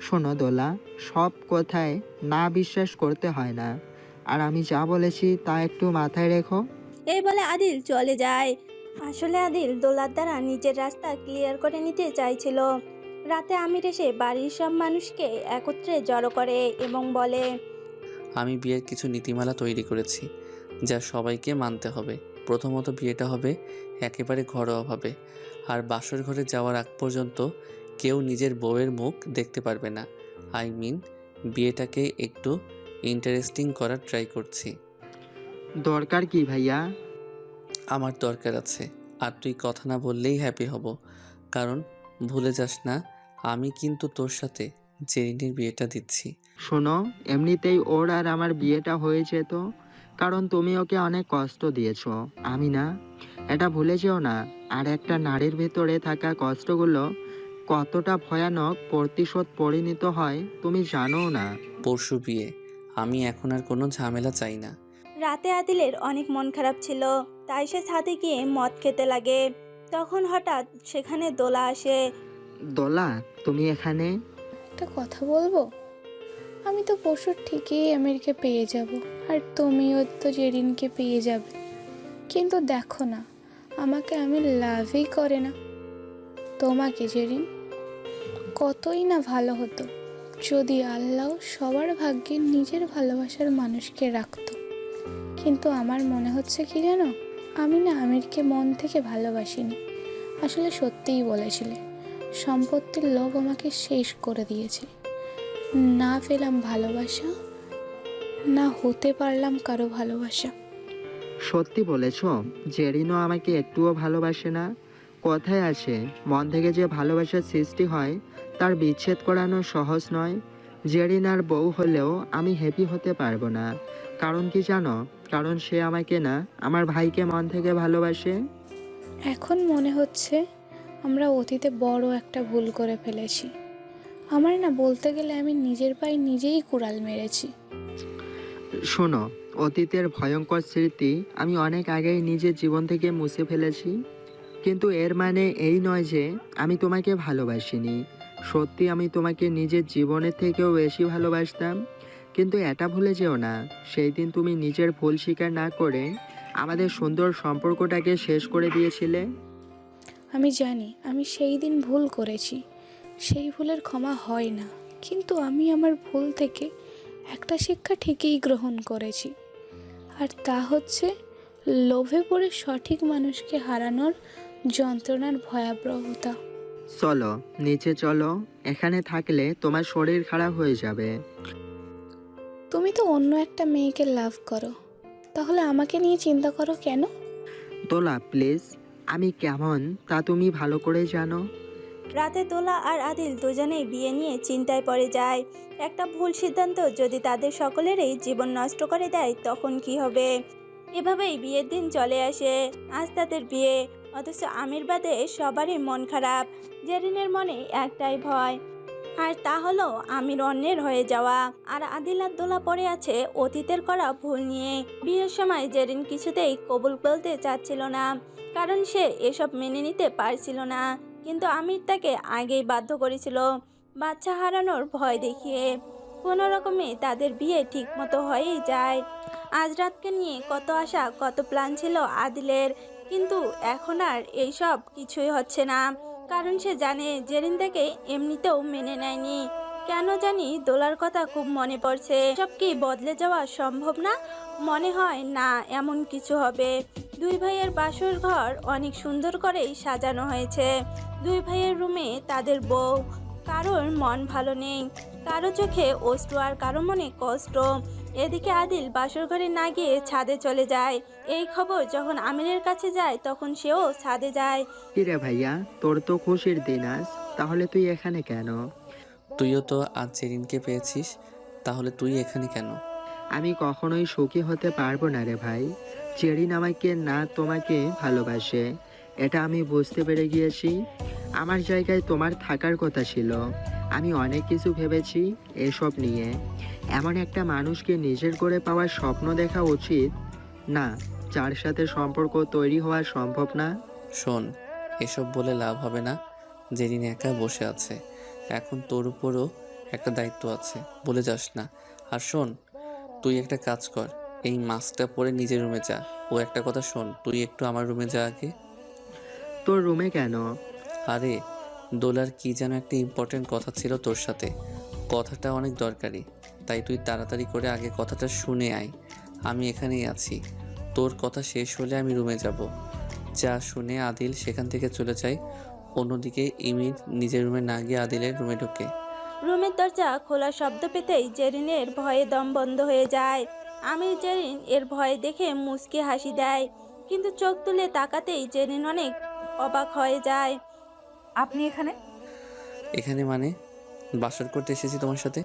শোনো দোলা, সব কথায় না বিশ্বাস করতে হয় না, আর আমি যা বলেছি তা একটু মাথায় রেখো। এই বলে আদিল চলে যায়। আসলে আদিল দোলার দ্বারা নিজের রাস্তা ক্লিয়ার করে নিতে চাইছিল। রাতে আমির এসে বাড়ির সব মানুষকে একত্রে জড়ো করে এবং বলে, আমি বিয়ের কিছু নীতিমালা তৈরি করেছি যা সবাইকে মানতে হবে। প্রথমত, বিয়েটা হবে একেবারে ঘরোয়াভাবে, আর বাসর ঘরে যাওয়ার আগ পর্যন্ত কেউ নিজের বউয়ের মুখ দেখতে পারবে না। আই মিন, বিয়েটাকে একটু ইন্টারেস্টিং করার ট্রাই করছি। দরকার কি ভাইয়া? আমার দরকার আছে, আর তুই কথা না বললেই হ্যাপি হব। কারণ ভুলে যাস না, আমি কিন্তু তোর সাথে জেরিনের বিয়েটা দিচ্ছি। শোনো, এমনিতেই ওর আর আমার বিয়েটা হয়ে যেত, কারণ তুমি ওকে অনেক কষ্ট দিয়েছো, আমি না। এটা ভুলে যেও না। আর একটা নারীর ভেতরে থাকা কষ্টগুলো কতটা ভয়ানক প্রতিশোধ পরিণত হয় তুমি জানো না। পরশু বিয়ে, আমি এখন আর কোনো ঝামেলা চাই না। রাতে আদিলের অনেক মন খারাপ ছিল, তাই সে ছাদে গিয়ে মদ খেতে লাগে। তখন হঠাৎ সেখানে দোলা আসে। দোলা, তুমি এখানে? একটা কথা বলবো? আমি তো পরশু ঠিকই আমিরকে পেয়ে যাব, আর তুমিও তো জেরিনকে পেয়ে যাবে। কিন্তু দেখো না, আমাকে আমির লাভই করে না। তোমাকে জেরিন কতই না ভালো হতো যদি আল্লাহ সবার ভাগ্যে নিজের ভালোবাসার মানুষকে রাখতো। কিন্তু আমার মনে হচ্ছে কি জানো, আমি না আমিরকে মন থেকে ভালোবাসিনি। আসলে সত্যিই বলেছিলে, সম্পত্তির লোভ আমাকে শেষ করে দিয়েছে। না পেলাম ভালোবাসা, না হতে পারলাম কারো ভালোবাসা। সত্যি বলেছ, জেরিনও আমাকে একটুও ভালোবাসে না। কথায় আছে, মন থেকে যে ভালোবাসার সৃষ্টি হয় তার বিচ্ছেদ করানো সহজ নয়। জেরিন আর বউ হলেও আমি হ্যাপি হতে পারবো না। কারণ কি জানো? কারণ সে আমাকে না, আমার ভাইকে মন থেকে ভালোবাসে। এখন মনে হচ্ছে আমরা অতীতে বড় একটা ভুল করে ফেলেছি। আমার না বলতে গেলে আমি নিজের পায়ে নিজেই কুড়াল মেরেছি। শোনো, অতীতের ভয়ঙ্কর স্মৃতি আমি অনেক আগেই নিজের জীবন থেকে মুছে ফেলেছি। কিন্তু এর মানে এই নয় যে আমি তোমাকে ভালোবাসিনি। সত্যি আমি তোমাকে নিজের জীবনের থেকেও বেশি ভালোবাসতাম। কিন্তু এটা ভুলে যেও না, সেই দিন তুমি নিজের ভুল স্বীকার না করে আমাদের সুন্দর সম্পর্কটাকে শেষ করে দিয়েছিলে। আমি জানি আমি সেই দিন ভুল করেছি, সেই ভুলের ক্ষমা হয় না। কিন্তু আমি আমার ভুল থেকে একটা শিক্ষা ঠিকই গ্রহণ করেছি, আর তা হচ্ছে লোভে পড়ে সঠিক মানুষকে হারানোর যন্ত্রণার ভয়াবহতা। চলো নিচে চলো, এখানে থাকলে তোমার শরীর খারাপ হয়ে যাবে। তুমি তো অন্য একটা মেয়েকে লাভ করো, তাহলে আমাকে নিয়ে চিন্তা করো কেন? দোলা প্লিজ, আমি কেমন তা তুমি ভালো করে জানো। রাতে দোলা আর আদিল দুজনেই বিয়ে নিয়ে চিন্তায় পড়ে যায়। একটা ভুল সিদ্ধান্ত যদি তাদের সকলেরই জীবন নষ্ট করে দেয় তখন কি হবে। এভাবেই বিয়ের দিন চলে আসে। আজ তাদের বিয়ে, অথচ আমির বাদে সবারই মন খারাপ। জেরিনের মনে একটাই ভয়, আর তা হলো আমির অন্যের হয়ে যাওয়া। আর আদিল আর দোলা পড়ে আছে অতীতের করা ভুল নিয়ে। বিয়ের সময় জেরিন কিছুতেই কবুল বলতে চাচ্ছিল না, কারণ সে এসব মেনে নিতে পারছিল না। কিন্তু আমির তাকে আগেই বাধ্য করেছিল, বাচ্চা হারানোর ভয় দেখিয়ে। কোনো রকমে তাদের বিয়ে ঠিক মতো হয়েই যায়। আজ রাতকে নিয়ে কত আশা, কত প্ল্যান ছিল আদিলের, কিন্তু এখন আর এইসব কিছুই হচ্ছে না। কারণ সে জানে জেরিন তাকে এমনিতেও মেনে নেয়নি। কেন জানি দোলার কথা খুব মনে পড়ছে। সব কি বদলে যাওয়া সম্ভব না? মনে হয় না এমন কিছু হবে। দুই ভাইয়ের বাসর ঘর অনেক সুন্দর করেই সাজানো হয়েছে। দুই ভাইয়ের রুমে তাদের বউ। কারোর মন ভালো নেই, কারো চোখে অশ্রু আর কারো মনে কষ্ট। এদিকে আদিল বাসর ঘরে না গিয়ে ছাদে চলে যায়। এই খবর যখন আমিরের কাছে যায় তখন সেও ছাদে যায়। কিরে ভাইয়া, তোর তো খুশির দিন আজ, তাহলে তুই এখানে কেন? তুইও তো আজ জেরিনকে পেয়েছিস, তাহলে তুই এখানে কেন? আমি কখনোই সুখী হতে পারবো না রে ভাই। জেরিন আমাকে না তোমাকে ভালোবাসে, এটা আমি বুঝতে পেরে গিয়েছি। আমার জায়গায় তোমার থাকার কথা ছিল। আমি অনেক কিছু ভেবেছি এসব নিয়ে। এমন একটা মানুষকে নিজের করে পাওয়ার স্বপ্ন দেখা উচিত না, যার সাথে সম্পর্ক তৈরি হওয়া সম্ভব না। শোন, এসব বলে লাভ হবে না। জেরিন একা বসে আছে, এখন তোর উপরও একটা দায়িত্ব আছে, বলে যাস না। আর শোন, তুই একটা কাজ কর, এই মাস্কটা পরে নিজের রুমে যা। ও একটা কথা শোন, তুই একটু আমার রুমে যা আগে। তোর রুমে কেন? আরে দোলার কি যেন একটা ইম্পর্টেন্ট কথা ছিল তোর সাথে, কথাটা অনেক দরকারি, তাই তুই তাড়াতাড়ি করে আগে কথাটা শুনে আয়। আমি এখানেই আছি, তোর কথা শেষ হলে আমি রুমে যাব। যা শুনে আদিল সেখান থেকে চলে যায়। অন্যদিকে ইমির নিজের রুমে না গিয়ে আদিলের রুমে ঢোকে। রুমের দরজা খোলা শব্দ পেতেই জেরিনের ভয়ে দম বন্ধ হয়ে যায়। আমির জেরিন এর ভয় দেখে মুচকি হাসি দেয়, কিন্তু চোখ তুলে তাকাতেই জেরিন অনেক অবাক হয়ে যায়। আপনি এখানে? এখানে মানে? বাসর করতে এসেছি তোমার সাথে।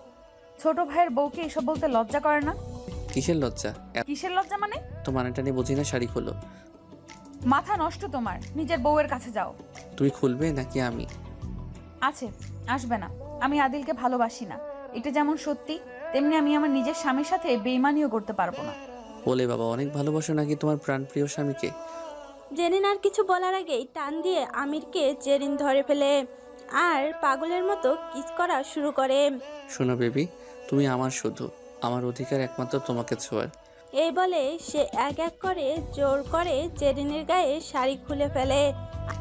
ছোট ভাইয়ের বউকে এসব বলতে লজ্জা করে না? কিসের লজ্জা? কিসের লজ্জা মানে? এত মানেটা নিয়ে বুঝি না, শাড়ি খোলো। মাথা নষ্ট তোমার, নিজের বউয়ের কাছে যাও। তুমি খুলবে নাকি আমি? আছে, আসবে না। আমি আদিলকে ভালোবাসি না, এটা যেমন সত্যি তেমনি আমি আমার নিজের স্বামীর সাথে বেইমানিও করতে পারবো না। বলে বাবা, অনেক ভালোবাসো নাকি তোমার প্রাণপ্রিয় স্বামীকে? জেরিন আর কিছু বলার আগেই টান দিয়ে আমিরকে জেরিন ধরে ফেলে আর পাগলের মতো কিস করা শুরু করে। শোনো বেবি, তুমি আমার শুধু, আমার অধিকার একমাত্র তোমাকে ছোঁয়ার। এই বলে সে এক এক করে জোর করে জেরিনের গায়ে শাড়ি খুলে ফেলে।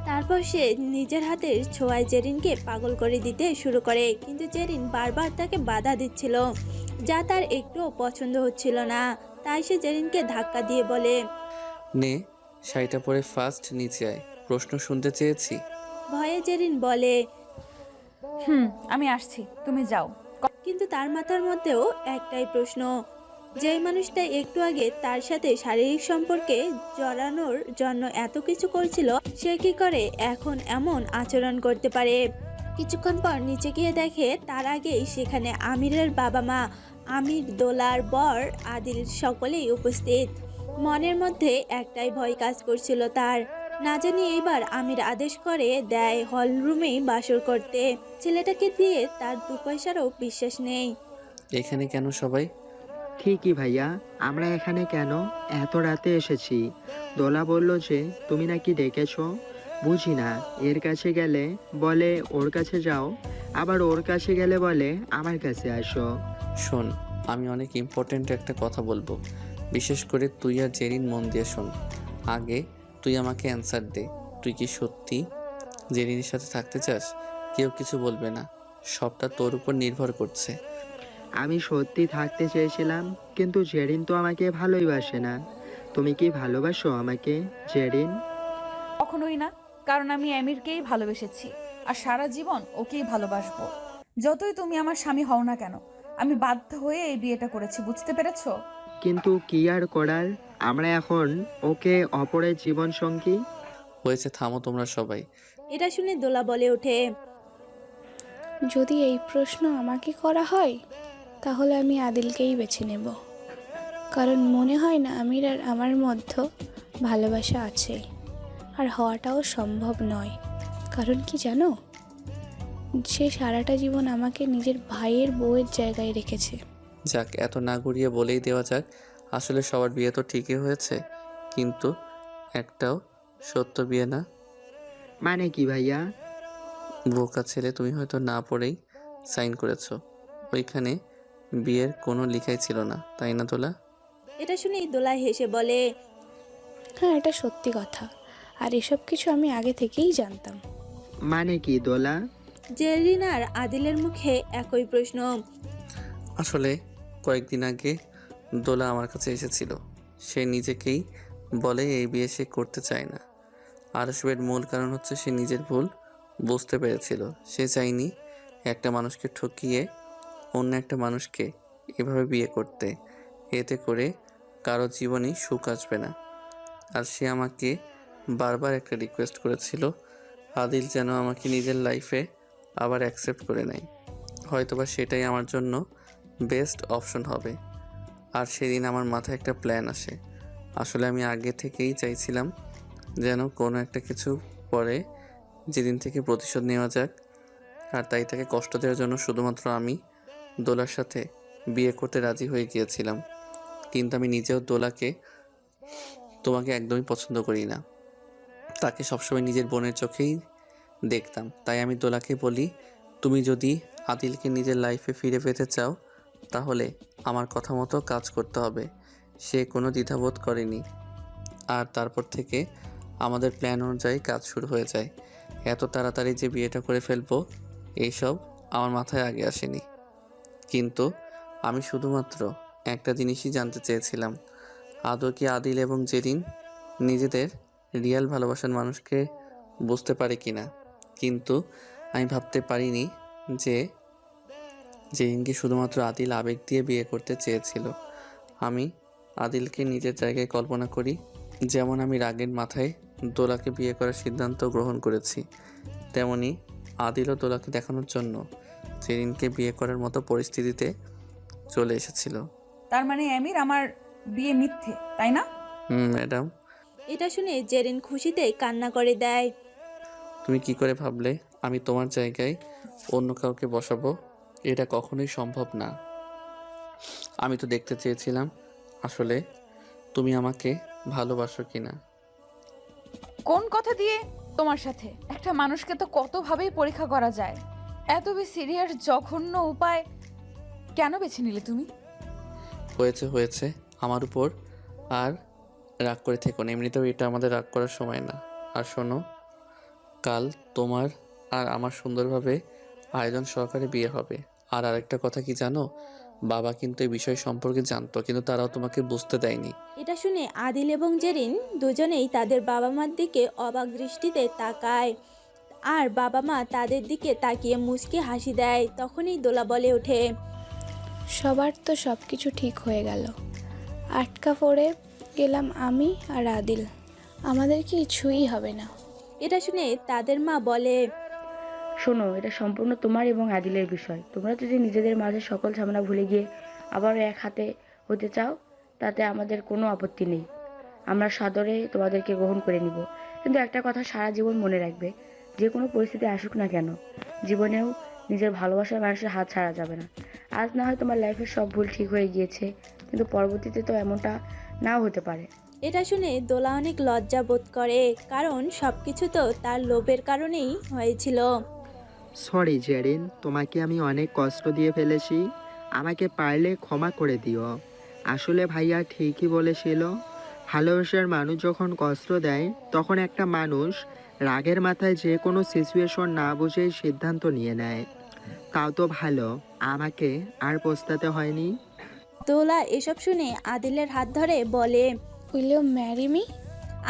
তারপর সে নিজের হাতের ছোঁয়ায় জেরিনকে পাগল করে দিতে শুরু করে, কিন্তু জেরিন বারবার তাকে বাধা দিচ্ছিল, যা তার একটুও পছন্দ হচ্ছিল না। তাই সে জেরিনকে ধাক্কা দিয়ে বলে, নে, শাড়িটা পরে ফার্স্ট নিচে আয়, প্রশ্ন শুনতে চেয়েছি। ভয়ে জেরিন বলে, আমি আসছি, তুমি যাও। কিন্তু তার মাথার মধ্যেও একটাই প্রশ্ন, যেই মানুষটা একটু আগে তার সাথে শারীরিক সম্পর্কে জড়ানোর জন্য এত কিছু করছিল, সে কি করে এখন এমন আচরণ করতে পারে। কিছুক্ষণ পর নিচে গিয়ে দেখে তার আগেই সেখানে আমিরের বাবা মা, আমির, দোলার বর, আদিল সকলেই উপস্থিত। মনের মধ্যে একটাই ভয় কাজ করছিল তার, না জানি এইবার আমির আদেশ করে দেয় হলরুমেই বাসর করতে। ছেলেটাকে দিয়ে তার 2 পয়সারও বিশ্বাস নেই। এখানে কেন সবাই? ঠিকই ভাইয়া, আমরা এখানে কেন এত রাতে এসেছি? দোলা বলল যে তুমি নাকি ডেকেছো। বুঝি না, এর কাছে গেলে বলে ওর কাছে যাও, আবার ওর কাছে গেলে বলে আমার কাছে আসো। শোন, আমি অনেক ইম্পর্ট্যান্ট একটা কথা বলবো, বিশেষ করে তুই আর জেরিন মন দিয়ে শোন। আগে তুই আমাকে অ্যান্সার দে, তুই কি সত্যি জেরিনের সাথে থাকতে চাস? কেউ কিছু বলবে না, সবটা তোর উপর নির্ভর করছে। আমি সত্যি থাকতে চেয়েছিলাম, কিন্তু জেরিন তো আমাকে ভালোই বাসে না। তুমি কি ভালোবাসো আমাকে জেরিন? কখনোই না, কারণ আমি আমিরকেই ভালোবেসেছি আর সারা জীবন ওকেই ভালোবাসবো। যতই তুমি আমার স্বামী হও না কেন, আমি বাধ্য হয়ে এই বিয়েটা করেছি, বুঝতে পেরেছো? কিন্তু কি আর করার, আমরা এখন ওকে অপরের জীবন সঙ্গী। হয়েছে, থামো তোমরা সবাই। এটা শুনে দোলা বলে ওঠে, যদি এই প্রশ্ন আমাকে করা হয় তাহলে আমি আদিলকেই বেছে নেব, কারণ মনে হয় না আমির আর আমার মধ্যে ভালোবাসা আছে, আর হওয়াটাও সম্ভব নয়। কারণ কি জানো, সে সারাটা জীবন আমাকে নিজের ভাইয়ের বউয়ের জায়গায় রেখেছে। যাক, এত না ঘুরিয়ে বলেই দেওয়া যাক, আসলে সবার বিয়ে তো ঠিকই হয়েছে, কিন্তু একটাও সত্য বিয়ে না। মানে কি ভাইয়া? বোকা ছেলে, তুমি হয়তো না পড়েই সাইন করেছো, ওইখানে বিয়ের কোনো লেখাই ছিল না, তাই না দোলা? এটা শুনেই দোলা হেসে বলে, হ্যাঁ, এটা সত্যি কথা, আর এসব কিছু আমি আগে থেকেই জানতাম। মানে কি দোলা? জেরিন আর আদিলের মুখে একই প্রশ্ন। আসলে কয়েকদিন আগে দোলা আমার কাছে এসেছিল, সে নিজেকেই বলে এই বিয়ে সে করতে চায় না। আর এসবের মূল কারণ হচ্ছে সে নিজের ভুল বুঝতে পেরেছিল। সে চায়নি একটা মানুষকে ঠকিয়ে অন্য একটা মানুষকে এভাবে বিয়ে করতে, এতে করে কারো জীবনই সুখ আসবে না। আর সে আমাকে বারবার একটা রিকোয়েস্ট করেছিল, আদিল যেন আমাকে নিজের লাইফে আবার অ্যাকসেপ্ট করে নেয়, হয়তোবা সেটাই আমার জন্য বেস্ট অপশন হবে। আর সেদিন আমার মাথায় একটা প্ল্যান আসে। আসলে আমি আগে থেকেই চাইছিলাম যেন কোনো একটা কিছু পরে যেদিন থেকে প্রতিশোধ নেওয়া যাক, আর তাই তাকে কষ্ট দেওয়ার জন্য শুধুমাত্র আমি দোলার সাথে বিয়ে করতে রাজি হয়ে গিয়েছিলাম। কিন্তু আমি নিজেও দোলাকে, তোমাকে একদমই পছন্দ করি না, তাকে সবসময় নিজের বোনের চোখেই দেখতাম। তাই আমি দোলাকে বলি, তুমি যদি আদিলকে নিজের লাইফে ফিরে পেতে চাও তাহলে আমার কথা মতো কাজ করতে হবে। সে কোনো দ্বিধাবোধ করেনি, আর তারপর থেকে আমাদের প্ল্যান অনুযায়ী কাজ শুরু হয়ে যায়। এত তাড়াতাড়ি যে বিয়েটা করে ফেলবো এইসব আমার মাথায় আগে আসেনি। কিন্তু আমি শুধুমাত্র একটা জিনিসই জানতে চেয়েছিলাম, আদৌ কি আদিল এবং জেরিন নিজেদের রিয়াল ভালোবাসার মানুষকে বুঝতে পারে কি না। কিন্তু আমি ভাবতে পারিনি যে জেরিনকে শুধুমাত্র আদিল আবেগ দিয়ে বিয়ে করতে চেয়েছিল। আমি আদিলকে নিজের জায়গায় কল্পনা করি, যেমন আমি রাগের মাথায় দোলাকে বিয়ে করার সিদ্ধান্ত গ্রহণ করেছি, তেমনি আদিলও দোলাকে দেখানোর জন্য জেরিনকে বিয়ে করার মতো পরিস্থিতিতে চলে এসেছিল। তার মানে আমির আমার বিয়ে মিথ্যে, তাই না? ম্যাডাম, এটা শুনে জেরিন খুশিতে কান্না করে দেয়। তুমি কি করে ভাবলে আমি তোমার জায়গায় অন্য কাউকে বসাবো? এটা কখনোই সম্ভব না। আমি তো দেখতে চেয়েছিলাম আসলে তুমি আমাকে ভালোবাসো কিনা। কোন কথা দিয়ে তোমার সাথে? একটা মানুষকে তো কতভাবেই পরীক্ষা করা যায়, এত বেশি সিরিয়াস জঘন্য উপায় কেন বেছে নিলে তুমি? হয়েছে আমার উপর আর রাগ করে থেকো না, এমনিতেও এটা আমাদের রাগ করার সময় না। আর শোনো, কাল তোমার আর আমার সুন্দরভাবে আয়োজন সহকারে বিয়ে হবে। আর আরেকটা কথা কি জানো, বাবা কিন্তু এই বিষয় সম্পর্কে জানতো, কিন্তু তারাও তোমাকে বুঝতে দেয়নি। এটা শুনে আদিল এবং জেরিন দুজনেই তাদের বাবা মার দিকে অবাক দৃষ্টিতে তাকায়, আর বাবা মা তাদের দিকে তাকিয়ে মুচকি হাসি দেয়। তখনই দোলা বলে ওঠে, সবার তো সব কিছু ঠিক হয়ে গেল, আটকা পড়ে গেলাম আমি আর আদিল, আমাদের কিছুই হবে না। এটা শুনে তাদের মা বলে, শোনো, এটা সম্পূর্ণ তোমার এবং আদিলের বিষয়। তোমরা যদি নিজেদের মাঝে সকল ঝামেলা ভুলে গিয়ে আবারও এক হাতে হতে চাও, তাতে আমাদের কোনো আপত্তি নেই। আমরা সাদরে তোমাদেরকে গ্রহণ করে নিব। কিন্তু একটা কথা সারা জীবন মনে রাখবে, যে কোনো পরিস্থিতি আসুক না কেন, জীবনেও নিজের ভালোবাসার মানুষের হাত ছাড়া যাবে না। আজ না হয় তোমার লাইফের সব ভুল ঠিক হয়ে গিয়েছে, কিন্তু পরবর্তীতে তো এমনটা নাও হতে পারে। এটা শুনে দোলা অনেক লজ্জা বোধ করে, কারণ সবকিছু তো তার লোভের কারণেই হয়েছিল। সরি জেরিন, তোমাকে আমি অনেক কষ্ট দিয়ে ফেলেছি, আমাকে পারলে ক্ষমা করে দিও। আসলে ভাইয়া ঠিকই বলেছিল, ভালোবাসার মানুষ যখন কষ্ট দেয় তখন একটা মানুষ রাগের মাথায় যে কোনো সিচুয়েশন না বুঝেই সিদ্ধান্ত নিয়ে নেয়। তাও তো ভালো, আমাকে আর পস্তাতে হয়নি। দোলা এসব শুনে আদিলের হাত ধরে বলে, will you marry me?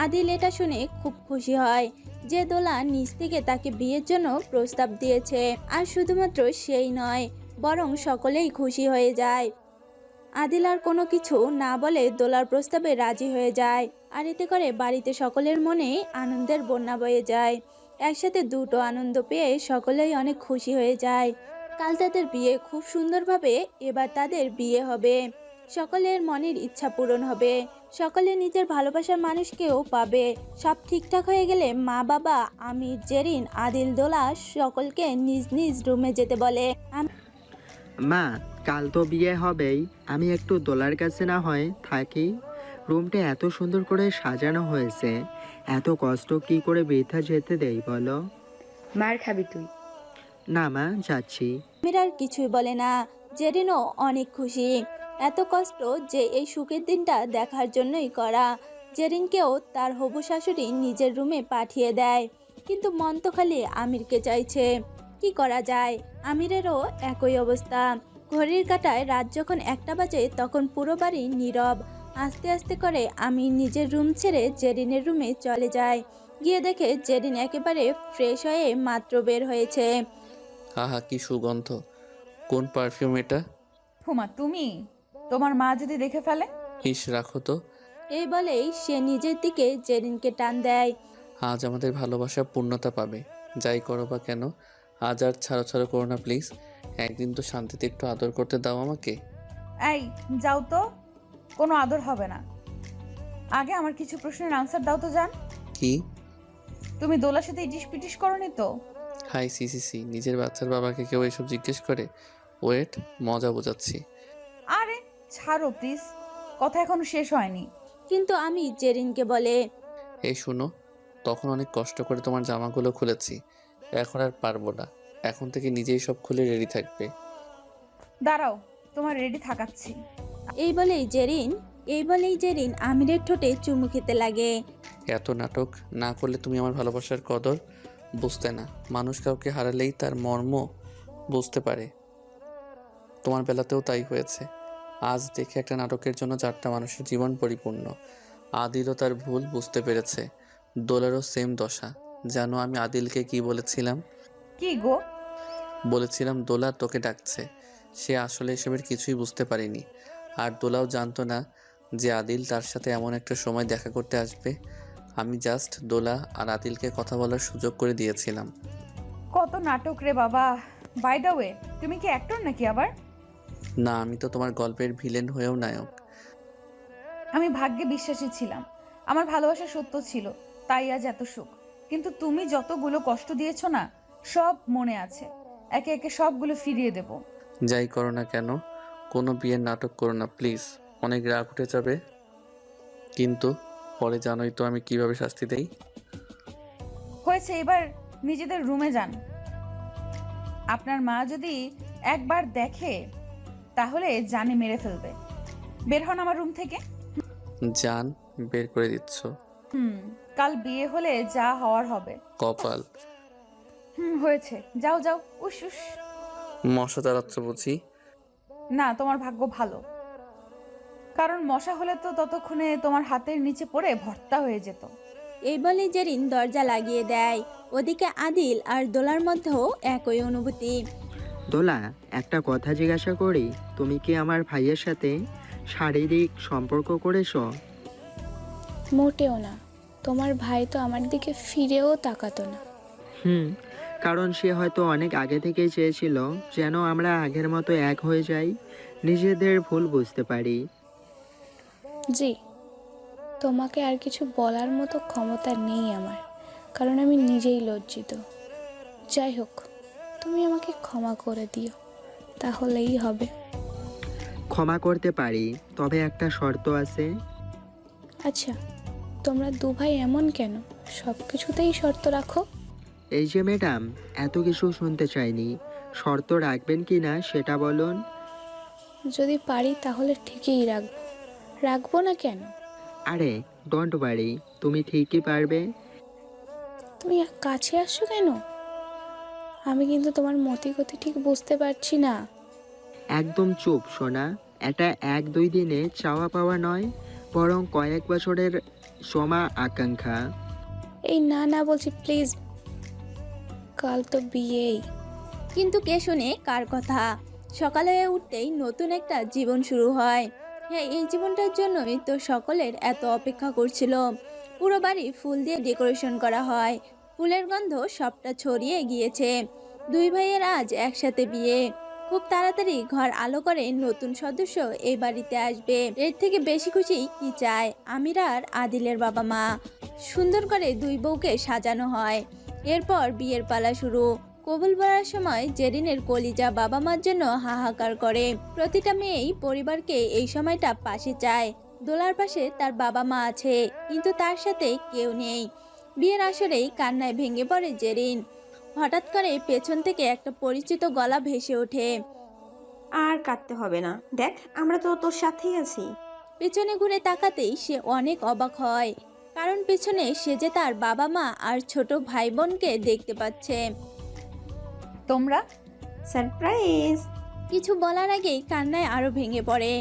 Adil এটা শুনে খুব খুশি হয় যে দোলা নিজ থেকে তাকে বিয়ের জন্য প্রস্তাব দিয়েছে। আর শুধুমাত্র সেই নয়, বরং সকলেই খুশি হয়ে যায়। আদিল আর কোনো কিছু না বলে দোলার প্রস্তাবে রাজি হয়ে যায়, আর এতে করে বাড়িতে সকলের মনে আনন্দের বন্যা বয়ে যায়। একসাথে দুটো আনন্দ পেয়ে সকলেই অনেক খুশি হয়ে যায়। কাল তাদের বিয়ে খুব সুন্দরভাবে, এবার তাদের বিয়ে হবে, সকলের মনের ইচ্ছা পূরণ হবে, সকলে নিজের ভালোবাসার মানুষকেও পাবে। সব ঠিকঠাক হয়ে গেলে মা বাবা আমির, জেরিন, আদিল, দোলা সকলকে নিজ নিজ রুমে যেতে বলে। মা, কাল তো বিয়ে হবেই, আমি একটু দোলার কাছে না হয় থাকি। রুমটা এত সুন্দর করে সাজানো হয়েছে, এত কষ্ট কি করে বৃথা যেতে দেই বলো? মার খাবি তুই। না মা, যাচ্ছি। আমির আর কিছুই বলে না। জেরিনও অনেক খুশি, এত কষ্ট যে এই সুখের দিনটা দেখার জন্যই করা। জেরিনকেও তার হবু শাশুড়ি নিজের রুমে পাঠিয়ে দেয়, কিন্তু মন তো খালি আমিরকে চাইছে। কি করা যায়, আমিরেরও একই অবস্থা। ঘড়ির কাঁটায় রাত যখন 1টা বাজে তখন পুরো বাড়ি নীরব। আস্তে আস্তে করে আমির নিজের রুম ছেড়ে জেরিনের রুমে চলে যায়। গিয়ে দেখে জেরিন একেবারে ফ্রেশ হয়ে মাত্র বের হয়েছে। আহা কি সুগন্ধ, কোন পারফিউম এটা? হুমা, তুমি? তোমার মা যদি দেখে ফেলে? ইস, রাখো তো। এই বলেই সে নিজের দিকে জেরিনকে টান দেয়। আজ আমাদের ভালোবাসা পূর্ণতা পাবে, যাই করো বা কেন। আজ আর ছাড়ো করো না প্লিজ, একদিন তো শান্তিতে একটু আদর করতে দাও আমাকে। এই যাও তো, কোনো আদর হবে না। আগে আমার কিছু প্রশ্নের আনসার দাও তো জান। কি? তুমি দোলার সাথে ইটিস পিটিস করনি তো? হাই সি, নিজের বাচ্চার বাবাকে কেউ এসব জিজ্ঞেস করে? ওয়েট, মজা বোঝাচ্ছি। আরে ছাড়ো প্লিজ, কথা এখনো শেষ হয়নি। কিন্তু আমি জেরিনকে বলে, এই শুনো, তখন অনেক কষ্ট করে তোমার জামাগুলো খুলেছি, এখন আর পারবো না। এখন থেকে নিজেই সব খুলে রেডি থাকবে। দাঁড়াও, তোমার রেডি থাকাচ্ছি। এই বলেই জেরিন আমিরের ঠোঁটে চুমু খেতে লাগে। এত নাটক না করলে তুমি আমার ভালোবাসার কদর বুঝতে না। মানুষ কাউকে হারালেই তার মর্ম বুঝতে পারে, তোমার বেলাতেও তাই হয়েছে। আজ দেখে একটা নাটকের জন্য 4টা মানুষের জীবন পরিপূর্ণ। আদিলও তার ভুল বুঝতে পেরেছে, দোলারও সেম দশা। জানো আমি আদিলকে কি বলেছিলাম? কি গো? বলেছিলাম দোলা তোকে ডাকছে। সে আসলে এসবের কিছুই বুঝতে পারেনি, আর দোলাও জানতো না যে আদিল তার সাথে এমন একটা সময় দেখা করতে আসবে। আমি জাস্ট দোলা আর আদিলকে কথা বলার সুযোগ করে দিয়েছিলাম। কত নাটক রে বাবা। বাই দ্য ওয়ে, তুমি কি অ্যাক্টর নাকি আবার? না, আমি তো তোমার গল্পের ভিলেন হয়েও নায়ক। আমি ভাগ্যে বিশ্বাসী ছিলাম, আমার ভালোবাসা সত্য ছিল, তাই আজ এত সুখ। কিন্তু তুমি যতগুলো কষ্ট দিয়েছো না, সব মনে আছে। একে একে সবগুলো ফিরিয়ে দেব। যাই করো না কেন, কোনো বিয়ের নাটক করো না প্লিজ, অনেক রাগ উঠে যাবে। কিন্তু পরে জানোই তো আমি কিভাবে শাস্তি দেই। হয়েছে, এবার নিজেদের রুমে যান। আপনার মা যদি একবার দেখে তাহলে জানে মেরে ফেলবে। বের হন আমার রুম থেকে। জান বের করে দিচ্ছ? কাল বিয়ে হলে যা হওয়ার হবে। কপাল। হয়েছে, যাও যাও। উস উস। মশা তাড়াচ্ছ বুঝি? না, তোমার ভাগ্য ভালো, কারণ মশা হলে তো ততক্ষণে তোমার হাতের নিচে পড়ে ভর্তা হয়ে যেত। এই বলে জেরিন দরজা লাগিয়ে দেয়। ওদিকে আদিল আর দোলার মধ্যেও একই অনুভূতি। দোলা, একটা কথা জিজ্ঞাসা করি, তুমি কি আমার ভাইয়ের সাথে শারীরিক সম্পর্ক করেছো? মোটেও না। তোমার ভাই তো আমার দিকে ফিরেও তাকাতো না। কারণ সে হয়তো অনেক আগে থেকেই চেয়েছিল যেন আমরা আগের মতো এক হয়ে যাই, নিজেদের ভুল বুঝতে পারি। জি, তোমাকে আর কিছু বলার মতো ক্ষমতা নেই আমার, কারণ আমি নিজেই লজ্জিত। যাই হোক, তুমি আমাকে ক্ষমা করে দিও, তাহলেই হবে। ক্ষমা করতে পারি, তবে একটা শর্ত আছে। আচ্ছা, তোমরা দু ভাই এমন কেন, সব কিছুতেই শর্ত রাখো? এই যে ম্যাডাম, এত কিছু শুনতে চাইনি, শর্ত রাখবেন কি না সেটা বলুন। যদি পারি তাহলে ঠিকই রাখবো, রাখবো না কেন? আরে ডোন্ট ওয়ারি, তুমি ঠিকই পারবে। তুমি কাছে আসছো কেন? আমি কিন্তু তোমার মতিগতি ঠিক বুঝতে পারছি না। একদম চুপ সোনা, এটা 1-2 দিনে চাওয়া পাওয়া নয়, বরং কয়েক বছরের জমা আকাঙ্ক্ষা। এই না না বলছি প্লিজ, কাল তো বিয়েই। কিন্তু কে শোনে কার কথা? সকালে উঠতেই নতুন একটা জীবন শুরু হয়। হ্যাঁ, এই জীবনটার জন্যই তো সকলের এত অপেক্ষা করছিল। পুরো বাড়ি ফুল দিয়ে ডেকোরেশন করা হয়, ফুলের গন্ধ সবটা ছড়িয়ে গিয়েছে। দুই ভাইয়ের আজ একসাথে বিয়ে। খুব তাড়াতাড়ি ঘর আলো করে নতুন সদস্য এই বাড়িতে আসবে। এর থেকে বেশি খুশি কি চায় আমির আর আদিলের বাবা মা। সুন্দর করে দুই বউকে সাজানো হয়। এরপর বিয়ের পালা শুরু। কবুল বলার সময় জেরিনের কলিজা বাবা মার জন্য হাহাকার করে। প্রতিটা মেয়েই পরিবারকে এই সময়টা পাশে চায়। দোলার পাশে তার বাবা মা আছে, কিন্তু তার সাথে কেউ নেই। বিয়ের আসরেই কান্নায় ভেঙে পড়ে জেরিন। হঠাৎ করে পেছন থেকে একটা পরিচিত গলা ভেসে ওঠে। আর কাঁদতে হবে না, দেখ আমরা তো তোর সাথেই আছি। পেছনে ঘুরে তাকাতেই সে অনেক অবাক হয়, কারণ পেছনে সে যে তার বাবা মা আর ছোট ভাই বোনকে দেখতে পাচ্ছে। তোমরা? সারপ্রাইজ! কিছু বলার আগেই কান্নায় আরো ভেঙে পড়ে।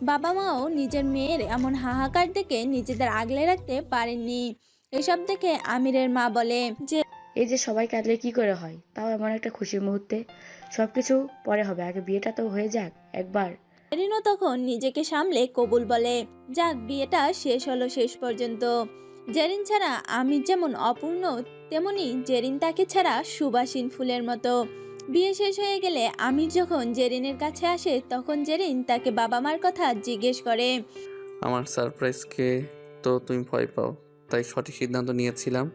বাবা মাও নিজের মেয়ের এমন হাহাকার দেখে নিজেদের আগলে রাখতে পারেননি। এসব দেখে আমিরের মা বলে যে, এই যে সবাই কাঁদলে কি করে হয়, তাও এমন একটা খুশির মুহূর্তে। সব কিছু পরে হবে, আগে বিয়েটা তো হয়ে যাক একবার। জেরিনও তখন নিজেকে সামলে কবুল বলে। যাক, বিয়েটা শেষ হলো শেষ পর্যন্ত। জেরিন ছাড়া আমির যেমন অপূর্ণ, তেমনি জেরিন তাকে ছাড়া সুবাসিন ফুলের মতো। বিয়ে শেষ হয়ে গেলে আমির যখন জেরিনের কাছে আসে, তখন জেরিন তাকে বাবা মার কথা জিজ্ঞেস করে। আমার সারপ্রাইজকে তো তুমি ভয় পাও, তাই সঠিক সিদ্ধান্ত নিয়েছিলাম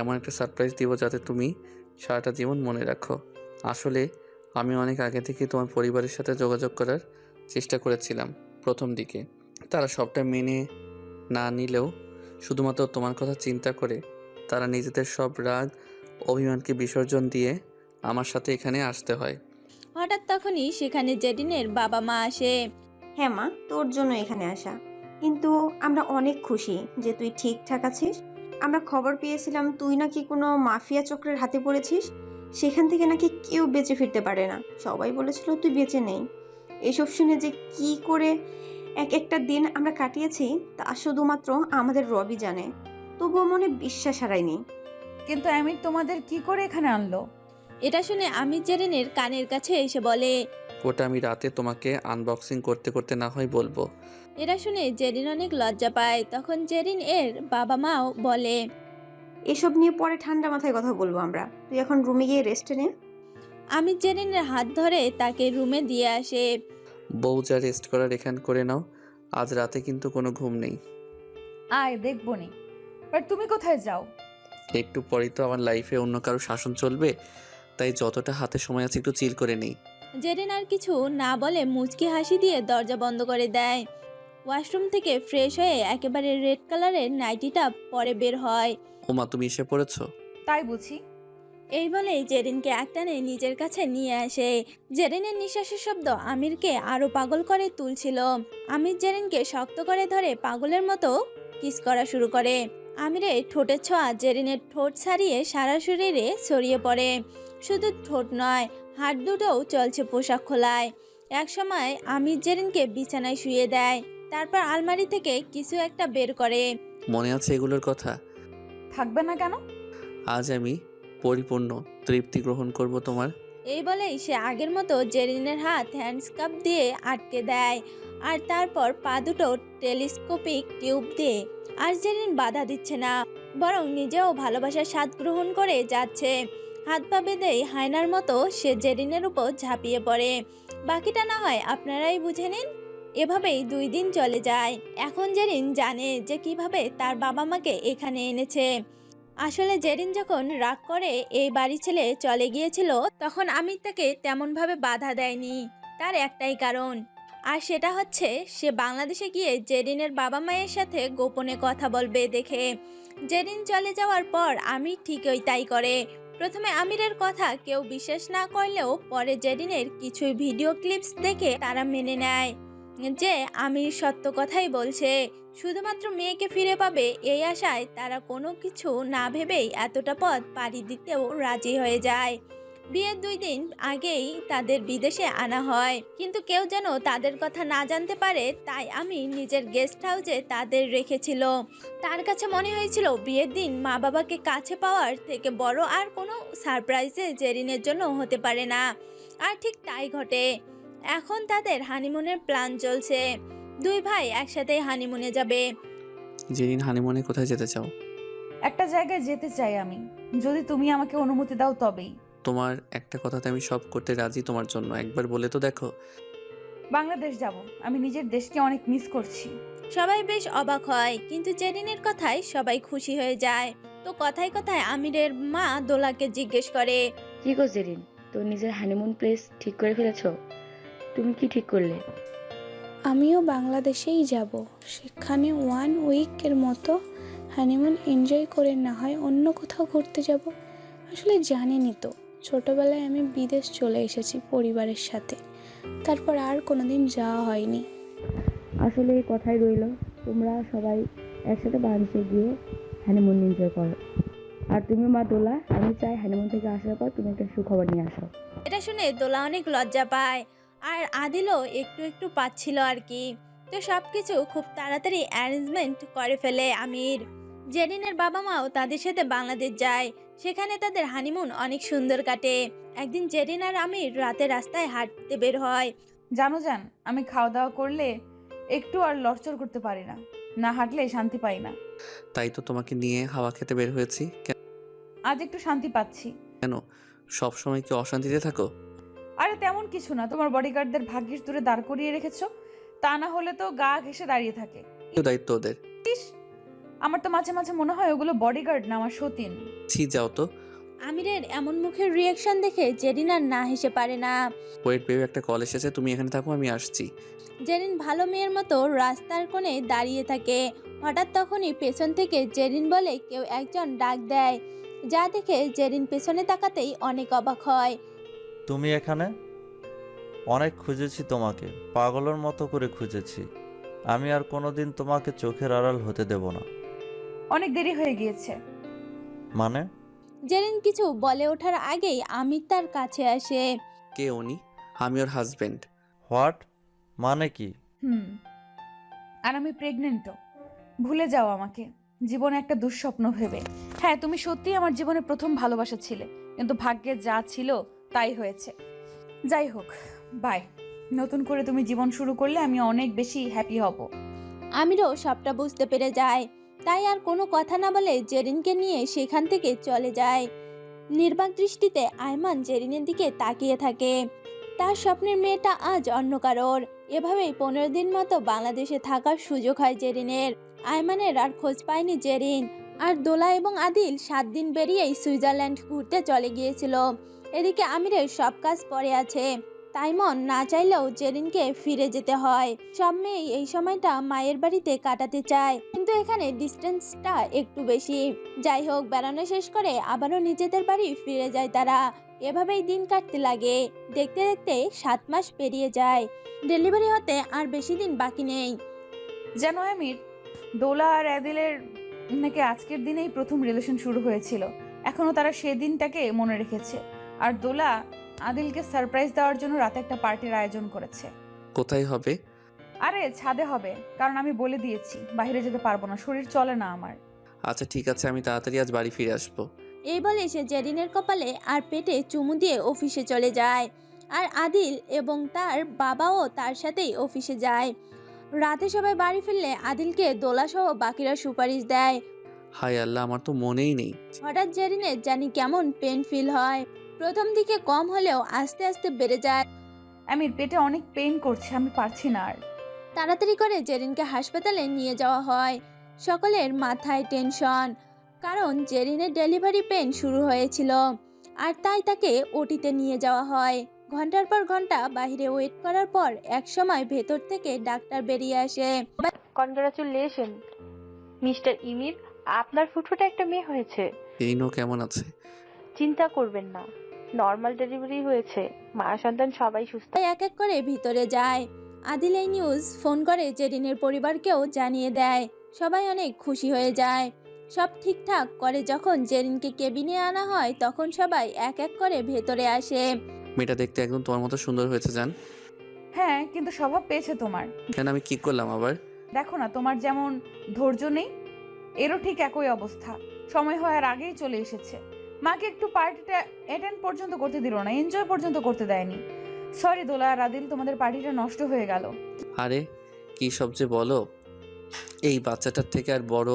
এমন একটা সারপ্রাইজ দিব যাতে তুমি সারাটা জীবন মনে রাখো। আসলে আমি অনেক আগে থেকে তোমার পরিবারের সাথে যোগাযোগ করার চেষ্টা করেছিলাম প্রথম দিকে। তারা সবটা মেনে না নিলেও শুধুমাত্র তোমার কথা চিন্তা করে তারা নিজেদের সব রাগ অভিমানকে বিসর্জন দিয়ে আমার সাথে এখানে আসতে হয়। হঠাৎ তখনই সেখানে জেরিনের বাবা মা আসে। হ্যাঁ মা, তোর জন্য এখানে আসা। কিন্তু আমরা অনেক খুশি যে তুই ঠিকঠাক আছিস। আমরা খবর পেয়েছিলাম তুই নাকি কোনো মাফিয়া চক্রের হাতে পড়েছিস, সেখান থেকে নাকি কেউ বেঁচে ফিরতে পারে না। সবাই বলেছিল তুই বেঁচে নেই। এসব শুনে যে কি করে এক একটা দিন আমরা কাটিয়েছি তা শুধুমাত্র আমাদের রবি জানে। তবুও মনে বিশ্বাস হারায়নি। কিন্তু আমির তোমাদের কি করে এখানে আনলো? এটা শুনে আমির জেরিনের কানের কাছে এসে বলে। ওটা আমি রাতে তোমাকে আনবক্সিং করতে করতে না হয় বলবো। এটা শুনে জেরিন অনেক লজ্জা পায়। তখন জেরিন এর বাবা মাও বলে, এসব নিয়ে পরে ঠান্ডা মাথায় কথা বলবো আমরা। তুই এখন রুমে গিয়ে রেস্ট নে। আমির জেরিনের হাত ধরে তাকে রুমে দিয়ে আসে। বউ যা রেস্ট করার এখান করে নাও, আজ রাতে কিন্তু কোনো ঘুম নেই। আয় দেখবো নি। বাট তুমি কোথায় যাও? একটু পরেই তো আমার লাইফে অন্য কারো শাসন চলবে, তাই যতটা হাতে সময় আছে একটু চিল করে নেই। জেরিন আর কিছু না বলে মুচকি হাসি দিয়ে দরজা বন্ধ করে দেয়। ওয়াশরুম থেকে ফ্রেশ হয়ে একেবারে রেড কালারের নাইটিটা পরে বের হয়। ওমা, তুমি এসে পড়েছো? তাই বুঝি? এই বলেই জেরিনকে একটানে নিজের কাছে নিয়ে আসে। জেরিনের নিঃশ্বাসের শব্দ আমিরকে আরো পাগল করে তুলছিল। আমির জেরিনকে শক্ত করে ধরে পাগলের মতো কিস করা শুরু করে। আমিরের ঠোঁটের ছোঁয়া জেরিনের ঠোঁট ছাড়িয়ে সারা শরীরে ছড়িয়ে পড়ে। শুধু ঠোঁট নয়, হাত দুটোও চলছে পোশাক খোলায়। একসময় আমির জেরিনকে বিছানায় শুয়ে দেয়, তারপর আলমারি থেকে কিছু একটা বের করে। মনে আছে এগুলোর কথা? থাকবে না কেন? আজ আমি পরিপূর্ণ তৃপ্তি গ্রহণ করব তোমার। এই বলেই সে আগের মতো জেরিনের হাত হ্যান্ডস্কাপ দিয়ে আটকে দেয়, আর তারপর পা দুটো টেলিস্কোপিক টিউব দিয়ে। আর জেরিন বাধা দিচ্ছে না, বরং নিজেও ভালোবাসার স্বাদ গ্রহণ করে যাচ্ছে। হাত পা বেঁধেই হায়নার মতো সে জেরিনের উপর ঝাঁপিয়ে পড়ে। বাকিটা না হয় আপনারাই বুঝে নিন। এভাবেই 2 দিন চলে যায়। এখন জেরিন জানে যে কিভাবে তার বাবা মাকে এখানে এনেছে। আসলে জেরিন যখন রাগ করে এই বাড়ি ছেড়ে চলে গিয়েছিল, তখন আমির তাকে তেমনভাবে বাধা দেয়নি। তার একটাই কারণ, আর সেটা হচ্ছে সে বাংলাদেশে গিয়ে জেরিনের বাবা মায়ের সাথে গোপনে কথা বলবে দেখে। জেরিন চলে যাওয়ার পর আমির ঠিকই তাই করে। প্রথমে আমিরের কথা কেউ বিশ্বাস না করলেও পরে জেরিনের কিছু ভিডিও ক্লিপস দেখে তারা মেনে নেয় যে আমির সত্য কথাই বলছে। শুধুমাত্র মেয়েকে ফিরে পাবে এই আশায় তারা কোনো কিছু না ভেবেই এতটা পথ পাড়ি দিতেও রাজি হয়ে যায়। বিয়ের 2 দিন আগেই তাদের বিদেশে আনা হয়, কিন্তু কেউ যেন তাদের কথা না জানতে পারে, তাই আমি নিজের গেস্ট হাউসে তাদের রেখেছিল। তার কাছে মনে হয়েছিল বিয়ের দিন মা বাবাকে কাছে পাওয়ার থেকে বড় আর কোনো সারপ্রাইজে জেরিনের জন্য হতে পারে না। আর ঠিক তাই ঘটে। এখন তাদের হানিমুনের প্ল্যান চলছে। 2 ভাই একসাথে হানিমুনে যাবে। জেরিন, হানিমুনে কোথায় যেতে চাও? একটা জায়গায় যেতে চাই আমি, যদি তুমি আমাকে অনুমতি দাও তবেই। তোমার একটা কথাতে আমি সব করতে রাজি তোমার জন্য, একবার বলে তো দেখো। বাংলাদেশ যাব। আমি নিজের দেশকে অনেক মিস করছি। সবাই বেশ অবাক হয়, কিন্তু জেরিনের কথায় সবাই খুশি হয়ে যায়। তো কথায় কথায় আমিরের মা দোলাকে জিজ্ঞেস করে, কি গো জেরিন, তোর নিজের হানিমুন প্লেস ঠিক করে ফেলেছো? তুমি কি ঠিক করলে? আমিও বাংলাদেশেই যাব। সেখানে 1 উইকের মতো হানিমুন এনজয় করে না হয় অন্য কোথাও ঘুরতে যাব। আসলে জানেনই তো, ছোটোবেলায় আমি বিদেশ চলে এসেছি পরিবারের সাথে, তারপর আর কোনোদিন যাওয়া হয়নি। আসলে এই কথাই রইলো, তোমরা সবাই একসাথে বাংলাদেশে গিয়ে হানিমুন এনজয় করো। আর তুমি মা দোলা, আমি চাই হানিমুন থেকে আসার পর তুমি একটা সুখবর নিয়ে আসো। এটা শুনে দোলা অনেক লজ্জা পায়, আর আদিলও একটু একটু পাচ্ছিল আর কি। তো সবকিছু খুব তাড়াতাড়ি অ্যারেঞ্জমেন্ট করে ফেলে আমির। জেরিনের বাবা মাও তাদের সাথে বাংলাদেশ যায়। সেখানে তাদের হানিমুন অনেক সুন্দর কাটে। একদিন জেরিন আর আমির রাতে রাস্তায় হাঁটতে বের হয়। জানো জান, আমি খাওয়া দাওয়া করলে একটু আর লড়চড় করতে পারি না, না হাঁটলে শান্তি পাই না। তাই তো তোমাকে নিয়ে হাওয়া খেতে বের হয়েছি। আজ একটু শান্তি পাচ্ছি। কেন, সব সময় কি অশান্তিতে থাকো? আরে তেমন কিছু না, তোমার বডিগার্ডদের ভাগ্যিস দূরে দাঁড় করিয়ে রেখেছো, তা না হলে তো গা ঘেঁষে দাঁড়িয়ে থাকে। কি দায়িত্ব ওদের? আমার তো মাঝে মাঝে মনে হয় ওগুলো বডিগার্ড না, আমার সতীন। ছি, যাও তো। আমিরের এমন মুখের রিয়াকশন দেখে জেরিন আর না হেসে পারে না। ওয়েট বেবি, একটা কল এসেছে, তুমি এখানে থাকো, আমি আসছি। জেরিন ভালো মেয়ের মতো রাস্তার কোণে দাঁড়িয়ে থাকে। হঠাৎ তখনই পেছন থেকে জেরিন বলে কেউ একজন ডাক দেয়, যা দেখে জেরিন পেছনে তাকাতেই অনেক অবাক হয়। তুমি এখানে? অনেক খুঁজেছি তোমাকে, পাগলের মতো করে খুঁজেছি। আমি আর কোনোদিন তোমাকে চোখের আড়াল হতে দেব না। অনেক দেরি হয়ে গিয়েছে। মানে? জেরিন কিছু বলে ওঠার আগেই আমির তার কাছে আসে। কে উনি? আমি ওর হাজবেন্ড। হোয়াট? মানে কি? আর আমি প্রেগনেন্টও। ভুলে যাও আমাকে জীবনে একটা দুঃস্বপ্ন ভেবে। হ্যাঁ, তুমি সত্যিই আমার জীবনে প্রথম ভালোবাসা ছিলে, কিন্তু ভাগ্যে যা ছিল তাই হয়েছে। যাই হোক, বাই। নতুন করে তুমি জীবন শুরু করলে আমি অনেক বেশি হ্যাপি হব। আমিরও সবটা বুঝতে পেরে যায়, তাই আর কোনো কথা না বলে জেরিনকে নিয়ে সেখান থেকে চলে যায়। নির্বাক দৃষ্টিতে আয়মান জেরিনের দিকে তাকিয়ে থাকে। তার স্বপ্নের মেয়েটা আজ অন্য কারোর। এভাবেই 15 দিন মতো বাংলাদেশে থাকার সুযোগ হয় জেরিনের। আয়মানের আর খোঁজ পায়নি জেরিন। আর দোলা এবং আদিল 7 দিন বেরিয়েই সুইজারল্যান্ড ঘুরতে চলে গিয়েছিল। এদিকে আমিরের সব কাজ পড়ে আছে, তাই মন না চাইলেও জেরিনকে ফিরে যেতে হয়। সব মেয়ে এই সময়টা মায়ের বাড়িতে কাটাতে চায়, কিন্তু এখানে ডিস্টেন্সটা একটু বেশি। যাই হোক, বেড়ানো শেষ করে আবারও নিজেদের বাড়ি ফিরে যায় তারা। এভাবেই দিন কাটতে লাগে। দেখতে দেখতে 7 মাস পেরিয়ে যায়। ডেলিভারি হতে আর বেশি দিন বাকি নেই। জানো আমির, দোলা আর আদিলের নাকি আজকের দিনেই প্রথম রিলেশন শুরু হয়েছিল। এখনো তারা সেই দিনটাকে মনে রেখেছে। আর দোলা আদিলকে সারপ্রাইজ দেওয়ার জন্য রাতে একটা পার্টির আয়োজন করেছে। কোথায় হবে? আরে ছাদে হবে, কারণ আমি বলে দিয়েছি বাইরে যেতে পারবো না, শরীর চলে না আমার। আচ্ছা ঠিক আছে, আমি তাড়াতাড়ি আজ বাড়ি ফিরে আসবো। এই বলে সে জেরিনের কপালে আর পেটে চুমু দিয়ে অফিসে চলে যায়। আর আদিল এবং তার বাবাও তার সাথেই অফিসে যায়। রাতে সবাই বাড়ি ফিরলে আদিলকে দোলাসহ বাকিরা সুপারিশ দেয়। হায় আল্লাহ, আমার তো মনেই নেই। হঠাৎ জেরিনের জানি কেমন পেন ফিল হয়। প্রথম দিকে কম হলেও আস্তে আস্তে বেড়ে যায়। আমির, পেটে অনেক পেইন করছে, আমি পারছি না আর। তাড়াতাড়ি করে জেরিনকে হাসপাতালে নিয়ে যাওয়া হয়। সকলের মাথায় টেনশন, কারণ জেরিনের ডেলিভারি পেন শুরু হয়েছিল। আর তাই তাকে ওটিতে নিয়ে যাওয়া হয়। ঘন্টার পর ঘন্টা বাইরে ওয়েট করার পর এক সময় ভেতর থেকে ডাক্তার বেরিয়ে আসে। কনগ্রাচুলেশন মিস্টার ইমির, আপনার ফুটফুটে একটা মেয়ে হয়েছে। এই নো কেমন আছে? চিন্তা করবেন না, নর্মাল ডেলিভারি হয়েছে, মা সন্তান সবাই সুস্থ। এক এক করে ভিতরে যায়। আদিল এই নিউজ ফোন করে জেরিনের পরিবারকেও জানিয়ে দেয়। সবাই অনেক খুশি হয়ে যায়। সব ঠিকঠাক করে যখন জেরিনকে কেবিনে আনা হয়, তখন সবাই এক এক করে ভেতরে আসে। মেয়েটা দেখতে একদম তোমার মতো সুন্দর হয়েছে জান। হ্যাঁ, কিন্তু স্বভাব পেয়েছে তোমার। কেন, আমি কি করলাম আবার? দেখো না, তোমার যেমন ধৈর্য নেই, এরও ঠিক একই অবস্থা। সময় হওয়ার আগেই চলে এসেছে। মাকে একটু পার্টিটা অ্যাটেন্ড পর্যন্ত করতে দিল না, এনজয় পর্যন্ত করতে দেয়নি। সরি দোলা আর আদিল, তোমাদের পার্টিটা নষ্ট হয়ে গেল। আরে কি সব যে বলো, এই বাচ্চাটার থেকে আর বড়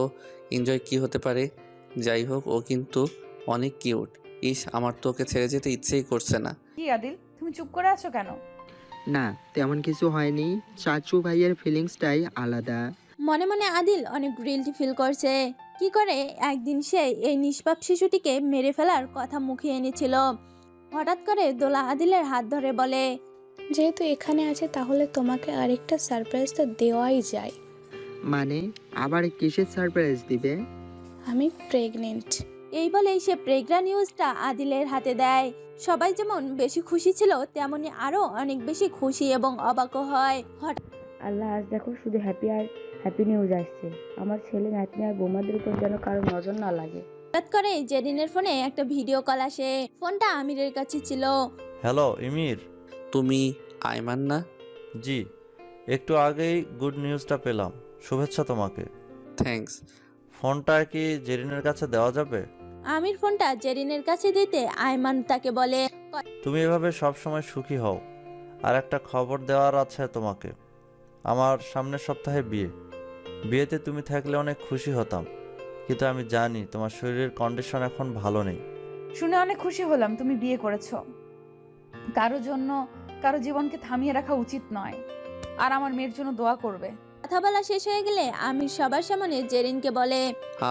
এনজয় কি হতে পারে? যাই হোক, ও কিন্তু অনেক কিউট। ইস, আমার তো ওকে ছেড়ে যেতে ইচ্ছেই করছে না। কি আদিল, তুমি চুপ করে আছো কেন? না, তেমন কিছু হয়নি। চাচু ভাইয়ের ফিলিংসটাই আলাদা। মনে মনে আদিল অনেক গিল্টি ফিল করছে। কি করে একদিন সে এই নিষ্পাপ শিশুটিকে মেরে ফেলার কথা মুখে এনেছিল। হঠাৎ করে দোলা আদিলের হাত ধরে বলে, যেহেতু এখানে আছে তাহলে তোমাকে আরেকটা সারপ্রাইজ তো দেওয়াই যায়। মানে আবার কিসের সারপ্রাইজ দিবে? আমি প্রেগনেন্ট। এই বলেই সে প্রেগন্যান্ট নিউজটা আদিলের হাতে দেয়। সবাই যেমন বেশি খুশি ছিল, তেমনি আরো অনেক বেশি খুশি এবং অবাকও হয়। আল্লাহ, আজ দেখো শুধু হ্যাপি নিউজ আসছে। আমার ছেলে নাতনি আর বোমাদের উপর যেন কারো নজর না লাগে। হঠাৎ করে জেরিনের ফোনে একটা ভিডিও কল আসে। ফোনটা আমিরের কাছে ছিল। হ্যালো ইমির। তুমি আয়মান না? জি, একটু আগেই গুড নিউজটা পেলাম। শুভেচ্ছা তোমাকে। থ্যাঙ্কস। ফোনটা কি জেরিনের কাছে দেওয়া যাবে? আমির ফোনটা জেরিনের কাছে দিতে আয়মান তাকে বলে, তুমি এভাবে সব সময় সুখী হও। আর একটা খবর দেওয়ার আছে তোমাকে। আমার সামনের সপ্তাহে বিয়েতে তুমি থাকলে অনেক খুশি হতাম, কিন্তু আমি জানি তোমার শরীরের কন্ডিশন এখন ভালো নেই। শুনে অনেক খুশি হলাম তুমি বিয়ে করেছো। কারো জন্য কারো জীবনকে থামিয়ে রাখা উচিত নয়। আর আমার মেয়ের জন্য দোয়া করবে। কথা বলা শেষ হয়ে গেলে আমির সবার সামনে জেরিনকে বলে,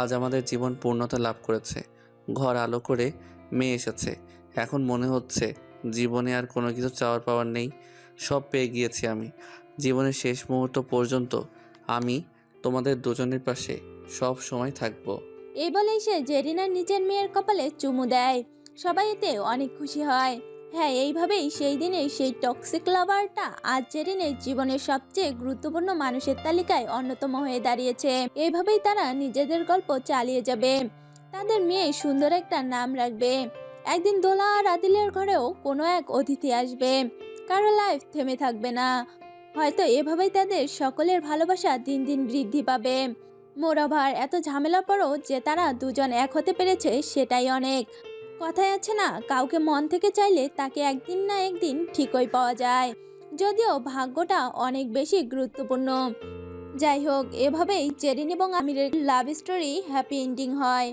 আজ আমাদের জীবন পূর্ণতা লাভ করেছে। ঘর আলো করে মেয়ে এসেছে। এখন মনে হচ্ছে জীবনে আর কোনো কিছু চাওয়ার পাওয়ার নেই, সব পেয়ে গিয়েছি আমি। জীবনের শেষ মুহূর্ত পর্যন্ত আমি তোমাদের দুজনের পাশে সব সময় থাকবো। এই বলেই সে জেরিনার নিজের মেয়ের কপালে চুমু দেয়। সবাই এতে অনেক খুশি হয়। হ্যাঁ, এইভাবেই সেই দিনে সেই টক্সিক লাভারটা আজ জেরিনের জীবনের সবচেয়ে গুরুত্বপূর্ণ মানুষের তালিকায় অন্যতম হয়ে দাঁড়িয়েছে। এইভাবেই তারা নিজেদের গল্প চালিয়ে যাবে। তাদের মেয়ে সুন্দর একটা নাম রাখবে। একদিন দোলা আর আদিলের ঘরেও কোনো এক অতিথি আসবে। কারো লাইফ থেমে থাকবে না। হয়তো এভাবেই তাদের সকলের ভালোবাসা দিন দিন বৃদ্ধি পাবে। মোরাভার এত ঝামেলা পড়ো যে তারা দুজন এক হতে পেরেছে, সেটাই অনেক। কথায় আছে না, কাউকে মন থেকে চাইলে তাকে একদিন না একদিন ঠিকই পাওয়া যায়। যদিও ভাগ্যটা অনেক বেশি গুরুত্বপূর্ণ। যাই হোক, এভাবেই জেরিন এবং আমিরের লাভ স্টোরি হ্যাপি এন্ডিং হয়।